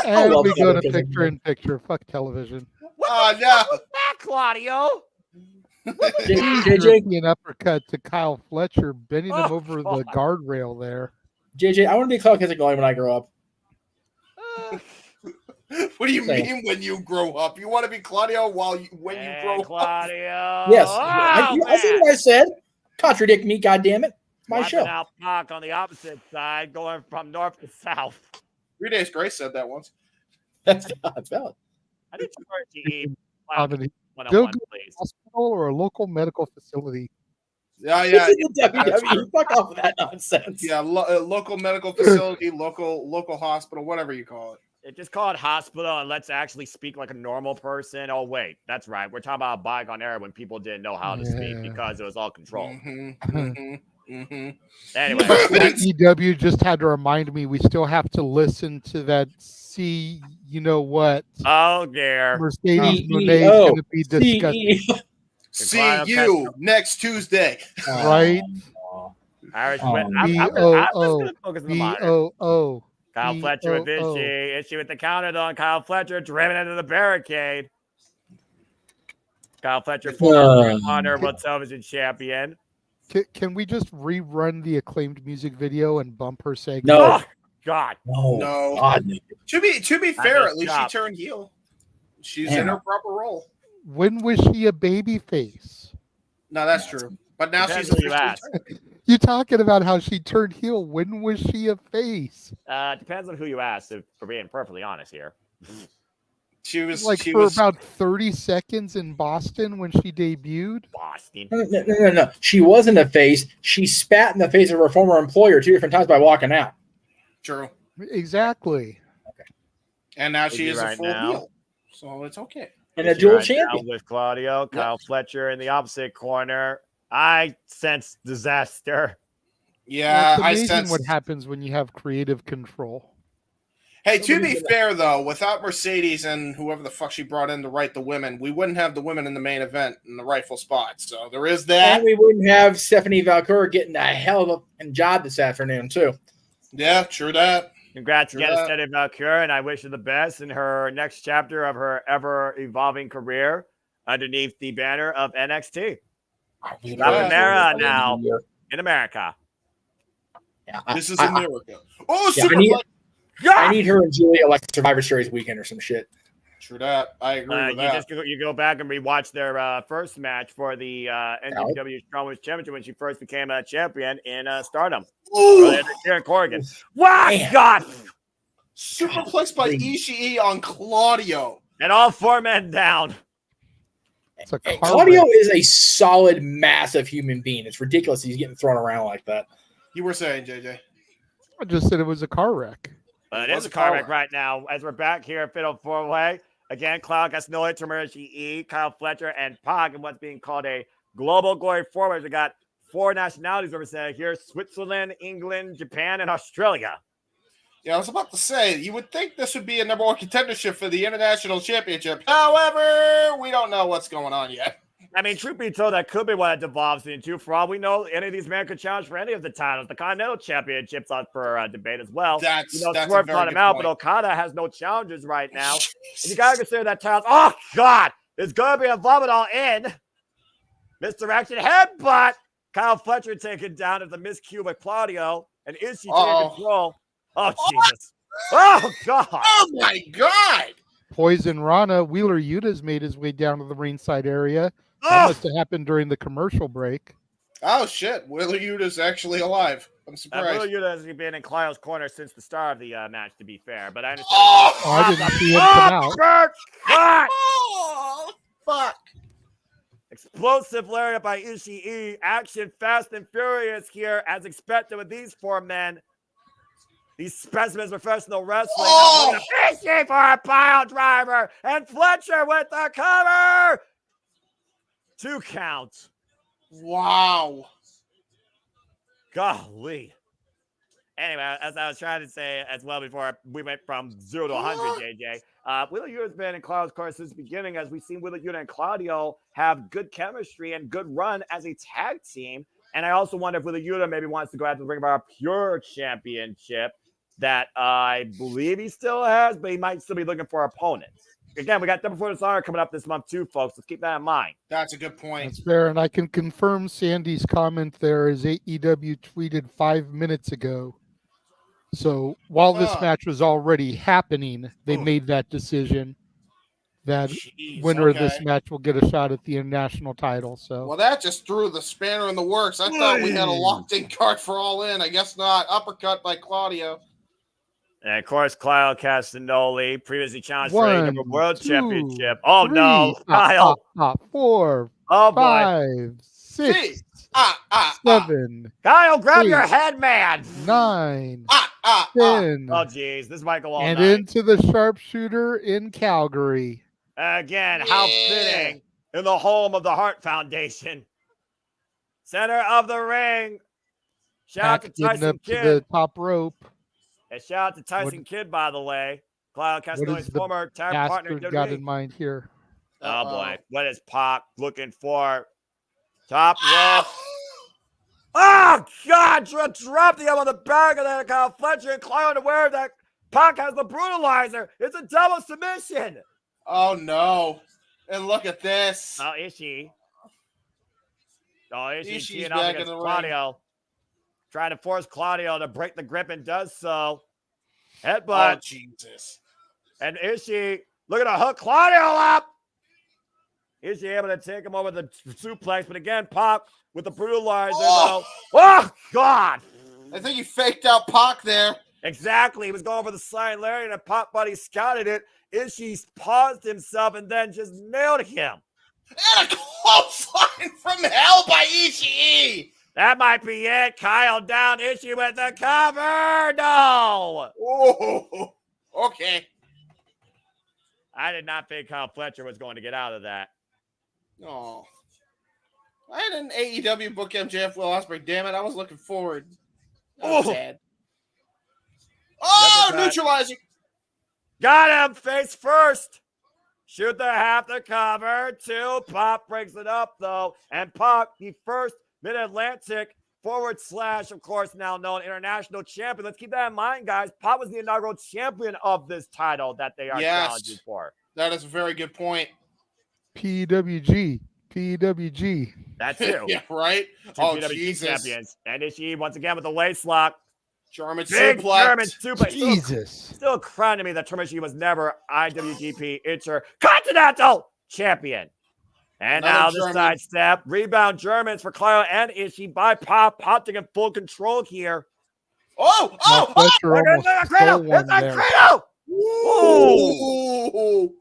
P: And we go to picture-in-picture. Fuck television.
O: Oh, no.
Q: That Claudio.
P: JJ, an uppercut to Kyle Fletcher, bending him over the guardrail there.
N: JJ, I want to be Claudio Castagnoli when I grow up.
O: What do you mean when you grow up? You want to be Claudio when you grow
Q: Claudio.
O: up?
N: Yes.
Q: I
N: see what I said. Contradict me, goddammit. My
Q: Watching
N: show.
Q: out Pac on the opposite side, going from north to south.
O: 3 Days Grace said that once.
N: That's valid.
Q: I need to eat.
P: Go to a hospital or a local medical facility.
O: Yeah.
N: WWE. Fuck off with that nonsense.
O: Yeah, local medical facility, local hospital, whatever you call it.
Q: Just call it hospital and let's actually speak like a normal person. Oh, wait, that's right. We're talking about a bygone era when people didn't know how to speak because it was all controlled.
O: Mm-hmm.
Q: Anyway,
P: AEW just had to remind me we still have to listen to that. See, you know what?
Q: Oh dear.
P: Mercedes Monet is going to be discussing.
O: See you next Tuesday.
P: Right?
Q: Irish
P: Oh,
Q: win. I'm just going to focus on the monitor.
P: B-O-O.
Q: Kyle Fletcher with issue with the counter though, and Kyle Fletcher driven into the barricade. Kyle Fletcher, former Ring of Honor World Television Champion.
P: Can we just rerun the Acclaimed music video and bump her segment?
Q: No. Oh, God.
O: No.
N: God.
O: To be fair, at least she turned heel. She's in her proper role.
P: When was she a baby face?
O: No, that's true. But now
Q: Depends
O: she's
Q: who you ask.
P: You talking about how she turned heel. When was she a face?
Q: Depends on who you ask, if we're being perfectly honest here.
O: She was
P: about 30 seconds in Boston when she debuted.
Q: Boston.
N: No. She wasn't a face. She spat in the face of her former employer 2 different times by walking out.
O: True.
P: Exactly.
O: Okay. And now she is a full
Q: now?
O: heel. So it's okay.
N: And a dual champion.
Q: With Claudio, Kyle Fletcher in the opposite corner. I sense disaster.
O: Yeah,
P: it's
O: I
P: amazing
O: sense
P: what happens when you have creative control.
O: Hey, to be fair though, without Mercedes and whoever the fuck she brought in to write the women, we wouldn't have the women in the main event in the rightful spots. So there is that.
N: And we wouldn't have Stephanie Valcour getting a hell of a job this afternoon too.
O: Yeah, true that.
Q: Congrats again to Stephanie Valcour, and I wish her the best in her next chapter of her ever-evolving career underneath the banner of NXT. Mera now in America.
N: Yeah,
O: this is America.
N: I need her and Julia like Survivor Series weekend or some shit.
O: True that. I agree with that.
Q: You go back and rewatch their first match for the NWW Strongest Championship when she first became a champion in Stardom. Earlier this year in Corrigan. Wow, God!
O: Superplex by Ishii on Claudio.
Q: And all 4 men down.
N: Claudio is a solid, massive human being. It's ridiculous he's getting thrown around like that.
O: You were saying, JJ.
P: I just said it was a car wreck.
Q: But it is a car wreck right now as we're back here at Fatal 4-Way. Again, Cloud Casanova, Tomoyoshi, Kyle Fletcher, and Pac in what's being called a global glory forward. We got 4 nationalities represented here: Switzerland, England, Japan, and Australia.
O: Yeah, I was about to say, you would think this would be a number 1 contendership for the International Championship. However, we don't know what's going on yet.
Q: I mean, truth be told, that could be what it devolves into. For all we know, any of these men could challenge for any of the titles. The Continental Championship's up for debate as well.
O: That's
Q: Swerve caught him out, but Okada has no challenges right now. And you got to consider that title. Oh, God! There's going to be a vomit all in. Misdirection headbutt. Kyle Fletcher taken down at the miscue with Claudio. And is she taking control? Oh, Jesus. Oh, God.
O: Oh, my God.
P: Poison Rana, Wheeler Yuta's made his way down to the ringside area. That must have happened during the commercial break.
O: Oh, shit. Wheeler Yuta's actually alive. I'm surprised.
Q: Wheeler Yuta has been in Claudio's corner since the start of the match, to be fair. But I understand.
P: I didn't see him come out.
O: Oh, fuck.
Q: Explosive lariat by Ishii. Action fast and furious here, as expected with these 4 men. These specimens of professional wrestling. Ishii for a pile driver. And Fletcher with the cover. 2 counts.
O: Wow.
Q: Golly. Anyway, as I was trying to say as well before we went from 0 to 100, JJ, Wheeler Yuta's been in Claudio's course since the beginning, as we've seen Wheeler Yuta and Claudio have good chemistry and good run as a tag team. And I also wonder if Wheeler Yuta maybe wants to go after the Ring of Honor Pure Championship that I believe he still has, but he might still be looking for opponents. Again, we got Double for Dishonor coming up this month too, folks. Let's keep that in mind.
O: That's a good point.
P: That's fair, and I can confirm Sandy's comment there as AEW tweeted 5 minutes ago. So while this match was already happening, they made that decision that winner of this match will get a shot at the international title. So
O: well, that just threw the spanner in the works. I thought we had a locked-in card for All In. I guess not. Uppercut by Claudio.
Q: And of course, Kyle Castagnoli, previously challenged for a World Championship. Oh,
P: 3,
Q: no. Kyle.
P: 4,
Q: oh,
P: 5, 6, 7.
Q: Kyle, grab
P: 8,
Q: your head, man.
P: 9, 10.
Q: Oh, geez. This might go all
P: and
Q: night.
P: into the sharpshooter in Calgary.
Q: Again, how fitting in the home of the Hart Foundation. Center of the ring. Shout out to
P: Getting
Q: Tyson
P: up to
Q: Kidd.
P: the top rope.
Q: And shout out to Tyson Kidd, by the way. Claudio
P: What
Q: Castagnoli's
P: is the
Q: former tag partner in
P: bastard got
Q: WWE.
P: in mind here?
Q: Oh, boy. What is Pac looking for? Top rope. Oh, God. Drop the elbow on the back of that Kyle Fletcher and Claudio aware that Pac has the brutalizer. It's a double submission.
O: Oh, no. And look at this.
Q: Oh, Ishii. Oh, Ishii
O: Ishii's
Q: teeing up
O: back in
Q: against
O: the ring.
Q: Claudio. Trying to force Claudio to break the grip and does so. Headbutt.
O: Oh, Jesus.
Q: And Ishii looking to hook Claudio up. Ishii able to take him over the suplex, but again, Pac with the brutalizer. Oh, God.
O: I think he faked out Pac there.
Q: Exactly. He was going for the side lariat, and Pac buddy scouted it. Ishii paused himself and then just nailed him.
O: And a clothesline from hell by Ishii.
Q: That might be it. Kyle down. Ishii with the cover. No.
O: Oh, okay.
Q: I did not think Kyle Fletcher was going to get out of that.
O: Oh. I had an AEW book MJF Will Ospreay. Damn it. I was looking forward. That was sad. Oh, neutralizing.
Q: Got him face first. Shoot the half the cover. 2. Pop breaks it up, though. And Pop, the first Mid-Atlantic / of course, now known international champion. Let's keep that in mind, guys. Pop was the inaugural champion of this title that they are challenging for.
O: That is a very good point.
P: PWG. PWG.
Q: That's it.
O: Yeah, right?
Q: Two
O: Oh,
Q: PWG
O: Jesus.
Q: champions. And Ishii, once again, with the lace lock.
O: German
Q: Big
O: suplex.
Q: German suplex.
P: Jesus.
Q: Still crying to me that Ishii was never IWGP Intercontinental Champion. And
O: Another
Q: now the
O: German.
Q: sidestep. Rebound Germans for Claudio and Ishii by Pop. Pop taking full control here.
O: Oh!
P: Fletcher almost stole one there.
Q: Cradle! Ooh.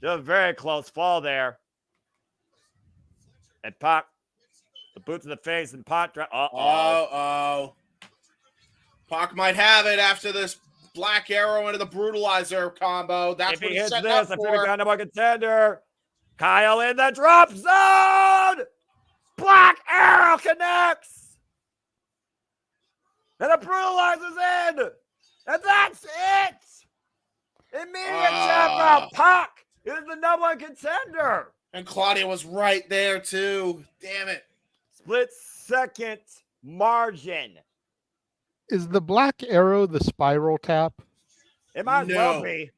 Q: Just a very close fall there. And Pop, the boot to the face, and Pop.
O: Uh-oh. Pac might have it after this Black Arrow into the Brutalizer combo. That's
Q: If
O: what
Q: he
O: he's
Q: hits
O: setting
Q: this,
O: up
Q: I feel
O: for.
Q: like number one contender. Kyle in the drop zone. Black Arrow connects. And the Brutalizer's in. And that's it. Immediate tap out. Pac is the number one contender.
O: And Claudia was right there, too. Damn it.
Q: Split second margin.
P: Is the Black Arrow the spiral tap?
Q: It might as well be.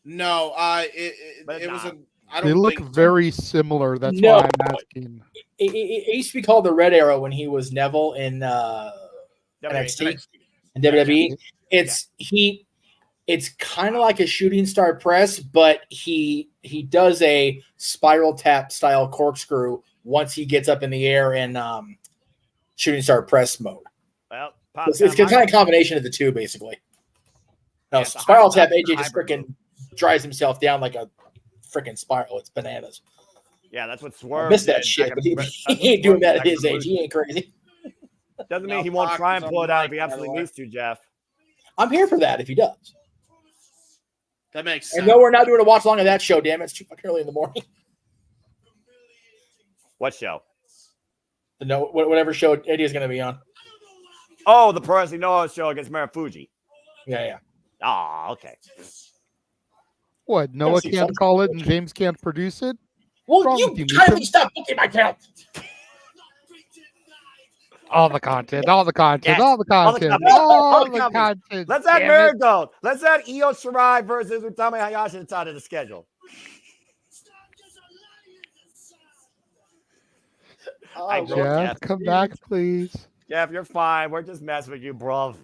O: No, it was a. I don't
P: They look
O: think
P: very similar. That's
N: No.
P: why I'm asking.
N: It used to be called the Red Arrow when he was Neville in NXT and WWE. It's kind of like a shooting star press, but he does a spiral tap style corkscrew once he gets up in the air in shooting star press mode.
Q: Well,
N: It's kind of a combination of the two, basically. No, spiral tap, AJ just freaking drives himself down like a freaking spiral. It's bananas.
Q: Yeah, that's what
N: I
Q: Swerve
N: missed that
Q: did
N: shit,
Q: back
N: but
Q: in-
N: he ain't doing that at
Q: back in
N: his age. He ain't crazy.
Q: Doesn't mean
O: No,
Q: he won't
O: Pac
Q: try
O: is
Q: and
O: on
Q: pull it
O: the
Q: out
O: mic,
Q: if he
O: by the
Q: absolutely
O: way.
Q: needs to, Jeff.
N: I'm here for that if he does.
O: that makes sense.
N: And no, we're not doing a watch along of that show, damn it. It's too fucking early in the morning.
Q: What show?
N: Whatever show Eddie is going to be on.
Q: Oh, the Pro Wrestling Noah show against Marufuji.
N: Yeah.
Q: Oh, okay.
P: What? Noah
N: see
P: can't
N: some-
P: call it and James can't produce it?
N: Well,
P: Wrong
N: you
P: with you,
N: kindly
P: Mitchum?
N: stop booking my account.
P: All the content, all the content,
Q: Yes.
P: all the content,
Q: companies.
P: all
Q: the
P: the
Q: companies.
P: content.
Q: Let's add
P: damn it.
Q: Marigold. Let's add Io Shirai versus Utami Hayashi inside of the schedule. I broke
P: Jeff, come back, please.
Q: Jeff, you're fine. We're just messing with you, bro.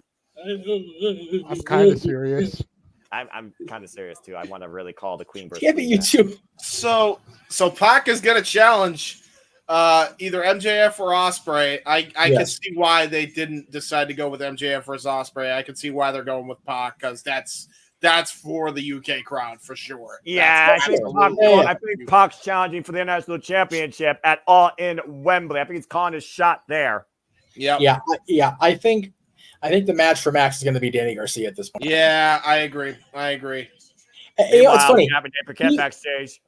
P: I'm kind of serious.
Q: I'm kind of serious too. I want to really call the Queen versus.
N: Yeah, but you too.
O: So Pac is going to challenge either MJF or Ospreay. I can
N: Yes.
O: see why they didn't decide to go with MJF versus Ospreay. I can see why they're going with Pac because that's for the UK crowd for sure.
Q: Yeah,
O: That's
Q: I think,
O: absolutely-
Q: I think Pac's challenging for the international championship at All in Wembley. I think he's calling his shot there.
O: Yep.
N: Yeah. I think the match for Max is going to be Danny Garcia at this point.
O: Yeah, I agree.
N: You know, it's funny.
Q: Paquette backstage.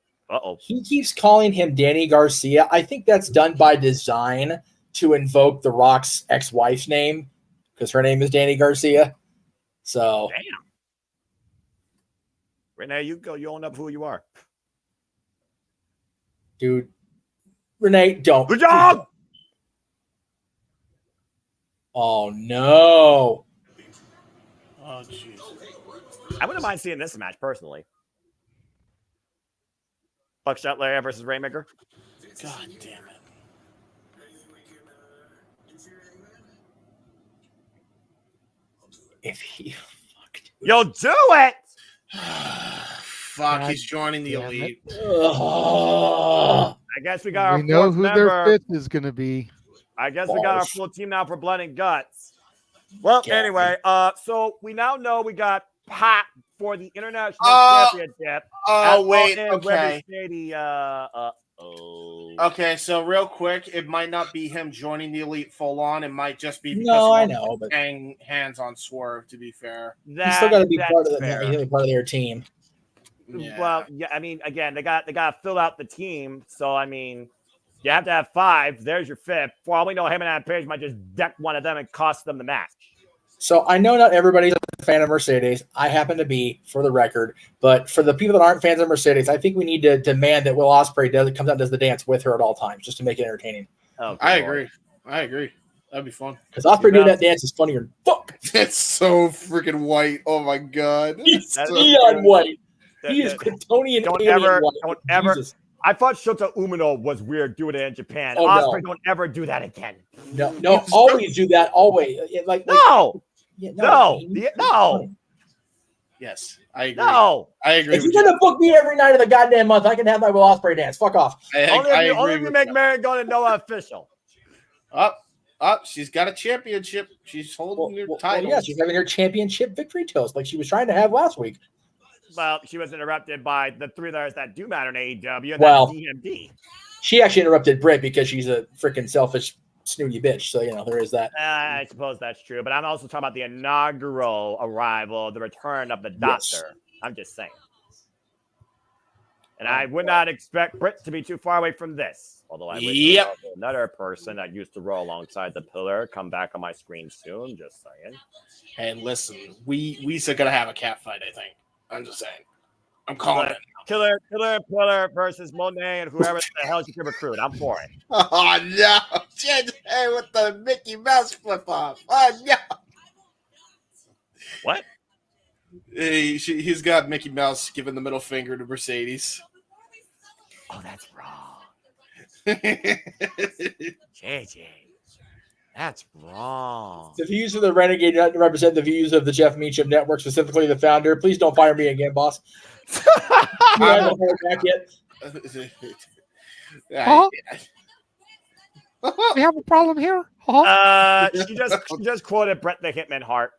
N: He keeps calling him Danny Garcia. I think that's done by design to invoke The Rock's ex-wife's name because her name is Danny Garcia. So,
Q: damn. Renee, you go. You own up who you are,
N: dude. Renee, don't.
Q: Good job.
N: Oh no.
O: Oh jeez.
Q: I wouldn't mind seeing this match personally. Buckshot Larry versus Rainmaker.
O: God damn it.
N: If he
Q: You'll do it.
O: Fuck, he's joining the Elite.
Q: I guess we got our
P: We know
Q: fourth
P: who
Q: member.
P: their fifth is going to be.
Q: I guess we got our full team now for Blood and Guts. Well, anyway, so we now know we got Pat for the International Championship.
O: Oh, wait, okay. Okay, so real quick, it might not be him joining the Elite full on. It might just be because
N: I know, but
O: hang hands on Swerve. To be fair,
N: he's still got to be part of their team.
O: Yeah.
Q: Well, yeah, I mean, again, they got to fill out the team. So I mean, you have to have 5. There's your 5th. For all we know, him and Adam Page might just deck one of them and cost them the match.
N: So I know not everybody's a fan of Mercedes. I happen to be, for the record. But for the people that aren't fans of Mercedes, I think we need to demand that Will Ospreay comes out and does the dance with her at all times, just to make it entertaining.
Q: Oh,
O: I agree. That'd be fun.
N: Because Ospreay doing that dance is funnier than fuck.
O: It's so freaking white. Oh my god.
N: He's neon white. He is Kryptonian alien white.
Q: Don't ever.
N: Jesus.
Q: I thought Shota Umino was weird doing it in Japan.
N: Oh,
Q: Ospreay,
N: no.
Q: don't ever do that again.
N: No, always do that. Always.
Q: No.
N: No.
O: Yes, I agree.
Q: No.
O: I agree.
N: If you're going to book me every night of the goddamn month, I can have my Will Ospreay dance. Fuck off.
Q: Only if you make Marion Noah official.
O: Up. She's got a championship. She's holding her title.
N: Yeah, she's having her championship victory toast like she was trying to have last week.
Q: Well, she was interrupted by the 3 others that do matter in AEW, and
N: Well,
Q: that's DMD.
N: She actually interrupted Britt because she's a freaking selfish, snooty bitch. So, there is that.
Q: I suppose that's true. But I'm also talking about the inaugural arrival, the return of the Doctor.
N: Yes.
Q: I'm just saying. And I would not expect Britt to be too far away from this. Although I would another person that used to roll alongside the pillar come back on my screen soon. Just saying.
O: Hey, listen, we still gonna have a cat fight, I think. I'm just saying. I'm calling it.
Q: Killer versus Monet and whoever the hell you can recruit. I'm for it.
O: Oh, no. Hey, with the Mickey Mouse flip-off. Oh, no.
Q: What?
O: Hey, he's got Mickey Mouse giving the middle finger to Mercedes.
Q: Oh, that's wrong. JJ. That's wrong.
N: The views of the Renegade do not represent the views of the Jeff Meacham Network, specifically the founder. Please don't fire me again, boss. You haven't heard back yet.
P: Huh? We have a problem here? Huh?
Q: She just quoted Bret the Hitman Hart.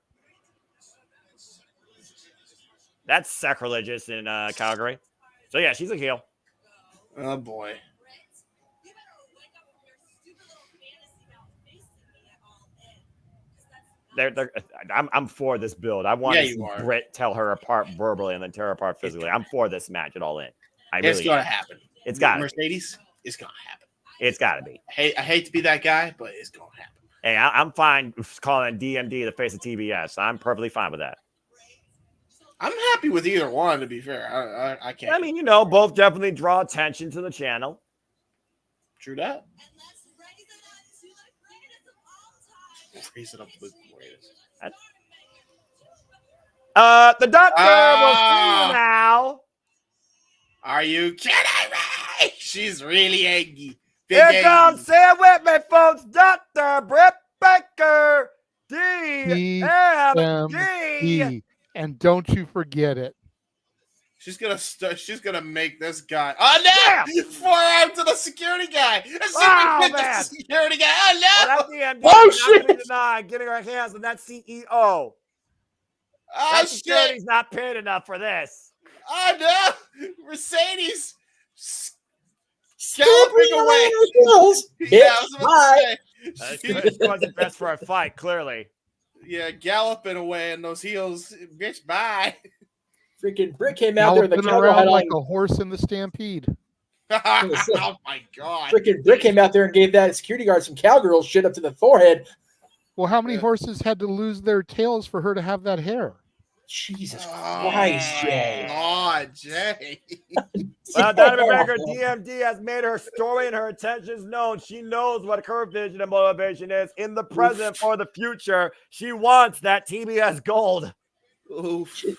Q: That's sacrilegious in Calgary. So yeah, she's a heel.
O: Oh boy.
Q: I'm for this build. I want to see Britt tell her apart verbally and then tear her apart physically. I'm for this match at all in.
O: It's gonna happen.
Q: It's got
O: Mercedes. It's gonna happen.
Q: It's got to be.
O: I hate to be that guy, but it's gonna happen.
Q: Hey, I'm fine calling DMD the face of TBS. I'm perfectly fine with that.
O: I'm happy with either one. To be fair, I can't.
Q: I mean, both definitely draw attention to the channel.
O: True that. Raise it up with
Q: the Doctor will see you now.
O: Are you kidding me? She's really angry.
Q: Here comes, say it with me, folks. Dr. Britt Baker, DMD.
P: And don't you forget it.
O: She's gonna make this guy. Oh no! Forearm to the security guy.
Q: Man.
O: Security guy. Oh no!
Q: That DMD shit! Denied getting her hands on that CEO.
O: Oh
Q: that security's not paid enough for this.
O: Oh no! Mercedes galloping away.
N: Yeah, I was about
Q: to say. She wasn't best for a fight, clearly.
O: Yeah, galloping away in those heels. Bitch, bye.
N: Freaking Britt came out there. The
P: around like a horse in the Stampede.
O: Oh my God!
N: Freaking Britt came out there and gave that security guard some cowgirl shit up to the forehead.
P: Well, how many horses had to lose their tails for her to have that hair?
N: Jesus Christ, Jay.
O: God, Jay.
Q: Well, Dynamite Breaker DMD has made her story and her intentions known. She knows what her vision and motivation is in the present or the future. She wants that TBS gold.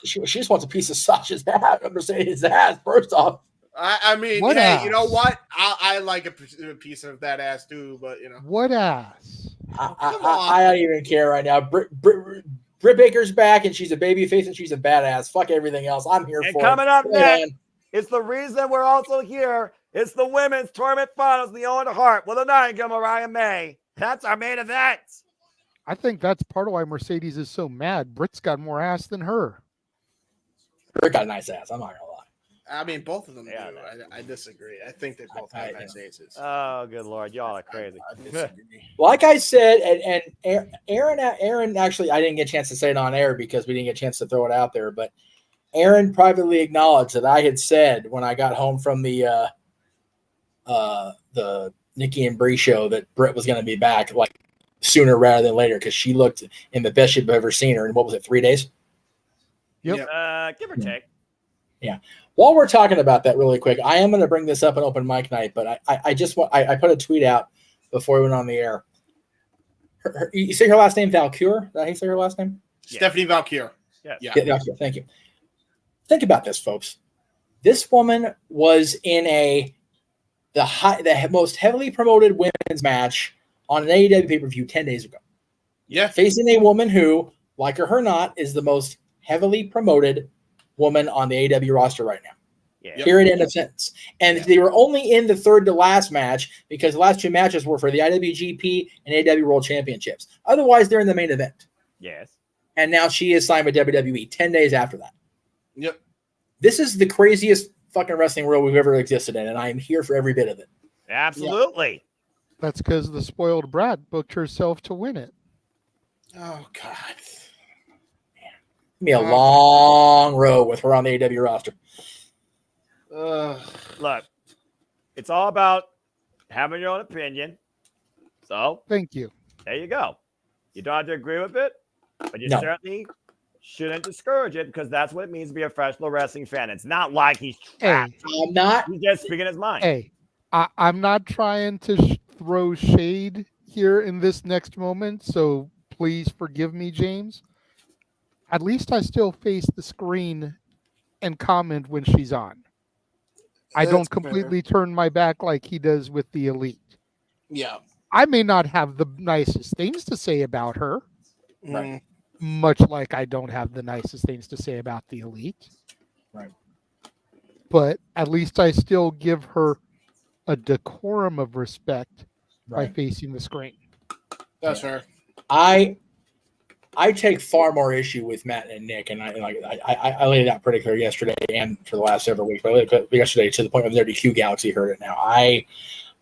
N: She just wants a piece of Sasha's ass. I'm just saying his ass, first off.
O: I mean,
P: What
O: hey,
P: ass?
O: you know what? I like a piece of that ass too, but you know.
P: What ass?
N: I don't even care right now. Britt Baker's back, and she's a baby face, and she's a badass. Fuck everything else. I'm here
Q: And
N: for
Q: coming
N: it.
Q: up
N: Go
Q: next,
N: on.
Q: it's the reason we're also here. It's the women's tournament finals, the Owen Hart with a Nightingale Mariah May. That's our main event.
P: I think that's part of why Mercedes is so mad. Britt's got more ass than her.
N: Britt got a nice ass. I'm not gonna lie.
O: I mean, both of them do. I disagree. I think they both have nice aces.
Q: Oh, good Lord. Y'all are crazy.
N: Like I said, and Aaron, actually, I didn't get a chance to say it on air because we didn't get a chance to throw it out there, but Aaron privately acknowledged that I had said when I got home from the Nikki and Bree show that Britt was going to be back like sooner rather than later because she looked in the best you've ever seen her in, what was it, 3 days?
Q: Yep. Give or take.
N: Yeah. While we're talking about that really quick, I am going to bring this up in open mic night, but I just want, I put a tweet out before we went on the air. You say her last name, Valkyr? Did I say her last name?
O: Stephanie Valkyr.
Q: Yes.
N: Yeah, Valkyr. Thank you. Think about this, folks. This woman was in the most heavily promoted women's match on an AEW pay-per-view 10 days ago.
O: Yeah.
N: Facing a woman who, like her or not, is the most heavily promoted woman on the AEW roster right now.
Q: Yeah.
N: Period. End of sentence. And they were only in the third to last match because the last two matches were for the IWGP and AEW World Championships. Otherwise, they're in the main event.
Q: Yes.
N: And now she is signed with WWE 10 days after that.
O: Yep.
N: This is the craziest fucking wrestling world we've ever existed in, and I am here for every bit of it.
Q: Absolutely.
P: That's because the spoiled brat booked herself to win it.
O: Oh, God.
N: Be a long road with her on the AEW roster.
Q: Look, it's all about having your own opinion. So,
P: thank you.
Q: There you go. You don't have to agree with it, but you
N: No.
Q: certainly shouldn't discourage it because that's what it means to be a professional wrestling fan. It's not like he's trapped.
N: I'm not.
Q: He's just speaking his mind.
P: Hey, I'm not trying to throw shade here in this next moment, so please forgive me, James. At least I still face the screen and comment when she's on. I don't completely turn my back like he does with the Elite.
O: Yeah.
P: I may not have the nicest things to say about her,
N: Right.
P: much like I don't have the nicest things to say about the Elite.
N: Right.
P: But at least I still give her a decorum of respect by
N: Right.
P: facing the screen.
O: That's fair.
N: I take far more issue with Matt and Nick, and I laid it out pretty clear yesterday and for the last several weeks. But I laid it out yesterday to the point where the Hugh Galaxy heard it now. I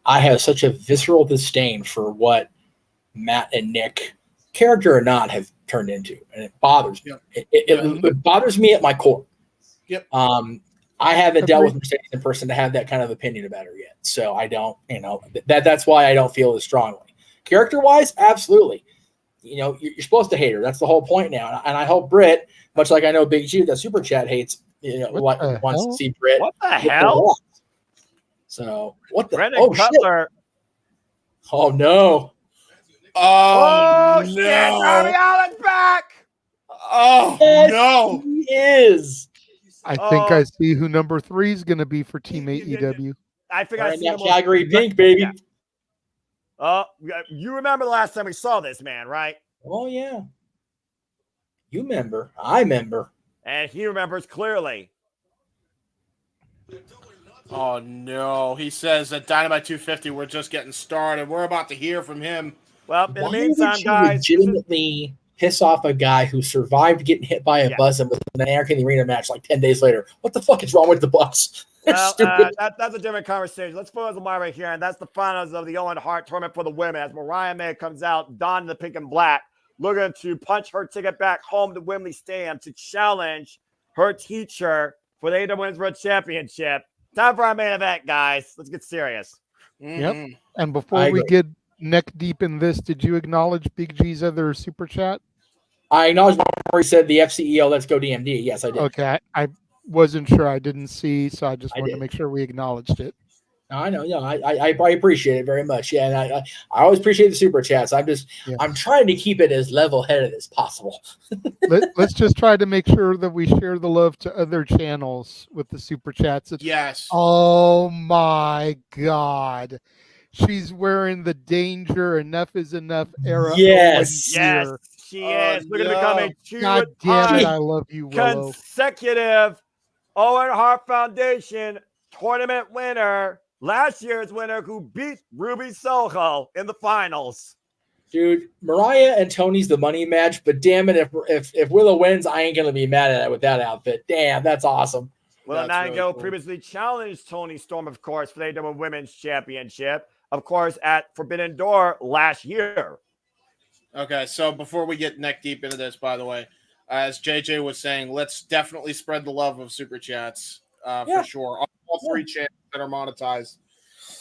N: have such a visceral disdain for what Matt and Nick, character or not, have turned into, and it bothers me. It bothers me at my core.
O: Yep.
N: I haven't dealt with Mercedes in person to have that kind of opinion about her yet, so I don't. That's why I don't feel as strongly. Character-wise, absolutely. You're supposed to hate her. That's the whole point now. And I hope Britt, much like I know Big G, that super chat hates, wants to see Britt.
Q: What the hell?
N: So what the?
Q: Brendan Cutler.
N: Shit. Oh no!
O: Oh,
Q: shit!
O: no!
Q: Darby Allin's back.
O: Oh
N: Yes,
O: no!
N: He is.
P: I think I see who number 3 is going to be for Team AEW.
Q: I think I see him.
N: Calgary Pink, baby.
Q: Yeah. Oh, you remember the last time we saw this man, right?
N: Oh yeah. You remember? I remember.
Q: And he remembers clearly.
O: Oh no! He says that Dynamite 250. We're just getting started. We're about to hear from him.
Q: Well, in the
N: Why
Q: meantime,
N: would you
Q: guys,
N: legitimately piss off a guy who survived getting hit by a bus and was in an Anarchy in the Arena match like 10 days later? What the fuck is wrong with the bus?
Q: well, that's a different conversation. Let's focus on right here, and that's the finals of the Owen Hart tournament for the women. As Mariah May comes out, donned in the pink and black, looking to punch her ticket back home to Wembley Stadium to challenge her teacher for the AEW Women's World Championship. Time for our main event, guys. Let's get serious.
P: Yep. And before we get neck deep in this, did you acknowledge Big G's other super chat?
N: I acknowledge before he said the FCEO, let's go DMD. Yes, I did.
P: Okay. I wasn't sure. I didn't see, so I just wanted to make sure we acknowledged it.
N: I know. Yeah, I appreciate it very much. Yeah, and I always appreciate the super chats. I'm trying to keep it as level headed as possible.
P: Let's just try to make sure that we share the love to other channels with the super chats.
O: Yes.
P: Oh my God. She's wearing the Danger Enough is Enough era.
N: Yes.
Q: Yes, she is. We're going to become a
P: God damn it. I love you, Willow.
Q: Consecutive Owen Hart Foundation tournament winner. Last year's winner who beat Ruby Soho in the finals.
N: Dude, Mariah and Tony's the money match, but damn it, if Willow wins, I ain't gonna be mad at it with that outfit. Damn, that's awesome.
Q: Willow Nightingale previously challenged Tony Storm, of course, for the AEW Women's Championship, of course, at Forbidden Door last year.
O: Okay, so before we get neck deep into this, by the way, as JJ was saying, let's definitely spread the love of super chats for sure. All three channels that are monetized.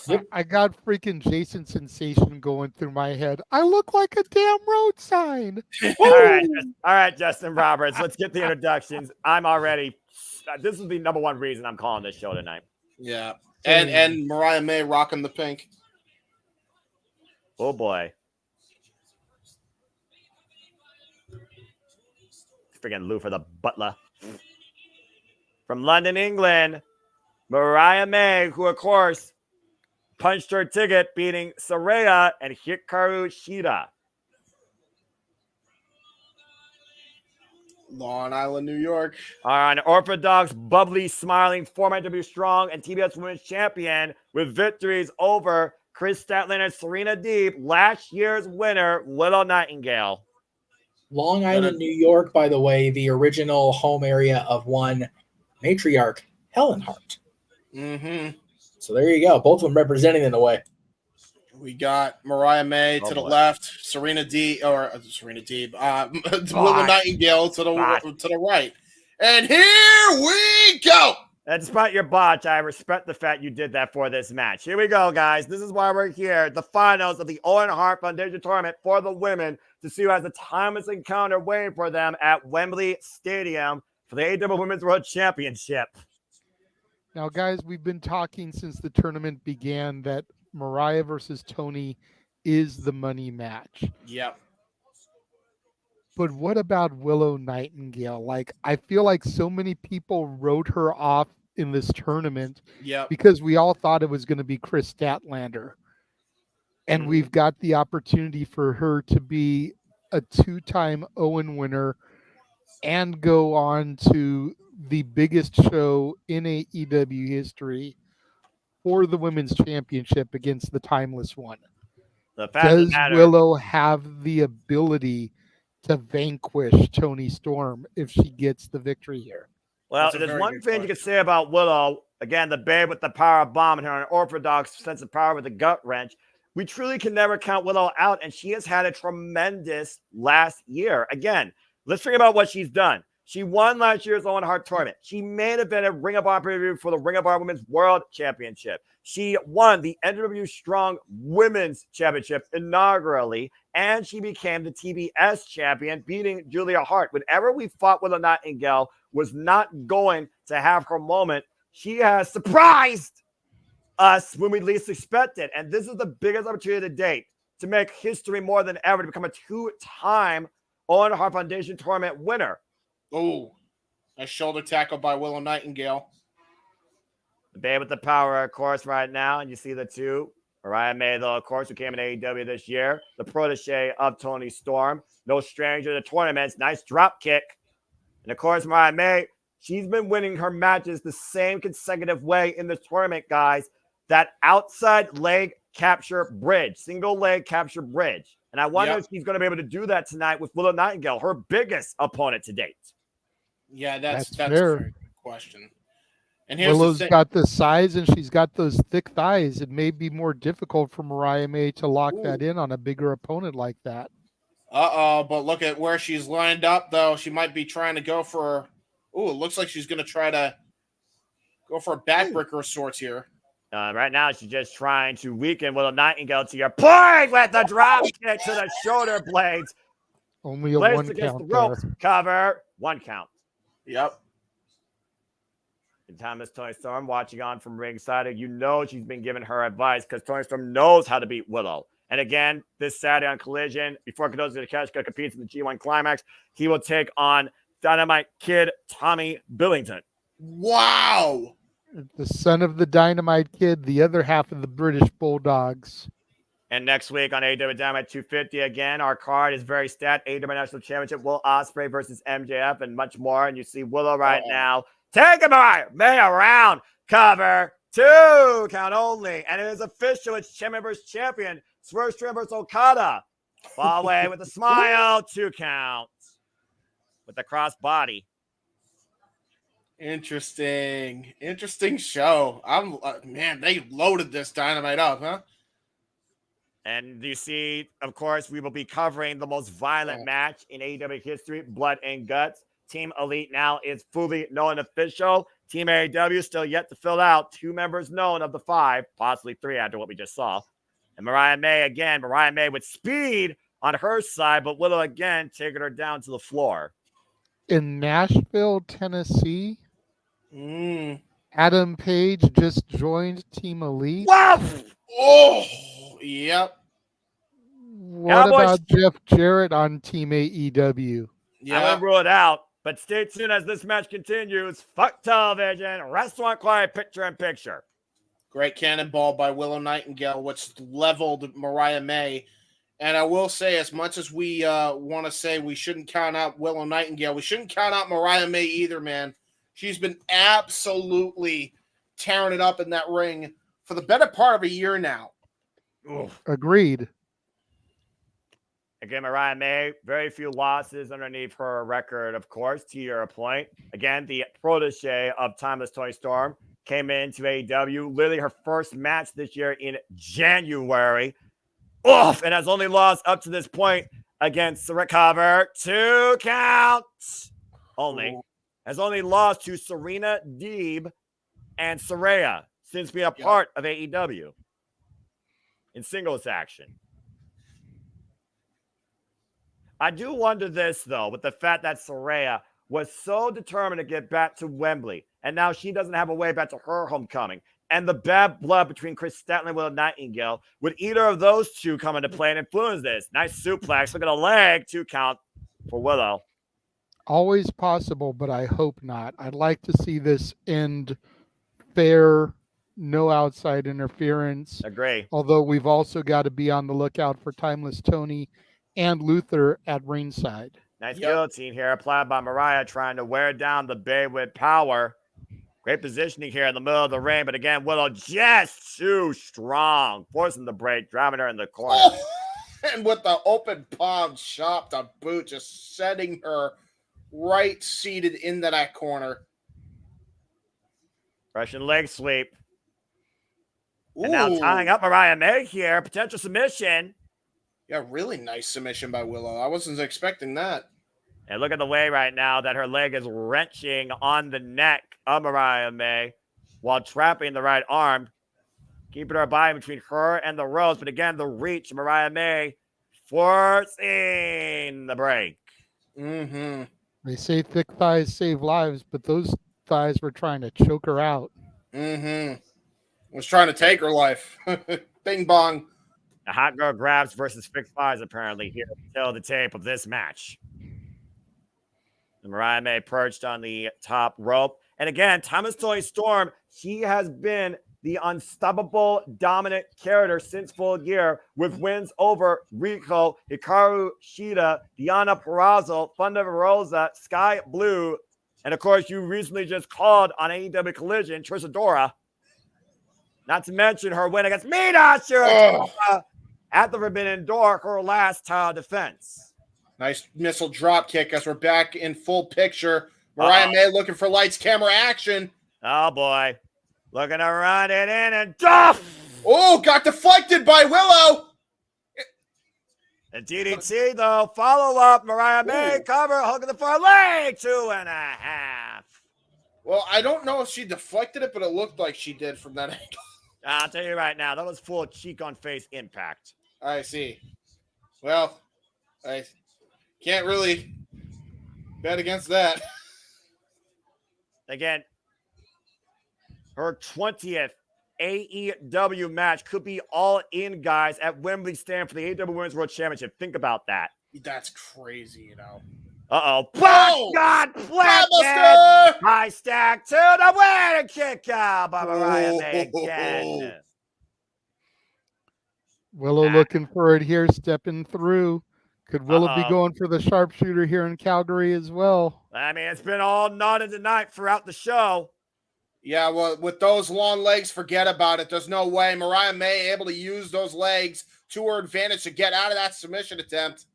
P: Yep. I got freaking Jason Sensation going through my head. I look like a damn road sign.
Q: All right, Justin Roberts. Let's get the introductions. I'm already. This is the number one reason I'm calling this show tonight.
O: Yeah, and Mariah May rocking the pink.
Q: Oh boy. Freaking Lou for the Butler. From London, England, Mariah May, who, of course, punched her ticket, beating Saraya and Hikaru Shida.
O: Long Island, New York.
Q: An orthodox, bubbly, smiling, former AEW Strong and TBS Women's Champion with victories over Chris Statlander and Serena Deeb, last year's winner, Willow Nightingale.
N: Long Island, New York, by the way, the original home area of one matriarch, Helen Hart.
O: Mm-hmm.
N: So there you go. Both of them representing in a way.
O: We got Mariah May to the left, Willow Nightingale to the right. And here we go.
Q: And despite your botch, I respect the fact you did that for this match. Here we go, guys. This is why we're here. The finals of the Owen Hart Foundation Tournament for the women to see who has a timeless encounter waiting for them at Wembley Stadium for the AEW Women's World Championship.
P: Now, guys, we've been talking since the tournament began that Mariah versus Tony is the money match.
O: Yep.
P: But what about Willow Nightingale? Like, I feel like so many people wrote her off in this tournament because we all thought it was going to be Chris Statlander. And we've got the opportunity for her to be a two-time Owen winner and go on to the biggest show in AEW history for the Women's Championship against the Timeless One. Does Willow have the ability to vanquish Toni Storm if she gets the victory here?
Q: Well, there's one thing you can say about Willow. Again, the babe with the power bomb and her unorthodox sense of power with the gut wrench. We truly can never count Willow out, and she has had a tremendous last year. Again, let's think about what she's done. She won last year's Owen Hart tournament. She main evented Ring of Honor pay-per-view for the Ring of Honor Women's World Championship. She won the NWW Strong Women's Championship inaugurally, and she became the TBS champion, beating Julia Hart. Whenever we fought Willow Nightingale was not going to have her moment, she has surprised us when we least expected. And this is the biggest opportunity to date to make history more than ever, to become a two-time Owen Hart Foundation tournament winner.
O: Oh, a shoulder tackle by Willow Nightingale.
Q: The babe with the power, of course, right now. And you see the two. Mariah May, though, of course, who came in AEW this year. The protege of Toni Storm. No stranger to tournaments. Nice drop kick. And, of course, Mariah May, she's been winning her matches the same consecutive way in this tournament, guys. That outside leg capture bridge. Single leg capture bridge. And I wonder if she's going to be able to do that tonight with Willow Nightingale, her biggest opponent to date.
O: Yeah, that's
P: fair.
O: A very good question. And here's
P: Willow's got the size and she's got those thick thighs. It may be more difficult for Mariah May to lock that in on a bigger opponent like that.
O: But look at where she's lined up, though. She might be trying to go for. It looks like she's going to try to Go for a backbreaker of sorts here.
Q: Right now, she's just trying to weaken Willow Nightingale to your point with the drop kick to the shoulder blades.
P: Only a
Q: Placed
P: one
Q: against
P: count
Q: the ropes.
P: there.
Q: Cover. 1 count.
O: Yep.
Q: And Thomas Tony Storm watching on from ringside. You know she's been giving her advice because Tony Storm knows how to beat Willow. And again, this Saturday on Collision, before Kadoza Takeshita competes in the G1 Climax, he will take on Dynamite Kid Tommy Billington.
O: Wow.
P: The son of the Dynamite Kid, the other half of the British Bulldogs.
Q: And next week on AEW Dynamite 250, again, our card is very stat. AEW National Championship, Will Ospreay versus MJF, and much more. And you see Willow right now. Take him May around. Cover. 2 count only. And it is official. It's Champion versus Champion. Swerve Strickland versus Okada. Fall away with a smile. 2 counts. With the cross body.
O: Interesting show. Man, they loaded this Dynamite up, huh?
Q: And you see, of course, we will be covering the most violent match in AEW history, Blood and Guts. Team Elite now is fully known official. Team AEW still yet to fill out. 2 members known of the 5, possibly 3 after what we just saw. And Mariah May with speed on her side, but Willow again taking her down to the floor.
P: In Nashville, Tennessee, Adam Page just joined Team Elite.
Q: Wow!
O: Oh, yep.
P: What about Jeff Jarrett on Team AEW?
Q: I won't rule it out, but stay tuned as this match continues. Fuck television, Restaurant Quiet picture-in-picture.
O: Great cannonball by Willow Nightingale, which leveled Mariah May. And I will say, as much as we want to say we shouldn't count out Willow Nightingale, we shouldn't count out Mariah May either, man. She's been absolutely tearing it up in that ring for the better part of a year now.
Q: Oof.
P: Agreed.
Q: Again, Mariah May, very few losses underneath her record, of course, to your point. Again, the protege of Timeless Tony Storm came into AEW, literally her first match this year in January. Oof, and has only lost up to this point against the recover. 2 counts only. Has only lost to Serena Deeb and Saraya since being a part of AEW in singles action. I do wonder this, though, with the fact that Saraya was so determined to get back to Wembley, and now she doesn't have a way back to her homecoming, and the bad blood between Chris Statler and Willow Nightingale, would either of those two come into play and influence this? Nice suplex. Look at the leg. 2 count for Willow.
P: Always possible, but I hope not. I'd like to see this end fair, no outside interference.
Q: Agree.
P: Although we've also got to be on the lookout for Timeless Tony and Luther at ringside.
Q: Nice guillotine here applied by Mariah, trying to wear down the Bay with power. Great positioning here in the middle of the ring, but again, Willow just too strong, forcing the break, driving her in the corner.
O: Oh, and with the open palm chop to boot, just setting her right seated into that corner.
Q: Russian leg sweep. And now tying up Mariah May here, potential submission.
O: Yeah, really nice submission by Willow. I wasn't expecting that.
Q: And look at the way right now that her leg is wrenching on the neck of Mariah May while trapping the right arm, keeping her body between her and the ropes. But again, the reach, Mariah May forcing the break.
O: Mm-hmm.
P: They say thick thighs save lives, but those thighs were trying to choke her out.
O: Mm-hmm. Was trying to take her life. Bing bong.
Q: A hot girl grabs versus fixed thighs apparently here to tell the tape of this match. And Mariah May perched on the top rope. And again, Timeless Tony Storm, she has been the unstoppable dominant character since Full Gear with wins over Rico, Hikaru Shida, Diana Purrazzo, Thunder Rosa, Sky Blue, and of course, you recently just called on AEW Collision, Trish Adora. Not to mention her win against Mina Shirakawa at the Forbidden Door, her last title defense.
O: Nice missile drop kick as we're back in full picture. Mariah May looking for lights, camera, action.
Q: Oh, boy. Looking to run it in and duff.
O: Oh, got deflected by Willow.
Q: And DDT, though, follow up. Mariah May, cover, hook in the far leg, 2.5.
O: Well, I don't know if she deflected it, but it looked like she did from that angle.
Q: I'll tell you right now, that was full cheek-on-face impact.
O: I see. Well, I can't really bet against that.
Q: Again, her 20th AEW match could be all in, guys, at Wembley Stadium for the AEW Women's World Championship. Think about that.
O: That's crazy, you know.
Q: Uh-oh.
O: Whoa!
Q: God, planted! High stack to the winning kick out by Mariah May again.
P: Willow looking for it here, stepping through. Could Willow be going for the sharpshooter here in Calgary as well?
Q: I mean, it's been all nodded tonight throughout the show.
O: Yeah, well, with those long legs, forget about it. There's no way. Mariah May able to use those legs to her advantage to get out of that submission attempt.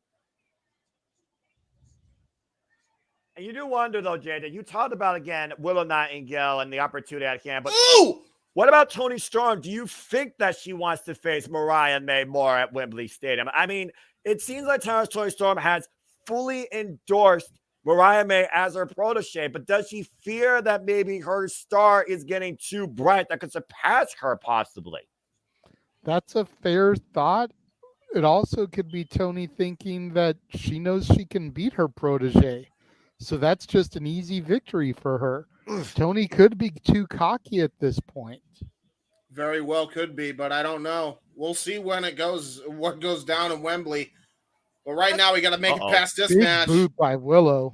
Q: And you do wonder, though, JJ, you talked about, again, Willow Nightingale and the opportunity at hand. But what about Toni Storm? Do you think that she wants to face Mariah May more at Wembley Stadium? I mean, it seems like Toni Storm has fully endorsed Mariah May as her protege, but does she fear that maybe her star is getting too bright that could surpass her possibly?
P: That's a fair thought. It also could be Toni thinking that she knows she can beat her protege. So that's just an easy victory for her. Toni could be too cocky at this point.
O: Very well could be, but I don't know. We'll see when it goes, what goes down in Wembley. But right now we got to make it past this
P: Big
O: match.
P: boot by Willow.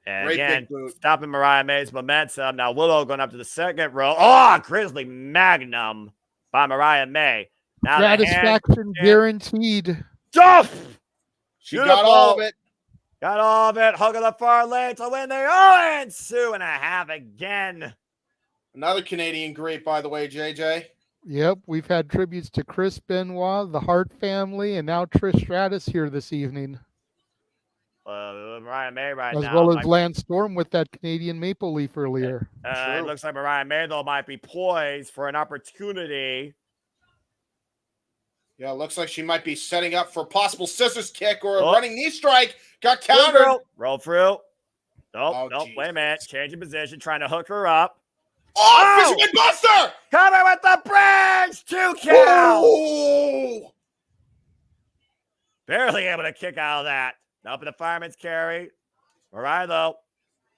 Q: And
O: Great
Q: again,
O: big boot.
Q: stopping Mariah May's momentum. Now Willow going up to the second row. Oh, Grizzly Magnum by Mariah May. Now
P: Satisfaction guaranteed.
Q: Duff!
O: She got all of it.
Q: Got all of it. Hug of the far lane to win the Owen 2.5 again.
O: Another Canadian great, by the way, JJ.
P: Yep, we've had tributes to Chris Benoit, the Hart family, and now Trish Stratus here this evening.
Q: Mariah May right
P: as
Q: now.
P: As well as Lance Storm with that Canadian Maple Leaf earlier.
Q: It looks like Mariah May, though, might be poised for an opportunity.
O: Yeah, it looks like she might be setting up for a possible scissors kick or a running knee strike. Got countered.
Q: Roll through. Nope, wait a minute. Changing position, trying to hook her up.
O: Oh, Fisherman Buster!
Q: Coming with the bridge! 2 count!
O: Ooh.
Q: Barely able to kick out of that. Up in the fireman's carry. Mariah, though.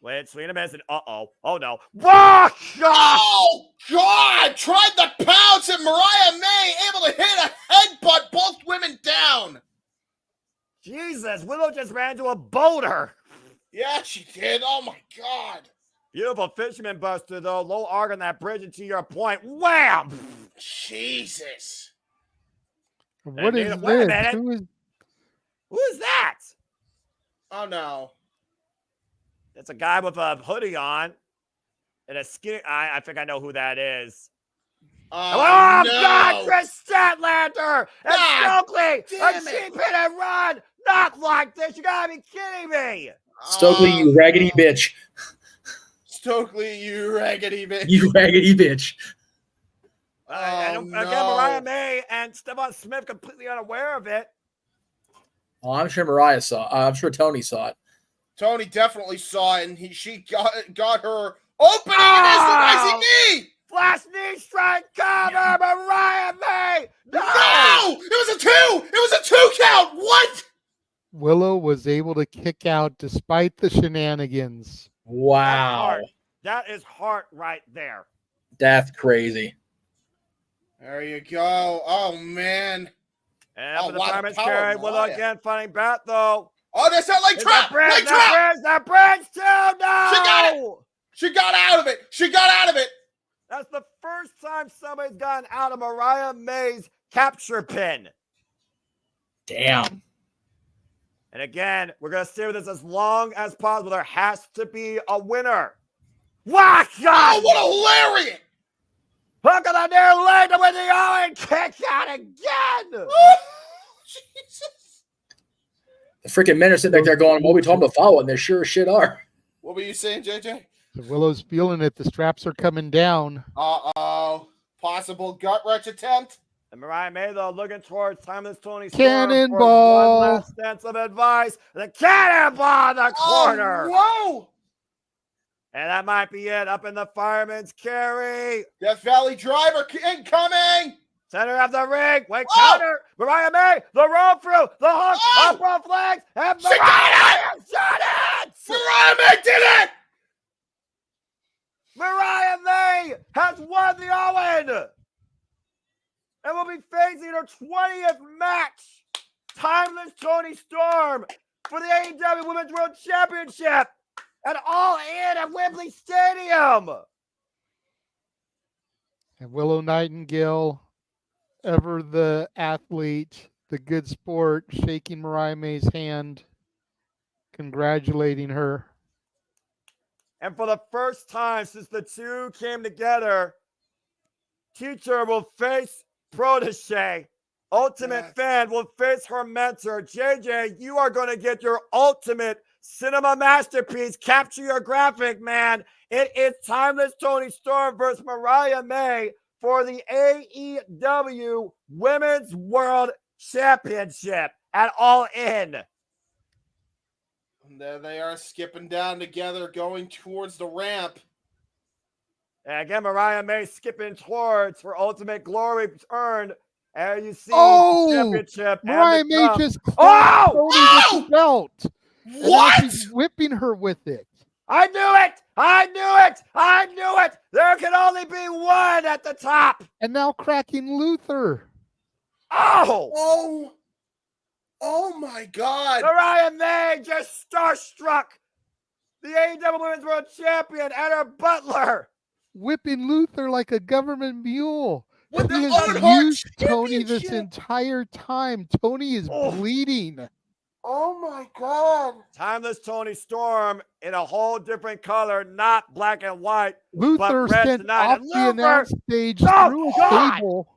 Q: Wait, swing and a miss. And oh no. Whoa!
O: Oh, God! Tried the pounce, and Mariah May able to hit a headbutt both women down.
Q: Jesus, Willow just ran into a boulder.
O: Yeah, she did. Oh, my God.
Q: Beautiful fisherman buster, though. Low arc on that bridge, and to your point, wham!
O: Jesus.
P: What is this?
Q: Wait a minute. Who is that?
O: Oh, no.
Q: It's a guy with a hoodie on and a skinny. I think I know who that is.
O: Oh, no.
Q: God, Chris Statlander and Stokely! A cheap hit and run! Not like this! You gotta be kidding me!
N: Stokely, you raggedy bitch.
O: Stokely, you raggedy bitch.
N: You raggedy bitch.
Q: Again, Mariah May and Stephon Smith completely unaware of it.
N: Oh, I'm sure Mariah saw. I'm sure Toni saw it.
O: Toni definitely saw it, and she got her opening and knee.
Q: Flash knee strike cover, Mariah May.
O: No! It was a 2. It was a 2 count. What?
P: Willow was able to kick out despite the shenanigans.
N: Wow.
Q: That is heart right there.
N: That's crazy.
O: There you go. Oh, man.
Q: And for the fireman's carry, Willow again finding bat, though.
O: Oh, that's that leg trap. Leg trap.
Q: That bridge, too. No.
O: She got it. She got out of it. She got out of it.
Q: That's the first time somebody's gotten out of Mariah May's capture pin.
N: Damn.
Q: And again, we're going to stay with this as long as possible. There has to be a winner. Wow, God!
O: Oh, what a lariat!
Q: Hook of the near leg to win the Owen kick out again!
O: Oh, Jesus.
N: The freaking men are sitting back there going, well, we told them to follow it, and they sure as shit are.
O: What were you saying, JJ?
P: The Willow's feeling it. The straps are coming down.
O: Uh-oh. Possible gut wrench attempt.
Q: And Mariah May, though, looking towards Timeless Toni Storm
P: Cannonball.
Q: one last sense of advice. The cannonball in the corner.
O: Oh, whoa!
Q: And that might be it. Up in the fireman's carry.
O: Death Valley driver incoming.
Q: Center of the ring. Wait, counter. Mariah May. The roll through. The hook. Up off legs. And
O: She got it!
Q: shot it!
O: Mariah May did it!
Q: Mariah May has won the Owen and will be facing her 20th match. Timeless Toni Storm for the AEW Women's World Championship at All In at Wembley Stadium.
P: And Willow Nightingale, ever the athlete, the good sport, shaking Mariah May's hand, congratulating her.
Q: And for the first time since the two came together, teacher will face protege. Ultimate fan will face her mentor. JJ, you are going to get your ultimate cinema masterpiece. Capture your graphic, man. It is Timeless Toni Storm versus Mariah May for the AEW Women's World Championship at All In.
O: And there they are skipping down together, going towards the ramp.
Q: And again, Mariah May skipping towards her ultimate glory earned. And you see the championship.
P: Mariah
Q: and the
P: May
Q: cup.
P: just Toni with the belt.
O: What?
P: And she's whipping her with it.
Q: I knew it! I knew it! I knew it! There can only be one at the top.
P: And now cracking Luther.
Q: Oh!
O: Oh my God!
Q: Mariah May just starstruck the AEW Women's World Champion and her butler.
P: Whipping Luther like a government mule.
O: With
P: He
O: the
P: has
O: Owen Hart
P: used Toni this
O: Championship.
P: entire time. Toni is bleeding.
O: Oh my God!
Q: Timeless Toni Storm in a whole different color, not black and white,
P: Luther
Q: but red
P: sent
Q: tonight.
P: off
Q: And
P: the announce stage through a table.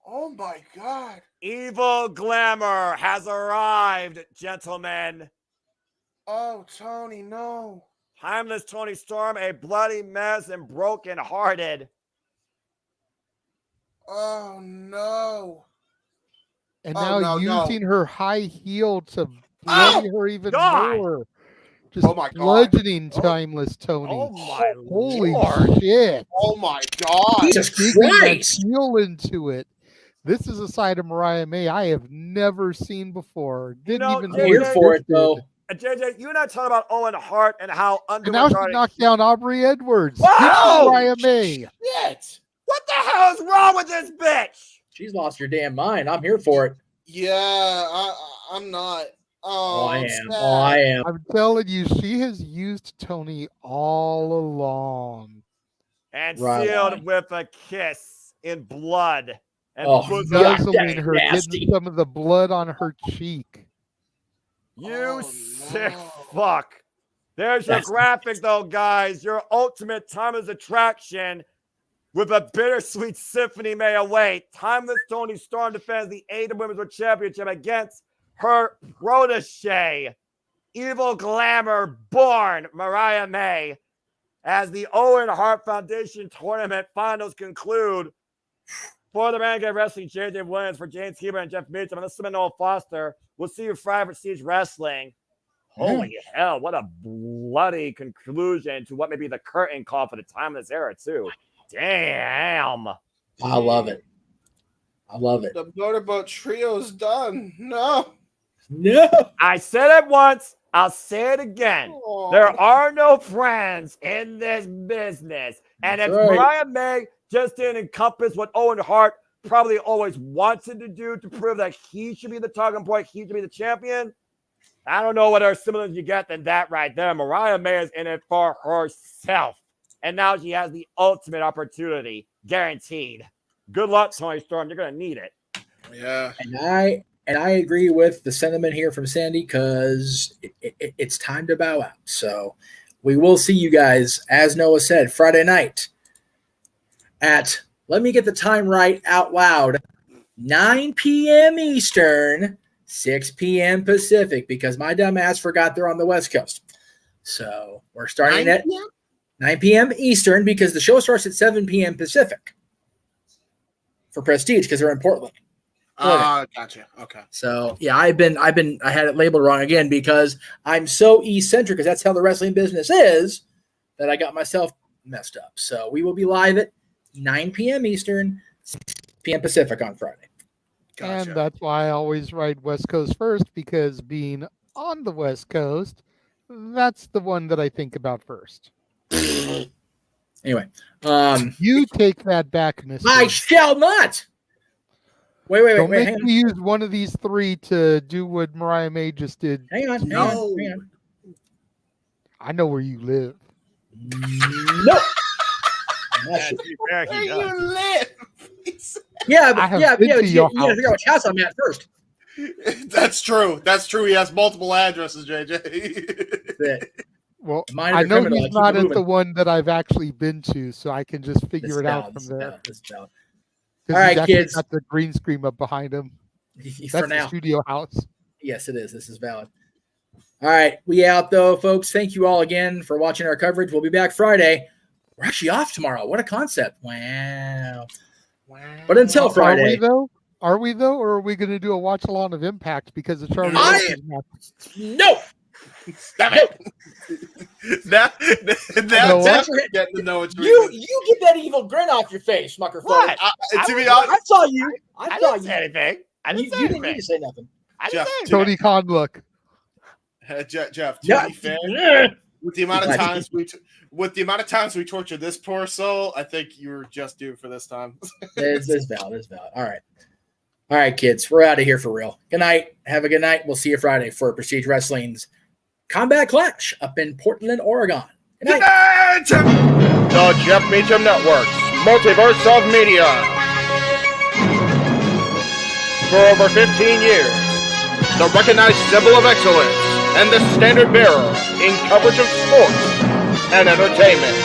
O: Oh my God!
Q: Evil Glamour has arrived, gentlemen.
O: Oh, Toni, no.
Q: Timeless Toni Storm, a bloody mess and broken-hearted.
O: Oh no.
P: And now using her high heel to bloody her even more. Just bludgeoning Timeless Toni.
Q: Oh my
P: Holy
Q: Lord.
P: shit.
O: Oh my God.
C: Jesus
P: Digging that
C: Christ.
P: heel into it. This is a side of Mariah May I have never seen before. Didn't even know
N: I'm here for it,
P: existed.
N: though.
Q: And JJ, you and I talked about Owen Hart and how
P: And now she
Q: underregarded.
P: knocked down Aubrey Edwards.
Q: Whoa!
P: Good for Mariah May.
O: Shit.
Q: What the hell is wrong with this bitch?
N: She's lost her damn mind. I'm here for it.
O: Yeah, I'm not. Oh,
N: I
O: I'm
N: am.
O: sad.
N: Oh, I am.
P: I'm telling you, she has used Toni all along.
Q: And
N: Right
Q: sealed
N: on.
Q: with a kiss in blood. And
N: Oh,
Q: bosom.
N: God.
P: Nuzzling her,
N: nasty.
P: getting some of the blood on her cheek.
Q: You sick fuck. There's your graphic, though, guys. Your ultimate timeless attraction with a bittersweet symphony may await. Timeless Toni Storm defends the AEW Women's World Championship against her protege, Evil Glamour born Mariah May, as the Owen Hart Foundation Tournament finals conclude. For the Renegade Wrestling, JJ Williams, for James Heber and Jeff Mitchell, and this is Noel Foster. We'll see you Friday for Siege Wrestling. Holy hell, what a bloody conclusion to what may be the curtain call for the Timeless era, too. Damn.
N: I love it. I love it.
O: The Motorboat Trio's done. No.
N: No.
Q: I said it once. I'll say it again.
O: Oh.
Q: There are no friends in this business. And if
N: That's right.
Q: Mariah May just didn't encompass what Owen Hart probably always wanted to do to prove that he should be the talking point, he should be the champion, I don't know what other similar you get than that right there. Mariah May is in it for herself. And now she has the ultimate opportunity, guaranteed. Good luck, Toni Storm. You're going to need it.
O: Yeah.
N: And I agree with the sentiment here from Sandy because it's time to bow out. So we will see you guys, as Noah said, Friday night at, let me get the time right out loud, 9 p.m. Eastern, 6 p.m. Pacific, because my dumb ass forgot they're on the West Coast. So we're starting at 9 p.m. Eastern because the show starts at 7 p.m. Pacific for Prestige because they're in Portland.
O: Gotcha. Okay.
N: So yeah, I had it labeled wrong again because I'm so eccentric, because that's how the wrestling business is, that I got myself messed up. So we will be live at 9 p.m. Eastern, 6 p.m. Pacific on Friday.
P: Gotcha. And that's why I always ride West Coast first, because being on the West Coast, that's the one that I think about first.
N: Anyway,
P: you take that back, Mr.
N: I shall not. Wait.
P: Don't
N: make
P: me use one of these three to do what Mariah May just did.
N: Hang on.
P: I know where you live.
N: No.
O: Where you live?
N: Yeah, you gotta figure out which house I'm at first.
O: That's true. He has multiple addresses, JJ.
P: Well, I know he's not at the one that I've actually been to, so I can just figure it out from there.
N: All right, kids.
P: Got the green screen up behind him. That's the studio house.
N: Yes, it is. This is valid. All right, we out though, folks. Thank you all again for watching our coverage. We'll be back Friday. We're actually off tomorrow. What a concept! Wow. But until Friday,
P: are we though, or are we going to do a watch along of Impact because the Charlie?
N: No.
O: Stop it. That's getting to know what
N: you get that evil grin off your face, Smucker.
Q: What?
O: To be honest,
N: I saw you.
Q: I didn't say anything.
N: You didn't need to say nothing.
P: Tony Khan look.
O: Jeff, to be fair, with the amount of times we torture this poor soul, I think you were just due for this time.
N: It's valid. All right, kids, we're out of here for real. Good night. Have a good night. We'll see you Friday for Prestige Wrestling's Combat Clash up in Portland, Oregon. Good night.
M: The Jeff Meacham Network's Multiverse of Media. For over 15 years, the recognized symbol of excellence and the standard bearer in coverage of sports and entertainment.